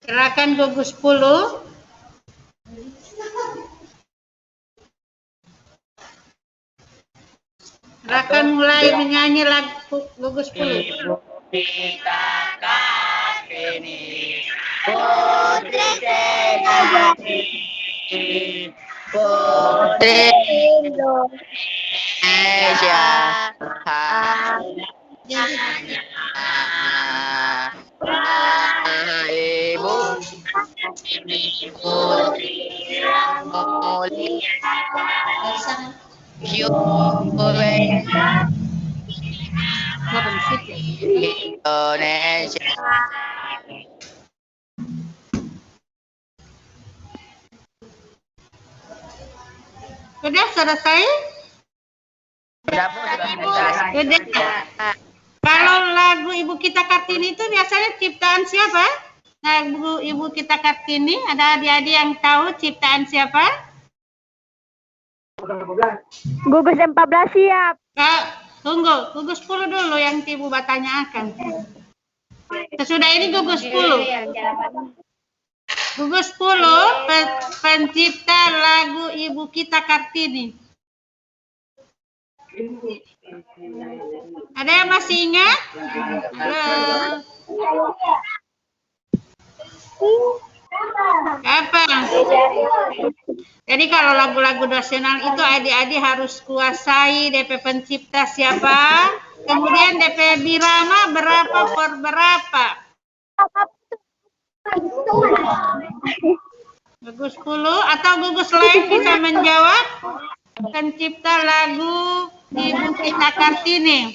Gerakan gugus 10. Gerakan mulai menyanyi lagu gugus 10. Kita Kartini, putri sejati, putri Indonesia. Ibu putri Indonesia. Sudah selesai? Sudah. Kalau lagu Ibu Kita Kartini itu biasanya ciptaan siapa? Lagu Ibu Kita Kartini, ada adik-adik yang tahu ciptaan siapa? Gugus 14 siap. Tunggu, gugus 10 dulu yang Ibu tanyakan. Sesudah ini gugus 10. Gugus 10, pencipta lagu Ibu Kita Kartini. Ada yang masih ingat? Halo. Apa? Jadi kalau lagu-lagu nasional itu adik-adik harus kuasai DP pencipta siapa, kemudian DP birama berapa per berapa. Gugus 10 atau gugus lain bisa menjawab pencipta lagu Ibu Kita Kartini.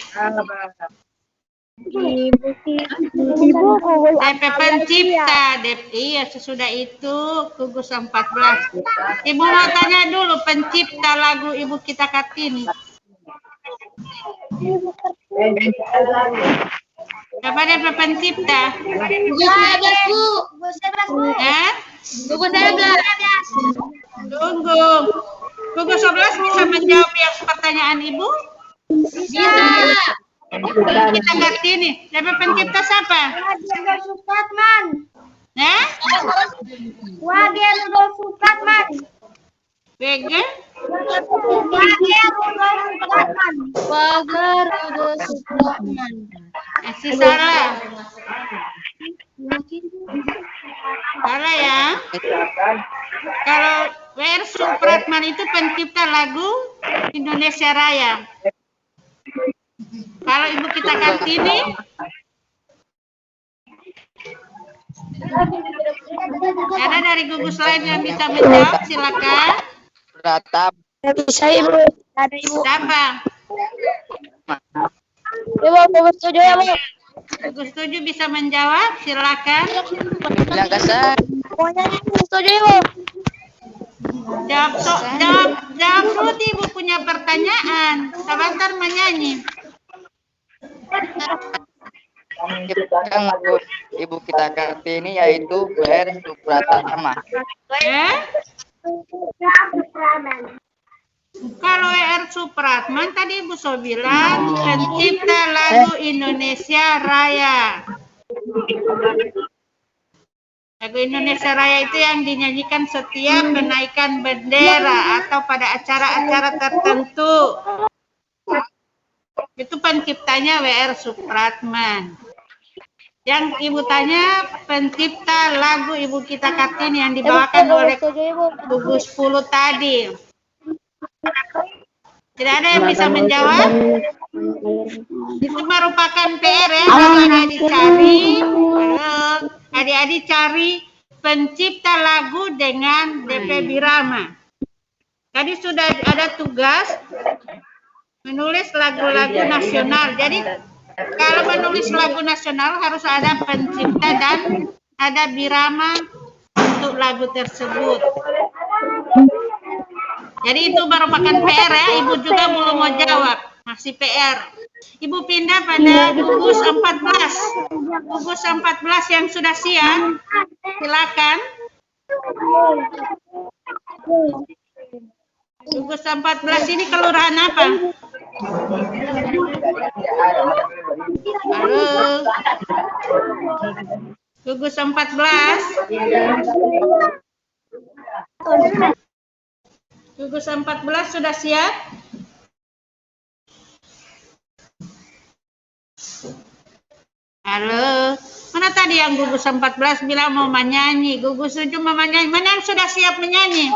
DP pencipta, iya sesudah itu gugus 14. Ibu mau tanya dulu pencipta lagu Ibu Kita Kartini. Siapa DP pencipta? Gugus 11, Bu. Gugus 11. Tunggu. Gugus 11 bisa menjawab yang pertanyaan Ibu? Bisa. Kita Kartini. DP pencipta siapa? Wage Supratman. Wage Rudolf Supratman. Wage? Wage Rudolf Supratman. Wage Rudolf Supratman. Si salah. Salah ya. Kalau W.R. Supratman itu pencipta lagu Indonesia Raya. Kalau Ibu Kita Kartini, ada dari gugus lain yang bisa menjawab, silakan. Pratap. Bisa Ibu, ada Ibu. Siapa? Ibu, gugus 7 ya Bu. Gugus 7 bisa menjawab, silakan. Yang kasar. Pokoknya gugus 7 Ibu. Jawab dulu, Ibu punya pertanyaan. Sebentar menyanyi. Yang Ibu Kita Kartini yaitu W.R. Supratman. Kalau W.R. Supratman tadi Ibu so bilang pencipta lagu Indonesia Raya. Lagu Indonesia Raya itu yang dinyanyikan setiap kenaikan bendera atau pada acara-acara tertentu. Itu penciptanya W.R. Supratman. Yang Ibu tanya pencipta lagu Ibu Kita Kartini yang dibawakan oleh gugus 10 tadi. Tidak ada yang bisa menjawab? Itu merupakan PR ya. Adik-adik cari pencipta lagu dengan DP Birama. Tadi sudah ada tugas menulis lagu-lagu nasional. Jadi kalau menulis lagu nasional harus ada pencipta dan ada birama untuk lagu tersebut. Jadi itu merupakan PR ya. Ibu juga belum mau jawab, masih PR. Ibu pindah pada gugus 14. Gugus 14 yang sudah siap, silakan. Gugus 14 ini kelurahan apa? Halo. Gugus 14. Gugus 14 sudah siap? Halo. Mana tadi yang gugus 14 bilang mau menyanyi? Gugus 7 mau menyanyi. Mana yang sudah siap menyanyi?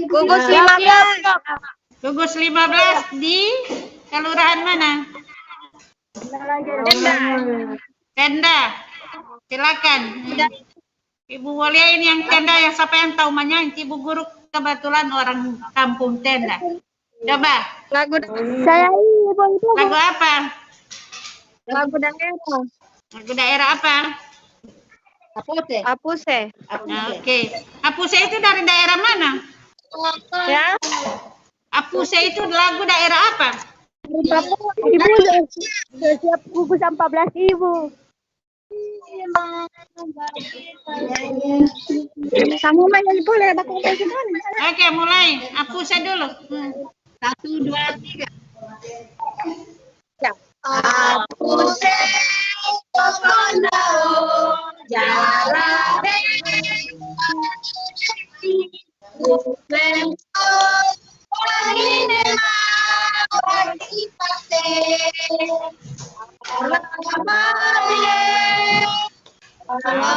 Gugus 15. Gugus 15 di kelurahan mana? Tenda. Silakan. Ibu Walia ini yang tenda, yang siapa yang tahu menyanyi? Ibu guru kebetulan orang kampung Tenda. Coba. Lagu saya ini Ibu. Lagu apa? Lagu daerah. Lagu daerah apa? Apuse. Oke. Apuse itu dari daerah mana? Ya. Apuse itu lagu daerah apa? Ibu siap gugus 14 Ibu. Kamu main boleh bakal gimana? Oke, mulai. Apuse dulu. 1, 2, 3. Ya. Apuse, jalan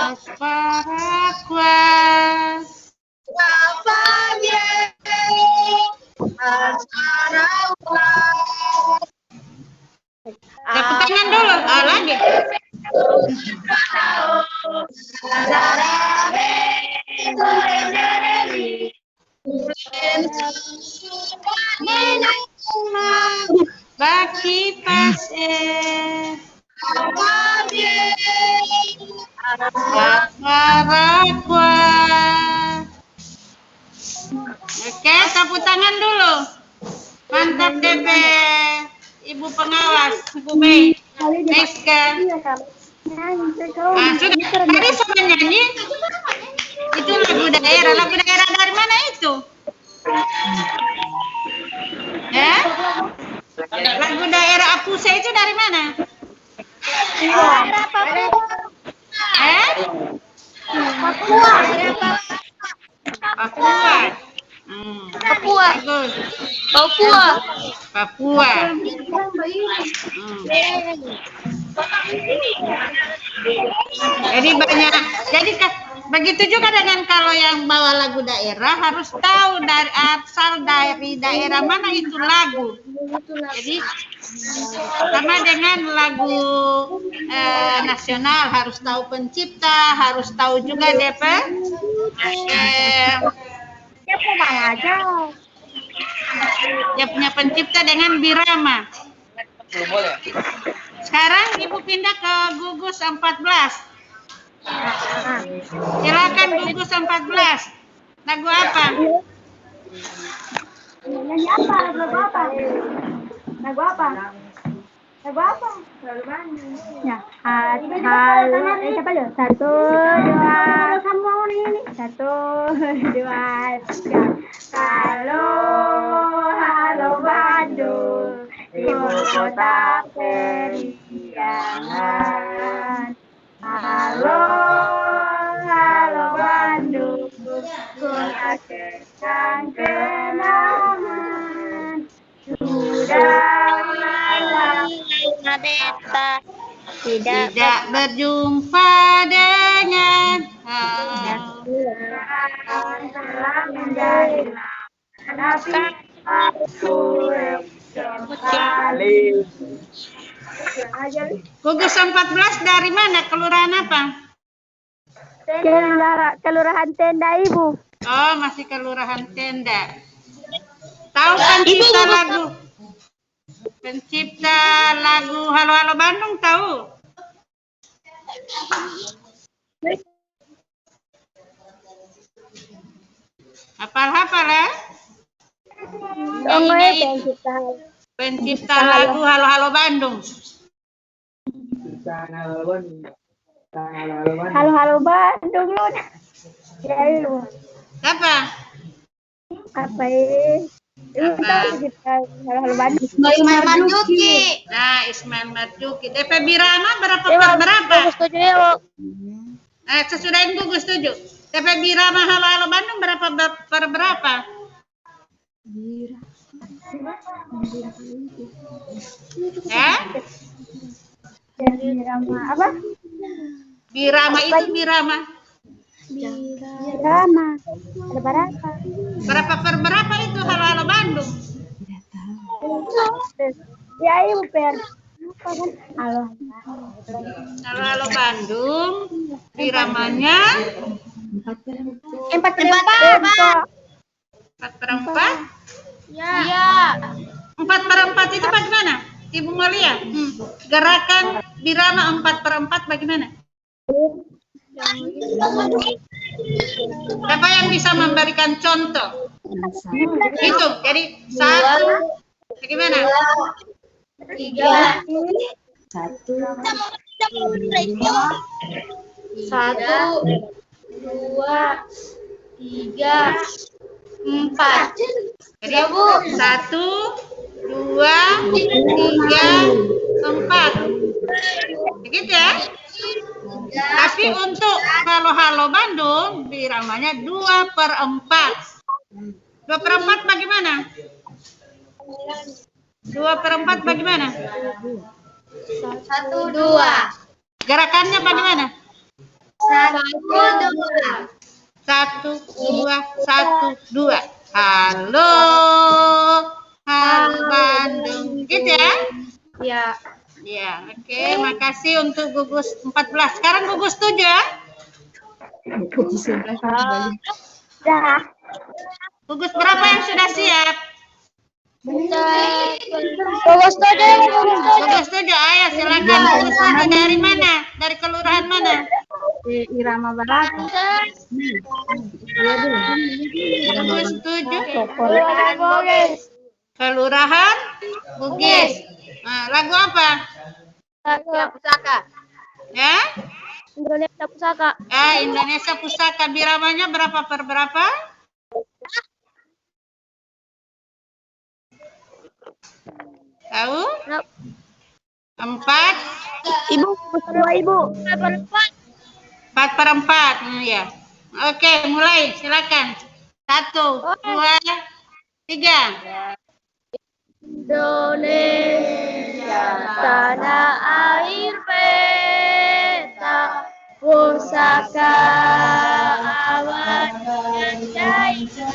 Asparaguas. Tepuk tangan dulu. Lagi. Baki pasir. Asparaguas. Oke, tepuk tangan dulu. Mantap DP. Ibu pengawas, Bu Mei. Next kan? Sudah tadi sama nyanyi? Itu lagu daerah. Lagu daerah dari mana itu? Ya? Lagu daerah Apuse itu dari mana? Papua. Bagus. Papua. Jadi banyak. Jadi begitu juga dengan kalau yang bawa lagu daerah harus tahu dari asal dari daerah mana itu lagu. Jadi sama dengan lagu nasional harus tahu pencipta, harus tahu juga DP. Dia punya pencipta dengan Birama. Sekarang Ibu pindah ke gugus 14. Silakan gugus 14. Lagu apa? Nyanyi apa? Lagu apa? Lagu apa? Lagu apa? Ya, siapa dulu? 1, 2, sama ini. 1, 2, 3. Halo, halo Bandung, ibu kota periangan. Halo, halo Bandung, kota kencang kenangan. Sudah lama beta tidak berjumpa dengan telah menjadi tapi aku kembali. Gugus 14 dari mana? Kelurahan apa? Kelurahan Tenda, Ibu. Oh, masih Kelurahan Tenda. Tahu pencipta lagu? Pencipta lagu Halo Halo Bandung tahu? Hafal-hafal ya? Pencipta lagu Halo Halo Bandung. Halo Halo Bandung lu. Ya lu. Apa? Apa ini? Halo Halo Bandung. Ismail Marzuki. Nah, Ismail Marzuki. DP Birama berapa per berapa? Sesudahin gugus 7. DP Birama Halo Halo Bandung berapa per berapa? Birama apa? Birama itu Birama. Birama. Ada berapa? Berapa per berapa itu Halo Halo Bandung? Ya Ibu per. Halo. Halo Halo Bandung. Biramanya 4 per 4. 4 per 4? Ya. 4 per 4 itu bagaimana? Ibu mau lihat? Gerakan Birama 4 per 4 bagaimana? Siapa yang bisa memberikan contoh? Hitung. Jadi 1, bagaimana? 3. 1, 2, 3, 4. Jadi Bu, 1, 2, 3, 4. Begitu ya? Tapi untuk Halo Halo Bandung, biramanya 2 per 4. 2 per 4 bagaimana? 2/4 bagaimana? 1, 2. Gerakannya bagaimana? 1, 2. 1, 2, 1, 2. Halo, halo Bandung. Gitu ya? Ya. Ya, oke. Makasih untuk gugus 14. Sekarang gugus 7 ya? Gugus 11 balik. Gugus berapa yang sudah siap? Gugus 7. Gugus 7, ayo silakan. Gugus 7 dari mana? Dari kelurahan mana? Di Irama Barat. Gugus 7. Kelurahan Bugis. Nah, lagu apa? Pusaka. Ya? Indonesia Pusaka. Indonesia Pusaka. Biramanya berapa per berapa? Tahu? 4. Ibu, 2 Ibu. 4/4. Ya. Oke, mulai. Silakan. 1, 2, 3. Indonesia tanah air peta pusaka awan dan jaya.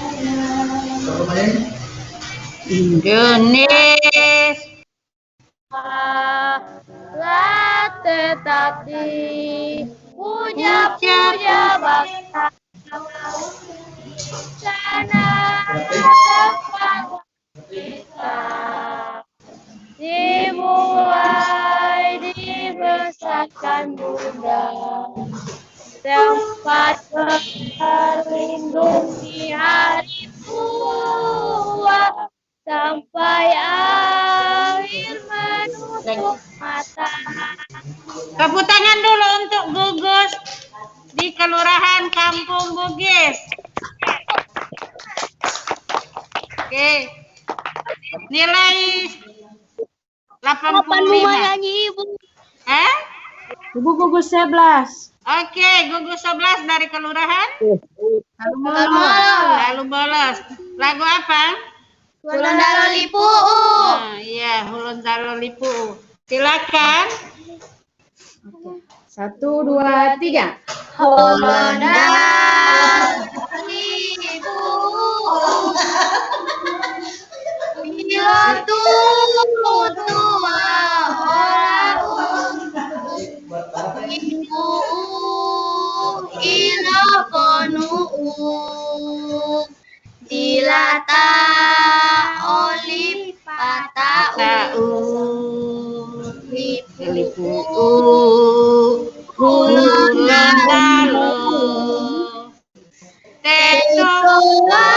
Indonesia. Lat tetapi puja-puja bangsa tanah kita dimulai dibesarkan Bunda, tempat berlindung di hari tua sampai akhir menutup mata. Tepuk tangan dulu untuk gugus di Kelurahan Kampung Bugis. Oke. Nilai 85. Ibu. Ibu gugus 11. Oke, gugus 11 dari kelurahan. Lalu bolos. Lagu apa? Hulun Dalo Lipu. Iya, Hulun Dalo Lipu. Silakan. 1, 2, 3. Hulun Dalo Lipu. Bila tua ibu ila penuh dilata oli patau lipu hulun dalo tetua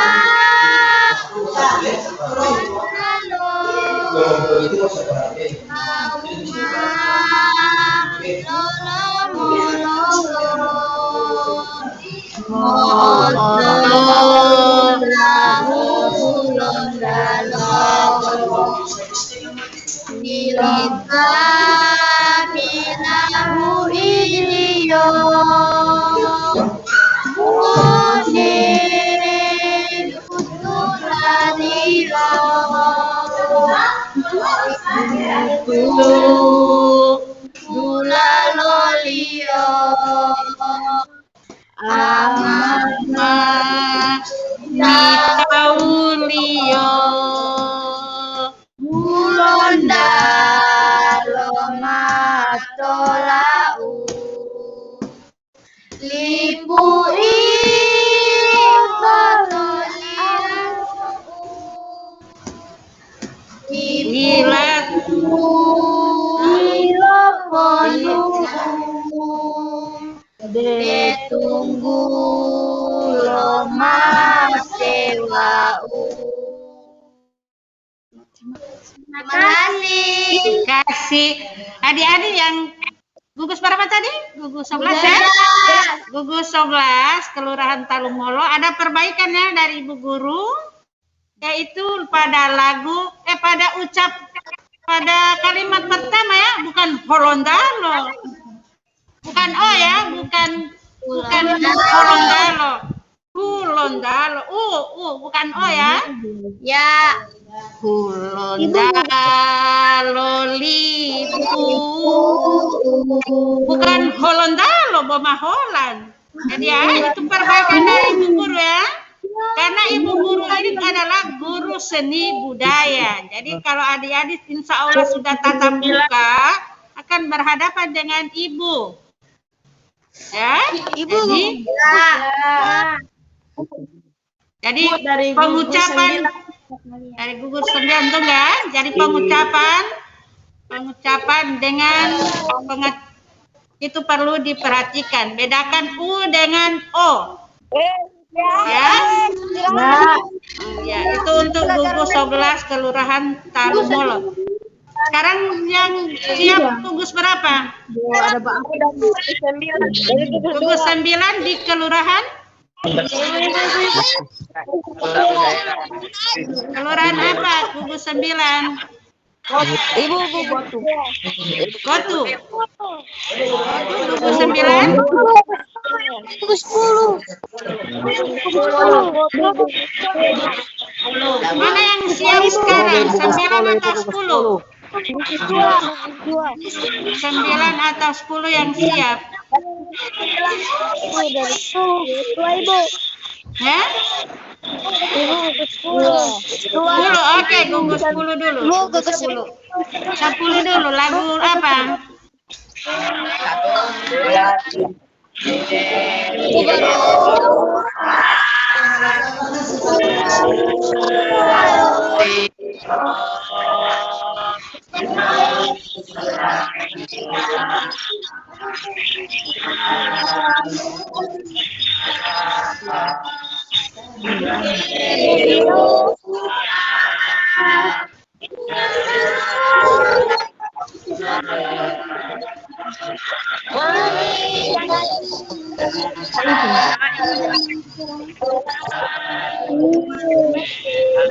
tunggu loma sewa. Terima kasih. Adik-adik yang gugus berapa tadi? Gugus 11 ya? Gugus 11 Kelurahan Talumolo. Ada perbaikan ya dari Ibu Guru, yaitu pada pada kalimat pertama ya, bukan Holondalo. Bukan O ya, bukan Holondalo. Hulondalo. Bukan O ya? Ya. Hulondalo lipu. Bukan Holondalo, Boma Holland. Jadi ya, itu perbaikan dari Ibu Guru ya. Karena Ibu Guru ini adalah guru seni budaya. Jadi kalau adik-adik insya Allah sudah tatap muka, akan berhadapan dengan Ibu. Ya, Ibu. Jadi pengucapan dari gugur 9 tuh kan. Jadi pengucapan dengan itu perlu diperhatikan. Bedakan U dengan O. Ya, itu untuk gugus 11 Kelurahan Tarumolo. Sekarang yang siap gugus berapa? Gugus 9 di Kelurahan? Kelurahan apa? Gugus 9. Ibu Gotu. Gotu. Gugus 9. Gugus 10. Mana yang siap sekarang? 9 atau 10? 9 atau 10 yang siap? Ya? Oke, gugus 10 dulu. Gugus 10. 10 dulu. Lagu apa?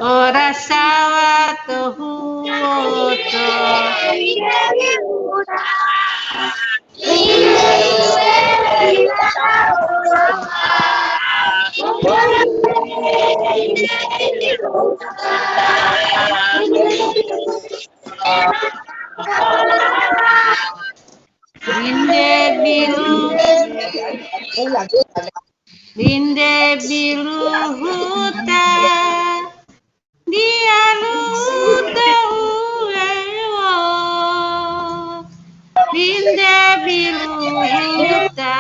Ora sawah tuhuto. Binde bilu huta dia luta uewo. Binde bilu huta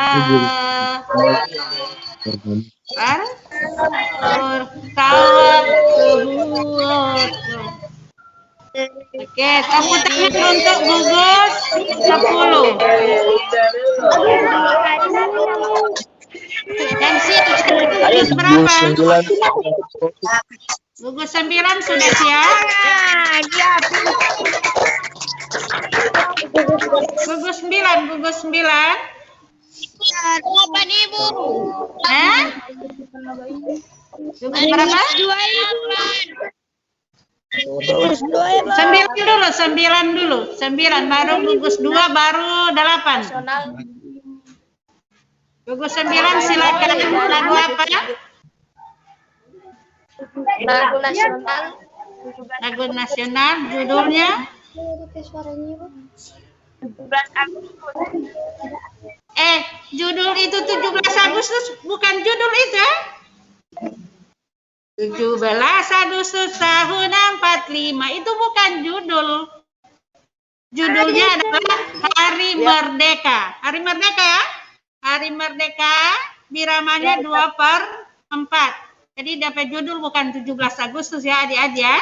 tawa tuhuto. Oke, tepuk tangan untuk gugus 10. Yang siap gugus berapa? Gugus 9 sudah siap? Gugus 9, gugus 9. Berapa nih, Bu? Gugus berapa? 9 dulu. 9 baru gugus 2 baru 8. Gugus 9 silakan. Lagu apa? Lagu nasional. Lagu nasional judulnya? 17 Agustus. Judul itu 17 Agustus bukan judul itu ya? 17 Agustus tahun 45 itu bukan judul. Judulnya adalah Hari Merdeka. Hari Merdeka ya? Hari Merdeka biramanya 2/4. Jadi dapat judul bukan 17 Agustus ya adik-adik ya.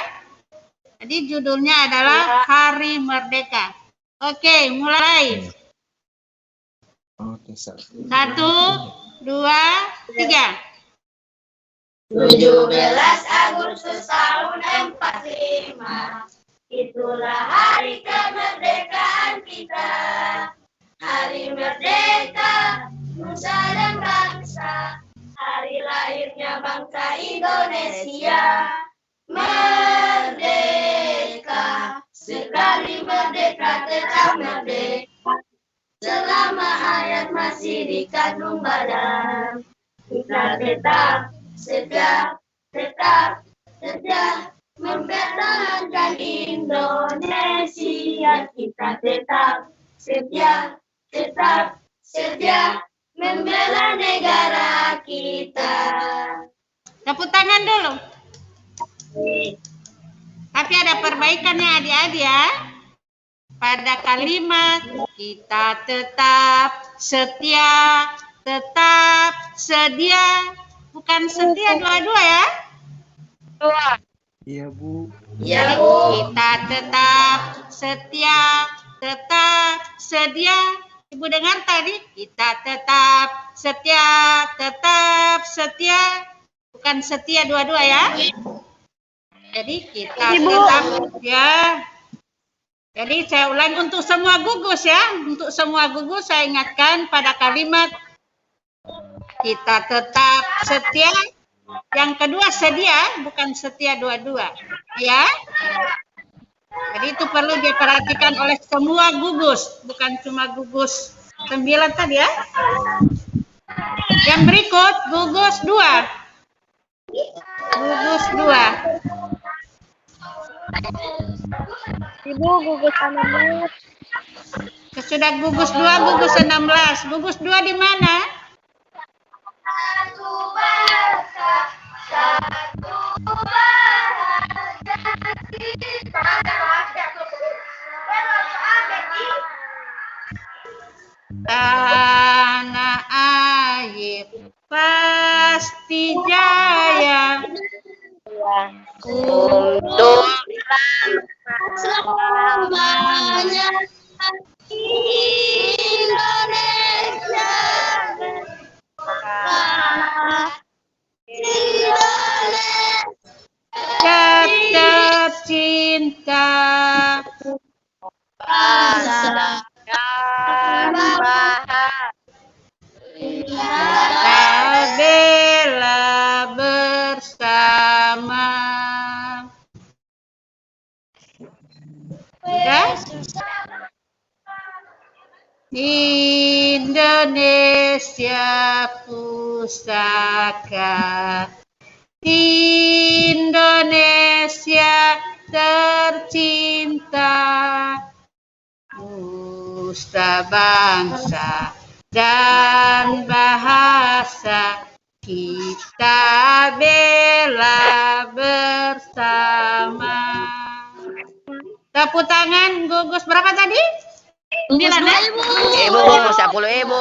Jadi judulnya adalah Hari Merdeka. Oke, mulai. 1, 2, 3. 17 Agustus tahun 45, itulah hari kemerdekaan kita. Hari merdeka, nusa dan bangsa, hari lahirnya bangsa Indonesia. Merdeka, sekali merdeka tetap merdeka, selama hayat masih dikandung badan. kita tetap setia, tetap setia mempertahankan Indonesia. Kita tetap setia, tetap setia membela negara kita. Tepuk tangan dulu. Tapi ada perbaikannya adik-adik ya. Pada kalimat kita tetap setia, tetap sedia. Bukan setia dua-dua ya. Iya, Bu. Iya, Bu. Kita tetap setia, tetap sedia. Ibu dengar tadi? Kita tetap setia, tetap setia. Bukan setia dua-dua ya. Jadi kita tetap ya. Jadi saya ulangi untuk semua gugus ya. Untuk semua gugus saya ingatkan pada kalimat kita tetap setia. Yang kedua sedia, bukan setia dua-dua. Ya. Jadi itu perlu diperhatikan oleh semua gugus, bukan cuma gugus 9 tadi ya. Yang berikut gugus 2. Gugus 2. Ibu gugus 16. Sudah gugus 2, gugus 16. Gugus 2 di mana? Satu bangsa, satu bahagia kita. Tanah air pasti jaya. Untuk selamanya Indonesia. Tetap cinta bangsa dan bahagia. bela bersama. Sudah? Indonesia pusaka, Indonesia tercinta, dusta bangsa dan bahasa, kita bela bersama. Tepuk tangan gugus berapa tadi? 9 ya? Ibu, 10 Ibu.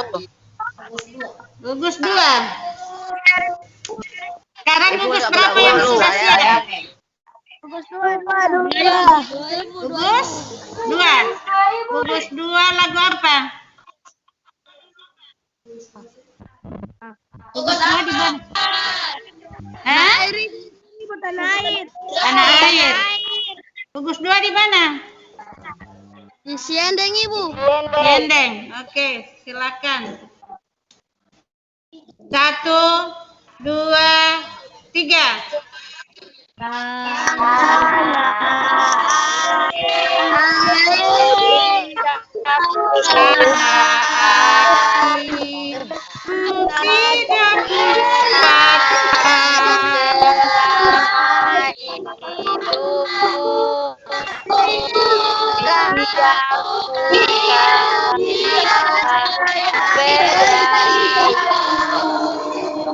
Gugus 2. Sekarang gugus berapa yang sudah siap? Gugus 2. Gugus 2. Gugus 2 lagu apa? Gugus 2 di mana? Hah? Tanah air. Tanah air. Gugus 2 di mana? Di Siendeng, Ibu. Siendeng. Oke, silakan. 1, 2, 3.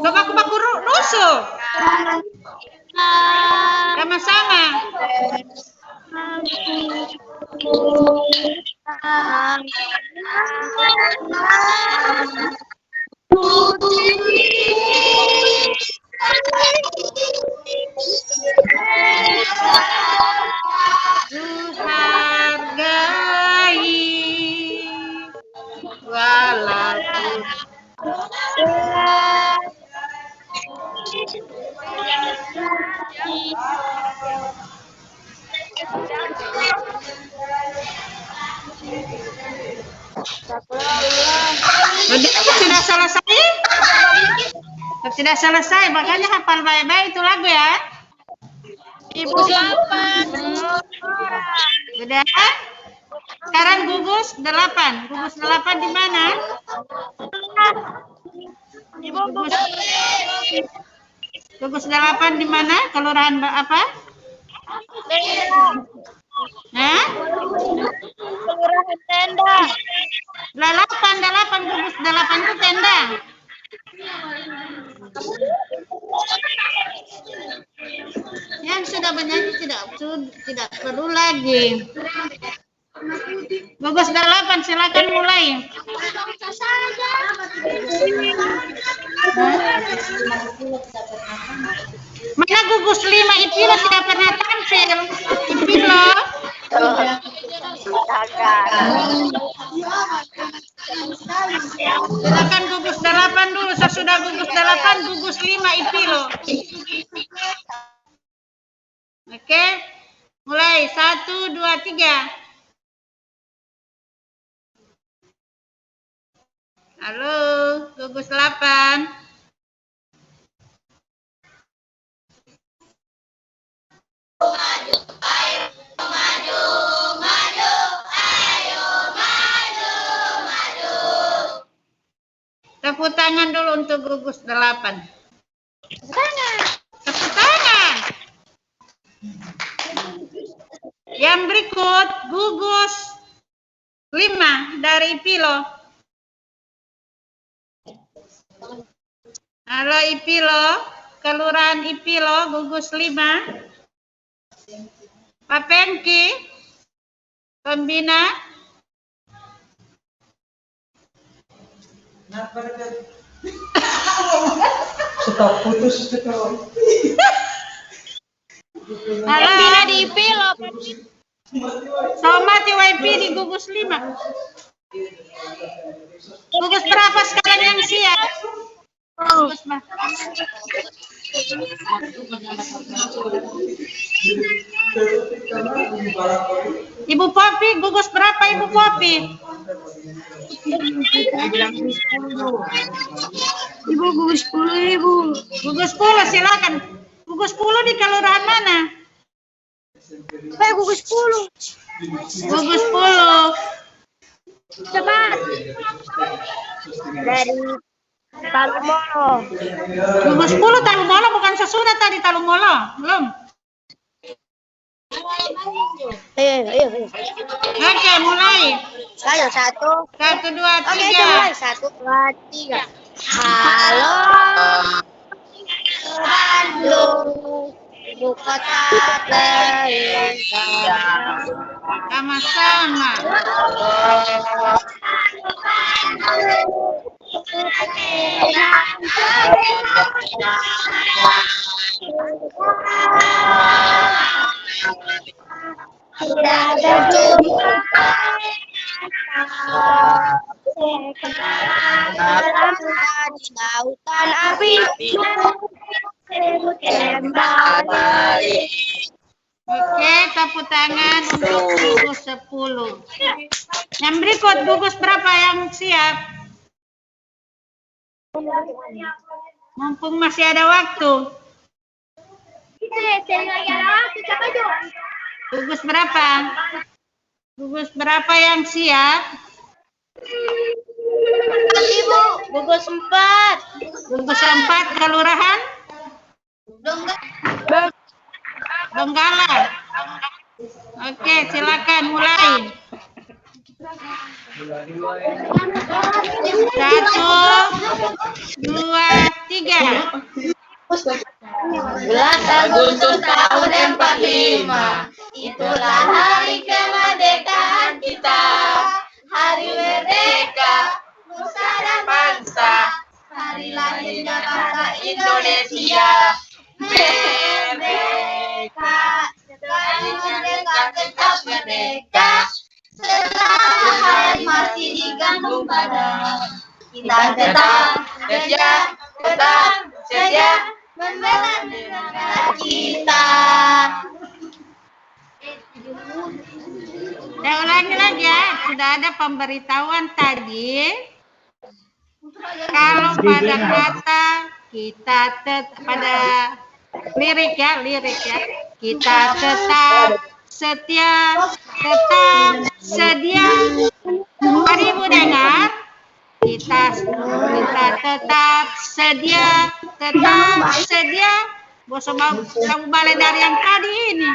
Baku-baku rusuh. Sama-sama. Hargai walaupun sudah selesai? Sudah selesai, makanya hafal baik-baik itu lagu ya. Ibu 8. Sudah? Sekarang gugus 8. Gugus 8 di mana? Di Gugus 8 di mana? Kelurahan apa? Hah? Kelurahan Tenda. 8 gugus 8 itu tenda. Yang sudah bernyanyi tidak perlu lagi. Gugus 8 silakan mulai. Mana gugus 5 Ipilo tidak pernah tampil. Ipilo. Silakan gugus 8 dulu. Sesudah gugus 8 gugus 5 Ipilo. Oke. Mulai 1, 2, 3. Halo, gugus 8. Tepuk tangan dulu untuk gugus 8. Tepuk tangan. Yang berikut gugus 5 dari Ipilo. Halo Ipilo, Kelurahan Ipilo, gugus 5. Pak Pengki, pembina. Stop, putus. Pembina di Ipilo. Somati WP di gugus 5. Gugus berapa sekarang yang siap? Gugus Ibu Popi, gugus berapa Ibu Popi? Ibu gugus 10 Ibu. Gugus 10 silakan. Gugus 10 di kelurahan mana? Gugus 10. Gugus 10. Cepat. Dari Talumolo. Gugus 10 Talumolo bukan sesudah tadi Talumolo. Belum. Ayo. Oke, mulai. Ayo 1. 1, 2, 3. Oke, mulai 1, 2, 3. Halo. Bandung, ibu kota terindah. Sama-sama. Di lautan api. Oke, tepuk tangan untuk gugus 10. Yang berikut gugus berapa yang siap? Mumpung masih ada waktu. Gugus berapa? Gugus berapa yang siap? Ibu, gugus 4. Gugus 4 kelurahan? Donggala. Oke, silakan mulai. 1, 2, 3. Bulan Agustus tahun 45, itulah hari kemerdekaan kita. Hari merdeka, nusa dan bangsa. Hari lahirnya bangsa Indonesia. Merdeka, setelah merdeka tetap merdeka. Setelah masih digantung pada kita tetap setia membela negara kita. Saya ulangi lagi ya, sudah ada pemberitahuan tadi. Kalau pada kata kita pada lirik ya, kita tetap setia, tetap sedia. Mari ibu dengar, kita tetap sedia. sedia, tetap sedia. Bosok kamu balik dari yang tadi ini.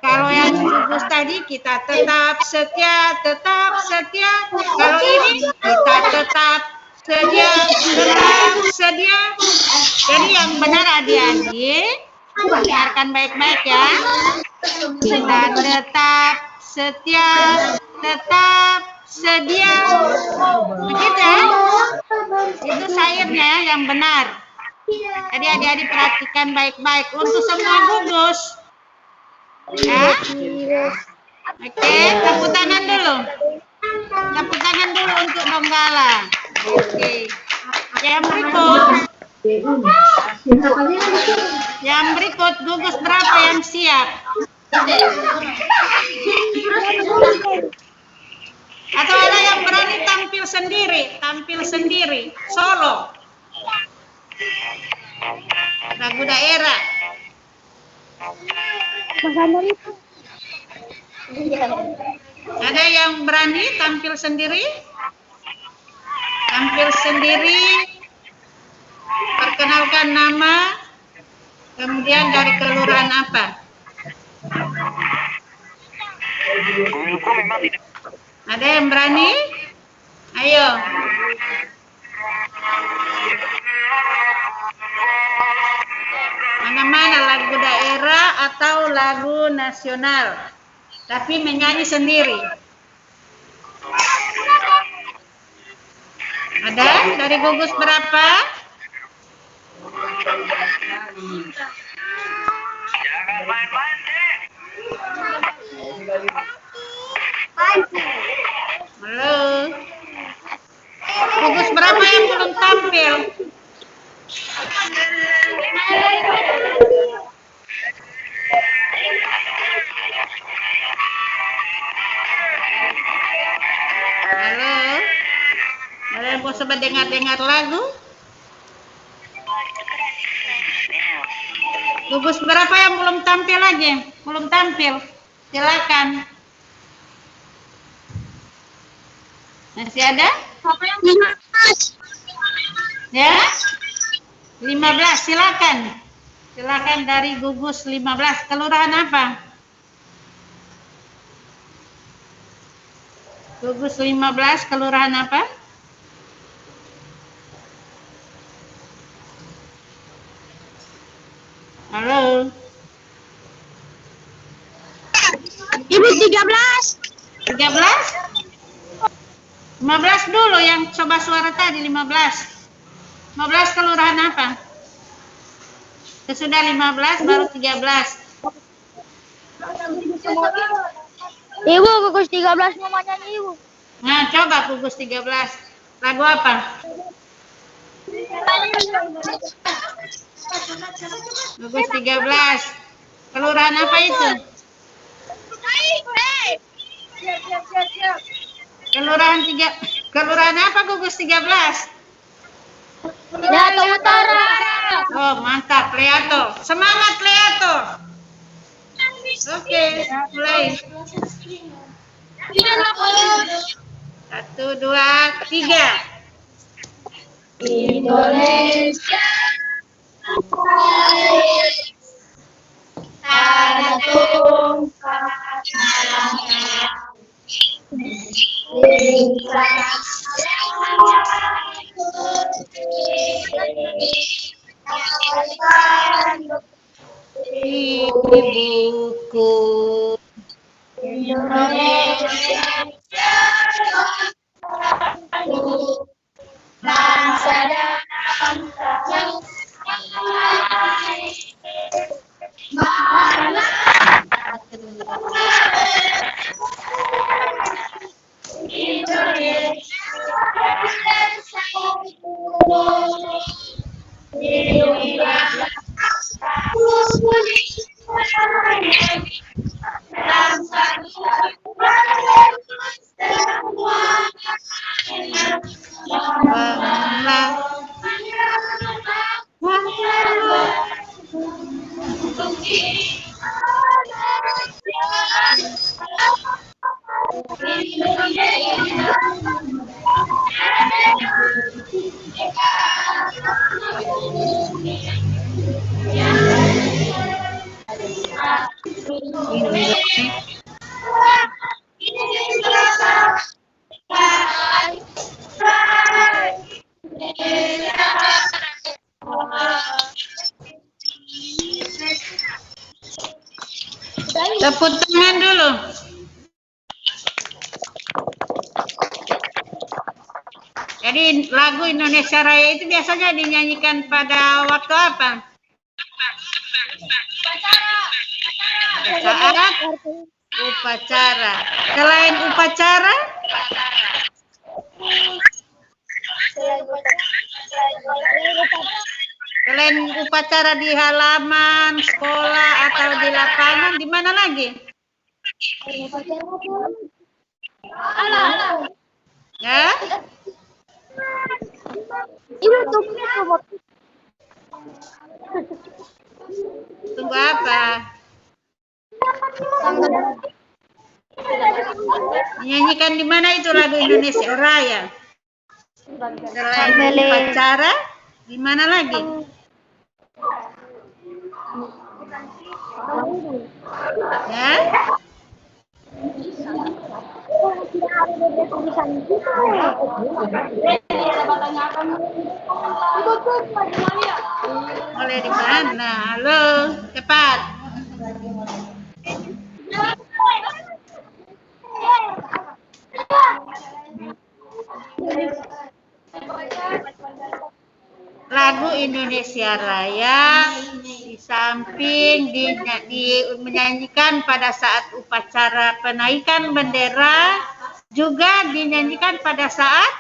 Kalau yang gugus tadi kita tetap setia, tetap setia. Kalau ini kita tetap sedia, tetap sedia. Jadi yang benar adik-adik, dengarkan baik-baik ya. Kita tetap setia, tetap sedia. Begitu ya? Itu syairnya yang benar. Jadi adik-adik perhatikan baik-baik untuk semua gugus. Ya. Oke, tepuk tangan dulu. Tepuk tangan dulu untuk Donggala. Oke. Yang berikut gugus berapa yang siap? Atau ada yang berani tampil sendiri, solo. Lagu daerah. Ada yang berani tampil sendiri? Perkenalkan nama, kemudian dari kelurahan apa? Ada yang berani? Ayo. Mana-mana lagu daerah atau lagu nasional, tapi menyanyi sendiri. Ada? Dari gugus berapa? Halo. Gugus berapa yang belum tampil? Halo. Ada yang mau coba dengar lagu? Gugus berapa yang belum tampil lagi? Belum tampil. Silakan. Masih ada? Ya? 15, silakan. Silakan dari gugus 15. Kelurahan apa? Gugus 15, kelurahan apa? Halo. Ibu 13. 13? 15 dulu yang coba suara tadi 15. 15 kelurahan apa? Sesudah 15 baru 13. Ibu, gugus 13 mau nyanyi Ibu. Nah, coba gugus 13. Lagu apa? Gugus 13. Kelurahan apa itu? Kelurahan apa gugus 13? Leato Utara. Oh, mantap, Leato. Semangat, Leato. Oke, mulai. 1, 2, 3. Indonesia, tanah tumpah darah. Ibuku Indonesia, bangsa dan Tepuk tangan dulu. Jadi lagu Indonesia Raya itu biasanya dinyanyikan pada waktu apa? Saat upacara. Selain upacara? Selain upacara di halaman sekolah atau di lapangan, di mana lagi? Ya? Tunggu apa? Menyanyikan di mana itu lagu Indonesia Raya? Selain upacara, di mana lagi? Ya? Boleh di mana? Halo, cepat. Lagu Indonesia Raya di samping menyanyikan pada saat upacara penaikan bendera, juga dinyanyikan pada saat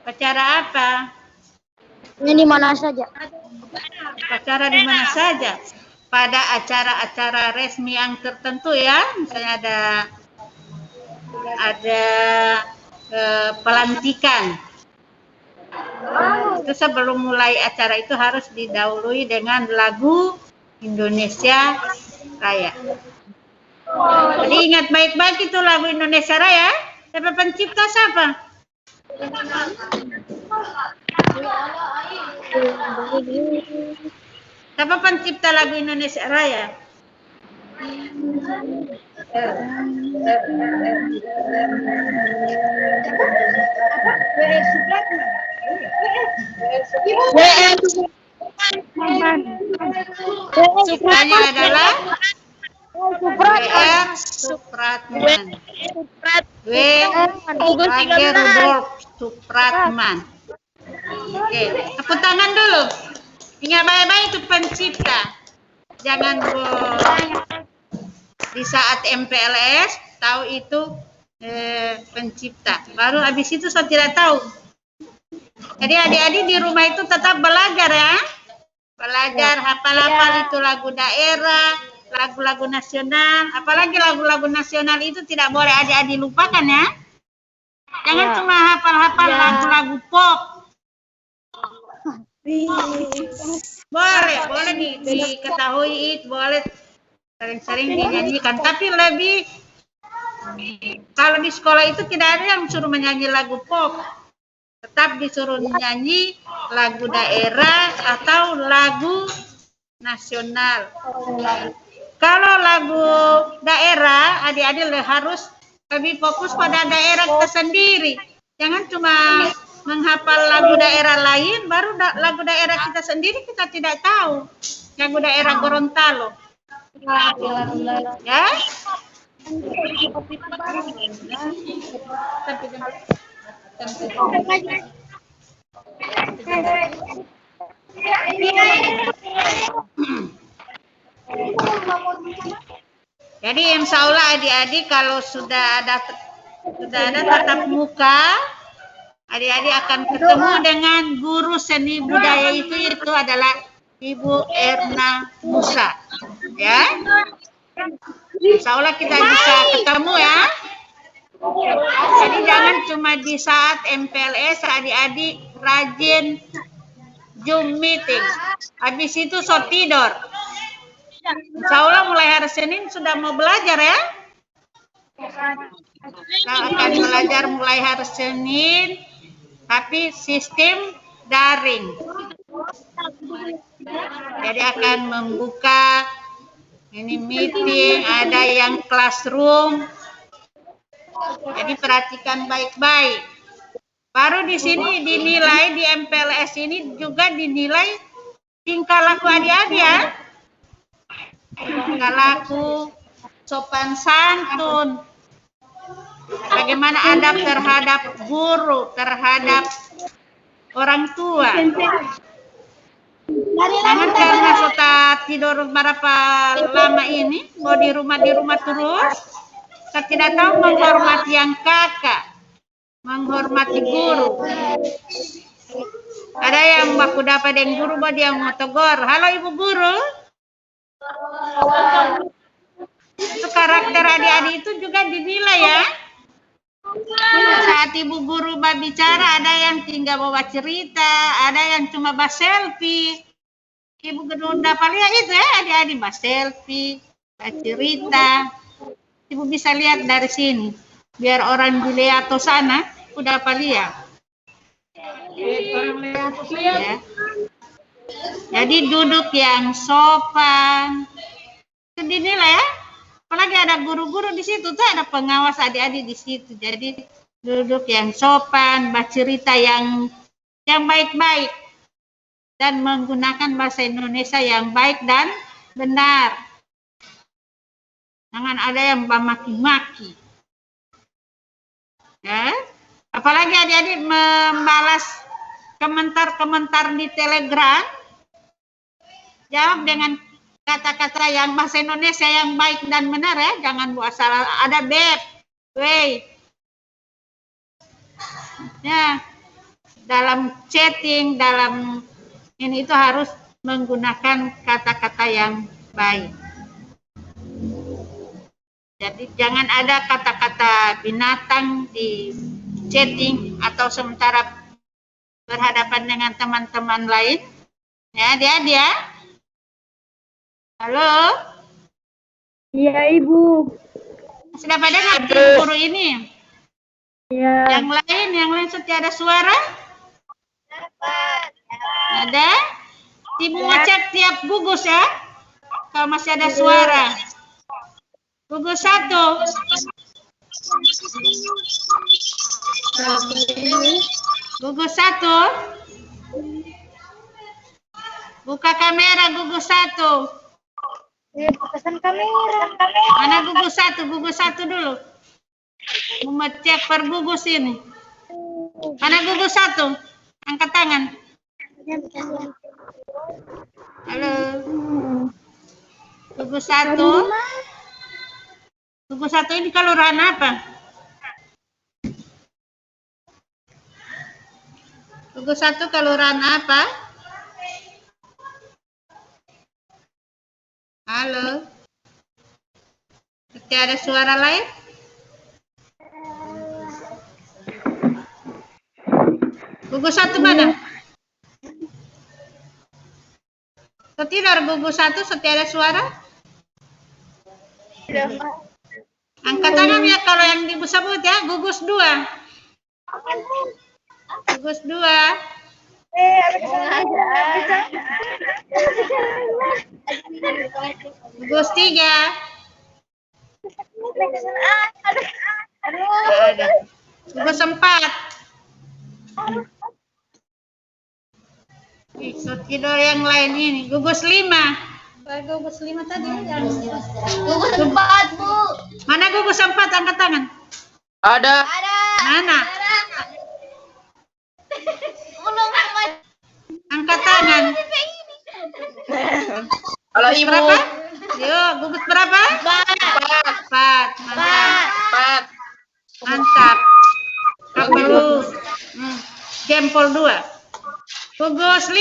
upacara apa? Ini di mana saja? Upacara di mana saja? Pada acara-acara resmi yang tertentu ya, misalnya ada pelantikan. Itu sebelum mulai acara itu harus didahului dengan lagu Indonesia Raya. Jadi ingat baik-baik itu lagu Indonesia Raya. Siapa pencipta siapa? Siapa pencipta lagu Indonesia Raya? Supratman adalah W.R. Supratman. Supratman. Oke, tepuk tangan dulu. Ingat baik-baik itu pencipta. Jangan di saat MPLS tahu itu pencipta. Baru habis itu saya tidak tahu. Jadi adik-adik di rumah itu tetap belajar ya. Belajar hafal-hafal itu lagu daerah, lagu-lagu nasional. Apalagi lagu-lagu nasional itu tidak boleh adik-adik lupakan ya. Jangan cuma hafal-hafal lagu-lagu pop. Boleh diketahui, boleh sering-sering dinyanyikan. Tapi lebih, kalau di sekolah itu tidak ada yang suruh menyanyi lagu pop. Tetap disuruh nyanyi lagu daerah atau lagu nasional. Kalau lagu daerah, adik-adik harus lebih fokus pada daerah kita sendiri. Jangan cuma menghafal lagu daerah lain, baru lagu daerah kita sendiri kita tidak tahu. Lagu daerah Gorontalo. Ya? Jadi insya Allah adik-adik kalau sudah ada tatap muka, adik-adik akan ketemu dengan guru seni budaya itu adalah Ibu Erna Musa. Ya? Insya Allah kita bisa ketemu ya. Jadi jangan cuma di saat MPLS adik-adik rajin Zoom meeting. Habis itu so tidur. Insya Allah mulai hari Senin sudah mau belajar ya. Kita akan belajar mulai hari Senin, tapi sistem daring. Jadi akan membuka ini meeting, ada yang classroom. Jadi perhatikan baik-baik. Baru di sini dinilai, di MPLS ini juga dinilai tingkah laku adik-adik ya. Tingkah laku, sopan santun. Bagaimana adab terhadap guru, terhadap orang tua. Jangan karena sudah tidur berapa lama ini, mau di rumah terus, saya tidak tahu menghormati yang kakak, menghormati guru. Ada yang baku dapat dengan guru, bahwa dia mau tegur, halo ibu guru. Itu karakter adik-adik itu juga dinilai ya. Saat ibu guru bicara, ada yang tinggal bawa cerita, ada yang cuma bahas selfie. Ibu guru dapat lihat itu ya, adik-adik bahas selfie, bahas cerita. Ibu bisa lihat dari sini, biar orang dilihat atau sana, udah dapat lihat. Ya. Jadi duduk yang sopan, itu dinilai ya. Apalagi ada guru-guru di situ, tuh ada pengawas adik-adik di situ. Jadi duduk yang sopan, bercerita yang baik-baik, dan menggunakan bahasa Indonesia yang baik dan benar. Jangan ada yang maki-maki. Ya. Apalagi adik-adik membalas komentar-komentar di Telegram, jawab dengan kata-kata yang bahasa Indonesia yang baik dan benar ya, jangan buat salah. Ada beb, wey. Ya, dalam chatting, dalam ini itu harus menggunakan kata-kata yang baik. Jadi jangan ada kata-kata binatang di chatting atau sementara berhadapan dengan teman-teman lain. Ya, dia. Halo? Iya, Ibu. Sudah pada ngerti guru ini? Iya. Yang lain setiap ada suara? Ada? Ibu ngecek tiap gugus ya. Kalau masih ada suara. Gugus 1. Gugus 1. Buka kamera gugus 1. Pesan kamera. Mana gugus 1? Gugus 1 dulu. Mau cek per gugus ini. Mana gugus 1? Angkat tangan. Halo. Gugus 1. Gugus 1 ini kelurahan apa? Gugus 1 kelurahan apa? Halo. Tidak ada suara lain? Gugus 1 mana? Tidak, gugus 1 setiap ada suara? Angkat tangan ya kalau yang disebut ya, gugus 2. Gugus 2. Gugus 3. Ada. Gugus 4. Tidur yang lain ini. Gugus 5. Gugus 5 tadi. Gugus 4, Bu. Mana gugus 4? Angkat tangan. Ada. Mana? Belum angkat tangan. Kalau Ibu. Berapa? Yuk, gugus berapa? 4. Mantap. Mantap. Apa lu? Jempol 2. Gugus 5.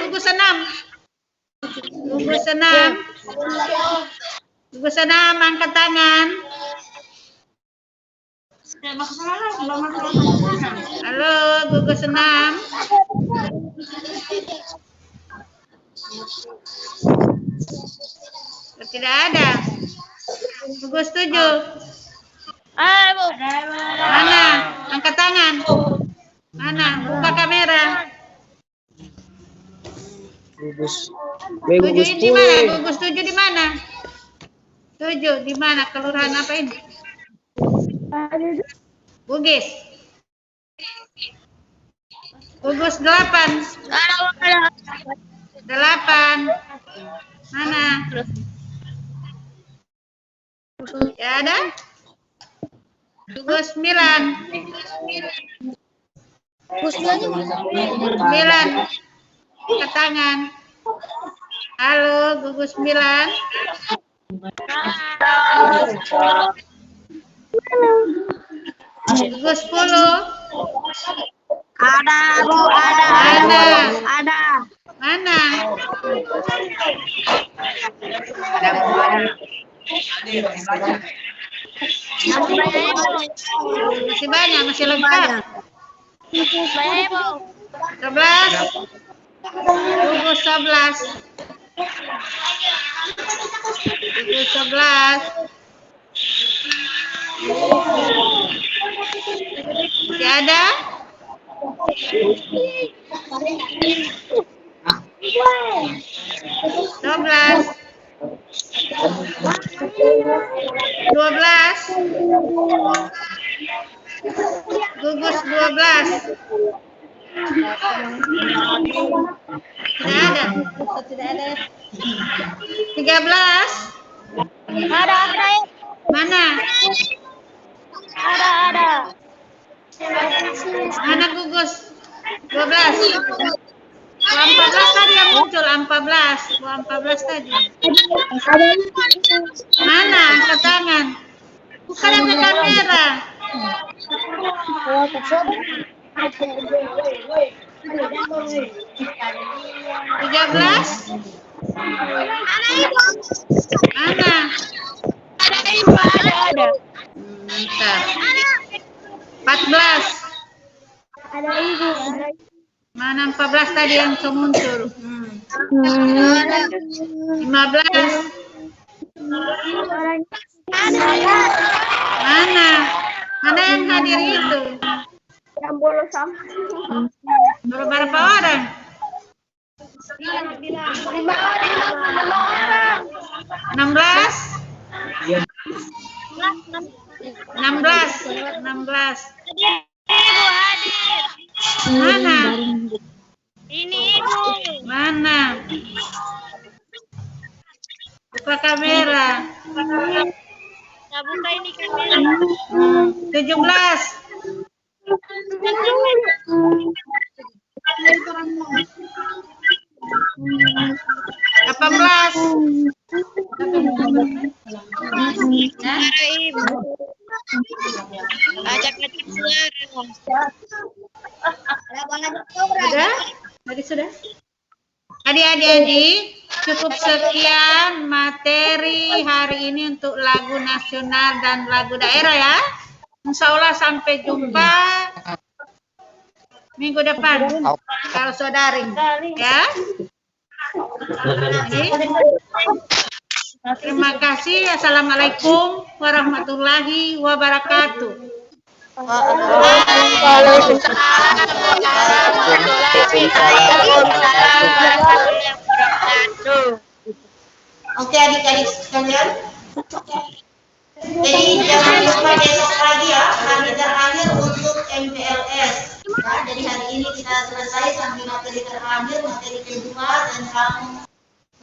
Gugus 6. Gugus 6. Gugus 6, angkat tangan. Halo, gugus 6. Tidak ada. Gugus 7. Ayo. Mana? Angkat tangan. Mana? Buka kamera. Gugus. 7 ini di mana? Gugus 7 di mana? 7 di mana? Kelurahan apa ini? Bugis. Gugus 8. 8. Mana? Ya ada? Gugus 9. 9. Ke tangan. Halo, gugus 9. Gugus 10. Ada, Bu, ada. Mana? Masih banyak, masih lengkap. 11. Gugus 11. Gugus 11. Masih ada? 12. 12. Gugus 12. Tidak ada. 13. Ada. Mana? Ada. Mana gugus 12? 14 tadi yang muncul, 14 tadi. Mana? Angkat tangan. Bukan angkat kamera. 13. Mana? Ada. Bentar. 14. Ada ibu. Mana 14 tadi yang muncul? 15. Mana? Mana yang hadir itu? Berapa orang? 16. 16. Ibu hadir. Mana? Ini ibu. Mana? Buka kamera. Nah, buka ini kamera. 17. 18. Ada ibu. Ajak-ajak suara. Sudah? Adik-adik, cukup sekian materi hari ini untuk lagu nasional dan lagu daerah ya. Insya Allah sampai jumpa minggu depan kalau saudari ya. Terima kasih. Assalamualaikum warahmatullahi wabarakatuh. Oke adik-adik sekalian. Jadi jangan lupa besok lagi ya, hari terakhir untuk MPLS. Nah, jadi hari ini kita selesai sampai materi terakhir, materi kedua tentang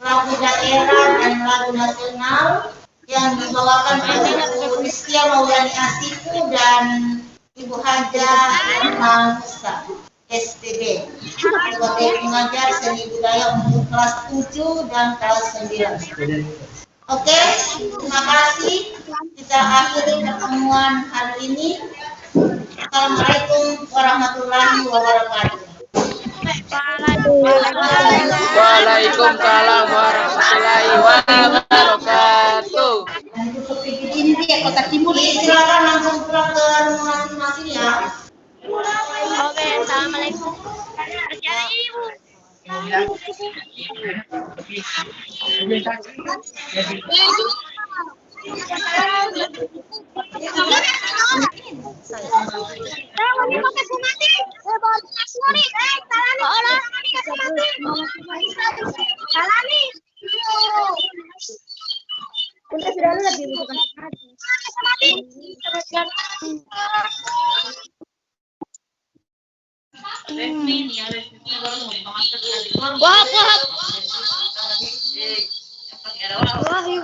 lagu daerah dan lagu nasional yang dibawakan oleh Ibu Rizkia Maulani Asiku dan Ibu Haja Musa SPB sebagai pengajar seni budaya untuk kelas 7 dan kelas 9. Oke, terima kasih. Kita akhiri pertemuan hari ini. Assalamualaikum warahmatullahi wabarakatuh. Waalaikumsalam warahmatullahi wabarakatuh. Ini dia Kota Timur. Silakan langsung pulang ke rumah masing-masing ya. Oke, assalamualaikum. Ibu. Wahab. Wahyu.